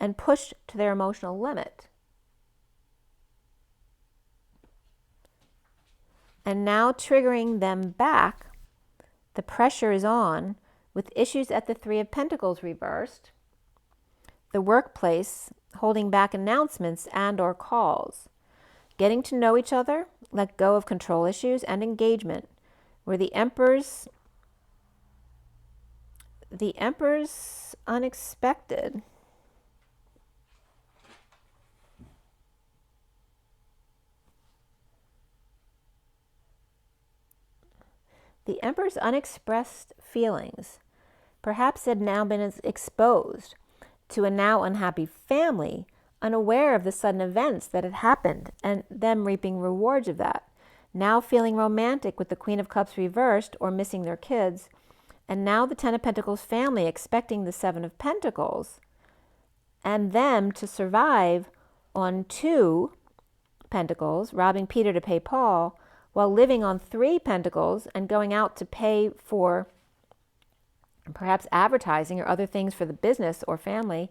and push to their emotional limit. And now triggering them back, the pressure is on with issues at the Three of Pentacles reversed, the workplace holding back announcements and or calls, getting to know each other, let go of control issues and engagement, where the Emperor's unexpected. The Emperor's unexpressed feelings perhaps had now been exposed to a now unhappy family, unaware of the sudden events that had happened and them reaping rewards of that. Now feeling romantic with the Queen of Cups reversed or missing their kids, and now the Ten of Pentacles family expecting the Seven of Pentacles and them to survive on 2 Pentacles, robbing Peter to pay Paul, while living on 3 Pentacles and going out to pay for perhaps advertising or other things for the business or family,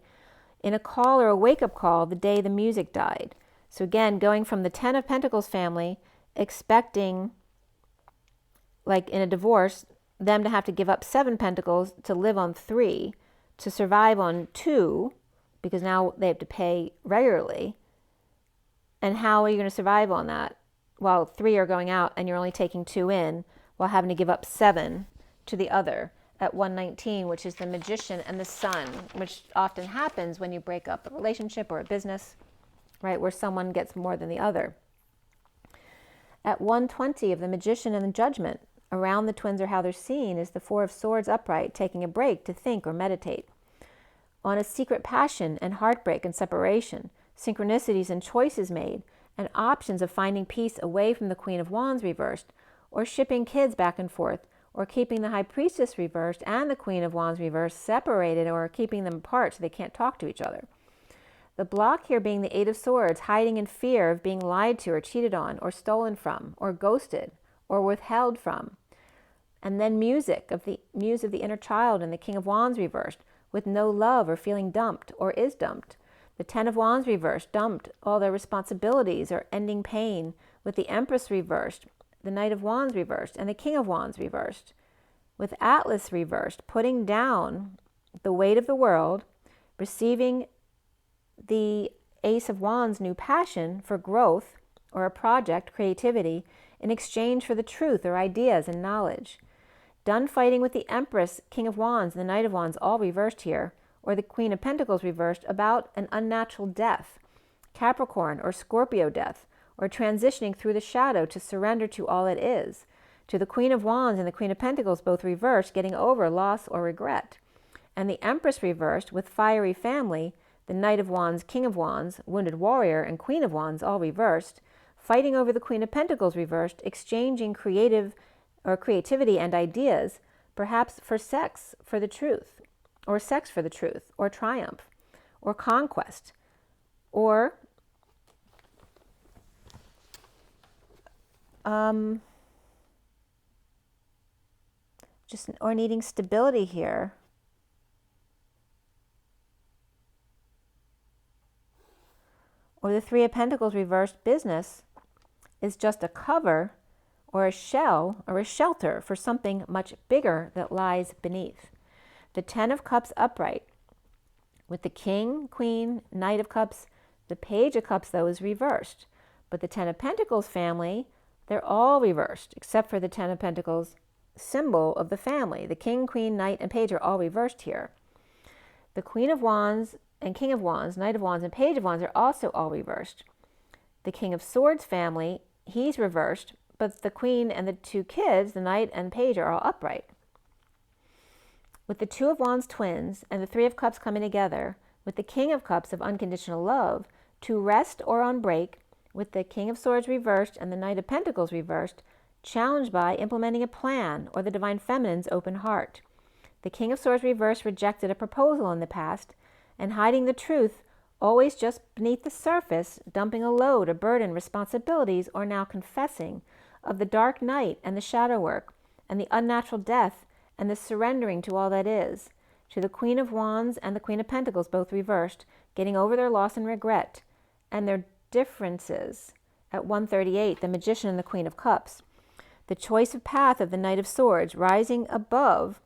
in a call or a wake-up call the day the music died. So again, going from the Ten of Pentacles family, expecting, like in a divorce, them to have to give up 7 Pentacles to live on 3, to survive on 2, because now they have to pay regularly. And how are you going to survive on that? While 3 are going out and you're only taking 2 in, while having to give up 7 to the other at 119, which is the Magician and the Sun, which often happens when you break up a relationship or a business right? Where someone gets more than the other. At 120 of the Magician and the Judgment, around the twins or how they're seen, is the Four of Swords upright, taking a break to think or meditate on a secret passion and heartbreak and separation, synchronicities and choices made, and options of finding peace away from the Queen of Wands reversed, or shipping kids back and forth, or keeping the High Priestess reversed and the Queen of Wands reversed separated, or keeping them apart so they can't talk to each other. The block here being the Eight of Swords, hiding in fear of being lied to or cheated on or stolen from or ghosted or withheld from. And then Muse of the inner child and the King of Wands reversed, with no love or feeling dumped or is dumped. The Ten of Wands reversed, dumped all their responsibilities or ending pain, with the Empress reversed, the Knight of Wands reversed, and the King of Wands reversed. With Atlas reversed, putting down the weight of the world, receiving the Ace of Wands' new passion for growth or a project, creativity, in exchange for the truth or ideas and knowledge. Done fighting with the Empress, King of Wands, the Knight of Wands, all reversed here, or the Queen of Pentacles reversed, about an unnatural death, Capricorn or Scorpio death, or transitioning through the shadow to surrender to all it is. To the Queen of Wands and the Queen of Pentacles, both reversed, getting over loss or regret. And the Empress reversed, with fiery family, the Knight of Wands, King of Wands, Wounded Warrior, and Queen of Wands, all reversed, fighting over the Queen of Pentacles reversed, exchanging creativity and ideas, perhaps for sex for the truth, or sex for the truth, or triumph, or conquest, or needing stability here. Or the Three of Pentacles reversed, business is just a cover or a shell or a shelter for something much bigger that lies beneath. The Ten of Cups upright, with the King, Queen, Knight of Cups. The Page of Cups, though, is reversed. But the Ten of Pentacles family, they're all reversed, except for the Ten of Pentacles symbol of the family. The King, Queen, Knight, and Page are all reversed here. The Queen of Wands and King of Wands, Knight of Wands, and Page of Wands are also all reversed. The King of Swords family, he's reversed, but the Queen and the two kids, the Knight and Page, are all upright. With the Two of Wands twins and the Three of Cups coming together, with the King of Cups of unconditional love, to rest or on break, with the King of Swords reversed and the Knight of Pentacles reversed, challenged by implementing a plan or the Divine Feminine's open heart. The King of Swords reversed rejected a proposal in the past, and hiding the truth, always just beneath the surface, dumping a load, a burden, responsibilities, or now confessing of the dark night and the shadow work, and the unnatural death, and the surrendering to all that is. To the Queen of Wands and the Queen of Pentacles, both reversed, getting over their loss and regret, and their differences. At 138, the Magician and the Queen of Cups. The choice of path of the Knight of Swords, rising above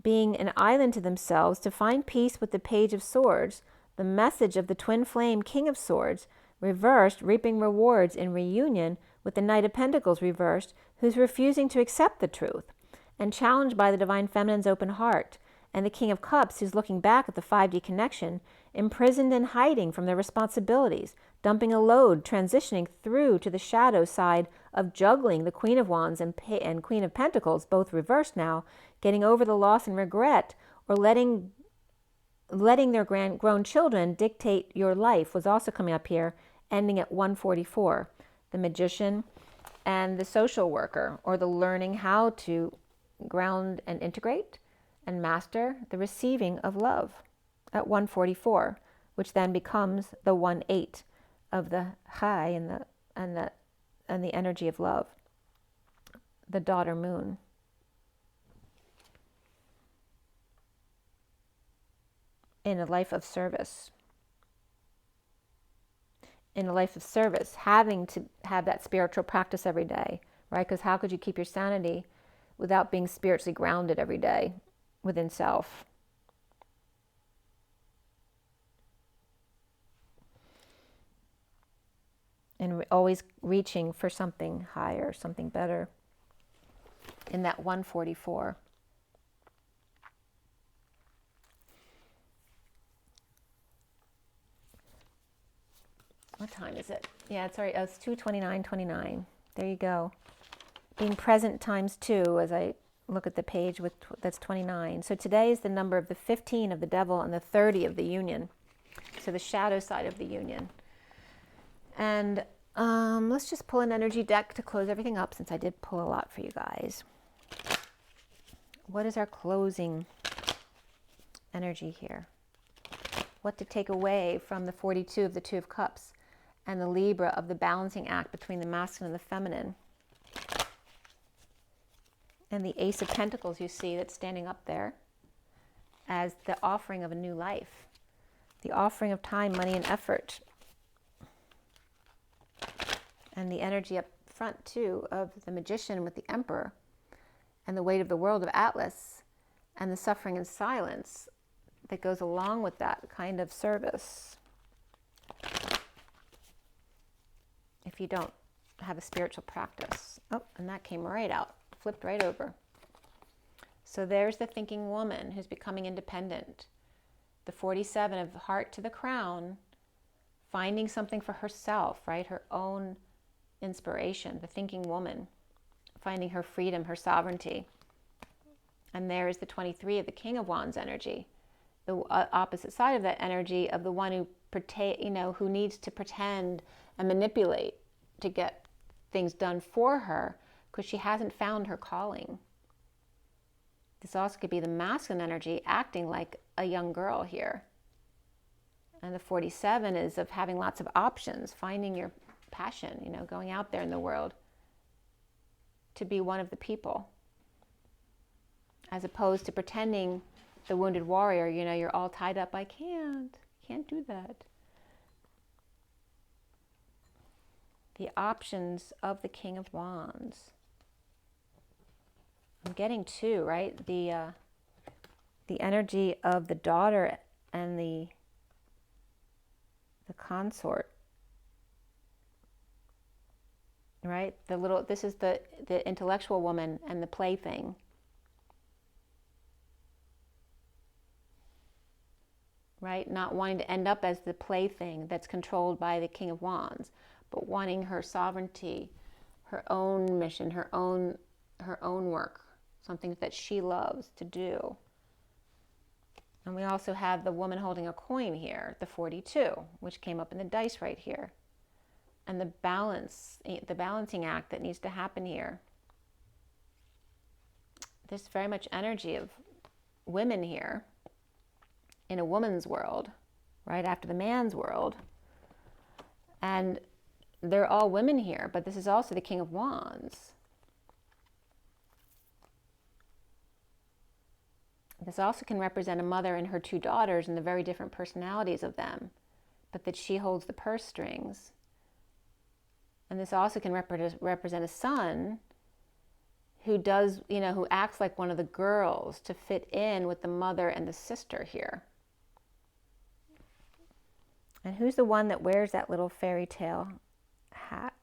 being an island to themselves to find peace with the Page of Swords, the message of the twin flame King of Swords, reversed, reaping rewards in reunion with the Knight of Pentacles reversed, who's refusing to accept the truth, and challenged by the Divine Feminine's open heart, and the King of Cups, who's looking back at the 5D connection, imprisoned and hiding from their responsibilities, dumping a load, transitioning through to the shadow side of juggling the Queen of Wands and Queen of Pentacles, both reversed now, getting over the loss and regret, or letting their grown children dictate your life, was also coming up here, ending at 144. The Magician and the Social Worker, or the learning how to ground and integrate and master the receiving of love at 144, which then becomes the 1-8 of the high and the energy of love, the daughter moon. In a life of service. In a life of service, having to have that spiritual practice every day, right? Because how could you keep your sanity without being spiritually grounded every day within self? And always reaching for something higher, something better. In that 144. What time is it? Yeah, it's already, oh, it's 2:29:29. There you go. Being present times 2 as I look at the page with, that's 29. So today is the number of the 15 of the devil and the 30 of the union. So the shadow side of the union. And let's just pull an energy deck to close everything up, since I did pull a lot for you guys. What is our closing energy here? What to take away from the 42 of the 2 of Cups and the Libra of the balancing act between the masculine and the feminine. And the Ace of Pentacles you see that's standing up there as the offering of a new life. The offering of time, money, and effort. And the energy up front too of the Magician with the Emperor and the weight of the world of Atlas and the suffering and silence that goes along with that kind of service. If you don't have a spiritual practice. Oh, and that came right out, flipped right over. So there's the thinking woman who's becoming independent. The 47 of the heart to the crown, finding something for herself, right? Her own inspiration, the thinking woman, finding her freedom, her sovereignty. And there is the 23 of the King of Wands energy, the opposite side of that energy of the one who who needs to pretend and manipulate to get things done for her because she hasn't found her calling. This also could be the masculine energy acting like a young girl here. And the 47 is of having lots of options, finding your passion, going out there in the world to be one of the people, as opposed to pretending the wounded warrior, you're all tied up. I can't do that. The options of the King of Wands. I'm getting 2, right? The energy of the daughter and the consort. Right? This is the intellectual woman and the plaything. Right? Not wanting to end up as the plaything that's controlled by the King of Wands, but wanting her sovereignty, her own mission, her own work, something that she loves to do. And we also have the woman holding a coin here, the 42, which came up in the dice right here. And the balancing act that needs to happen here. There's very much energy of women here in a woman's world, right after the man's world. And they're all women here, but this is also the King of Wands. This also can represent a mother and her 2 daughters and the very different personalities of them, but that she holds the purse strings. And this also can represent a son who does, who acts like one of the girls to fit in with the mother and the sister here. And who's the one that wears that little fairy tale hat?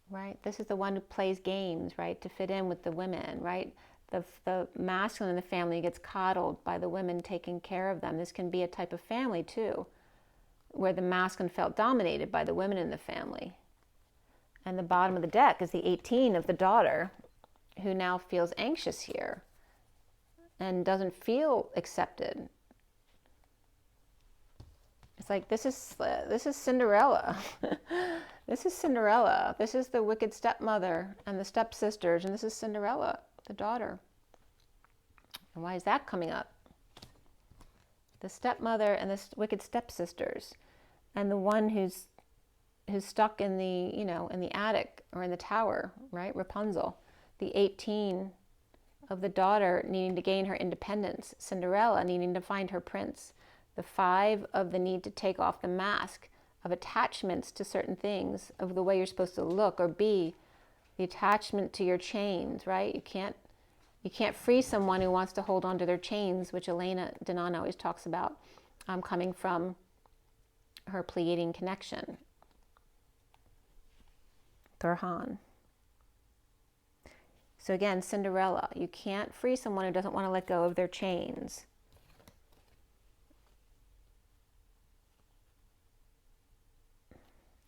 Right? This is the one who plays games, right? To fit in with the women, right? The masculine in the family gets coddled by the women taking care of them. This can be a type of family too, where the masculine felt dominated by the women in the family. And the bottom of the deck is the 18 of the daughter, who now feels anxious here and doesn't feel accepted. It's like, this is Cinderella. This is Cinderella. This is the wicked stepmother and the stepsisters, and this is Cinderella, the daughter. And why is that coming up? The stepmother and the wicked stepsisters, and the one who's stuck in the, in the attic or in the tower, right? Rapunzel. The 18 of the daughter needing to gain her independence. Cinderella needing to find her prince. The 5 of the need to take off the mask of attachments to certain things, of the way you're supposed to look or be. The attachment to your chains, right? You can't free someone who wants to hold on to their chains, which Elena Denon always talks about, coming from her Pleiadian connection. Thorhan. So again, Cinderella, you can't free someone who doesn't want to let go of their chains.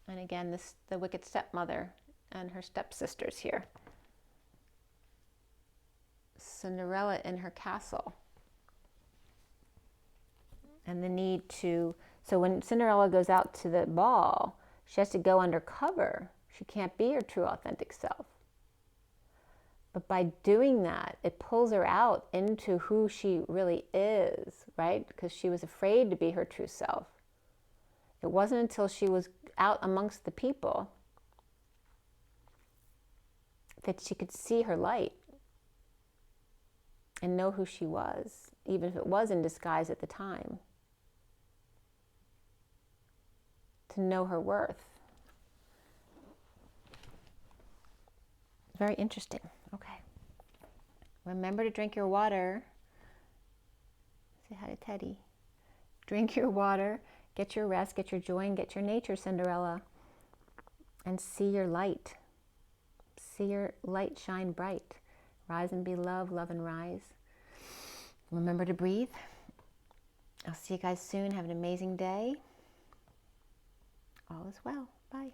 And again, the wicked stepmother and her stepsisters here. Cinderella in her castle. And the need to, so when Cinderella goes out to the ball, she has to go undercover. She can't be her true authentic self. But by doing that, it pulls her out into who she really is, right? Because she was afraid to be her true self. It wasn't until she was out amongst the people that she could see her light and know who she was, even if it was in disguise at the time. To know her worth. Very interesting. Okay. Remember to drink your water. Say hi to Teddy. Drink your water, get your rest, get your joy, and get your nature, Cinderella. And see your light. See your light shine bright. Rise and be love, love and rise. Remember to breathe. I'll see you guys soon. Have an amazing day. All is well. Bye.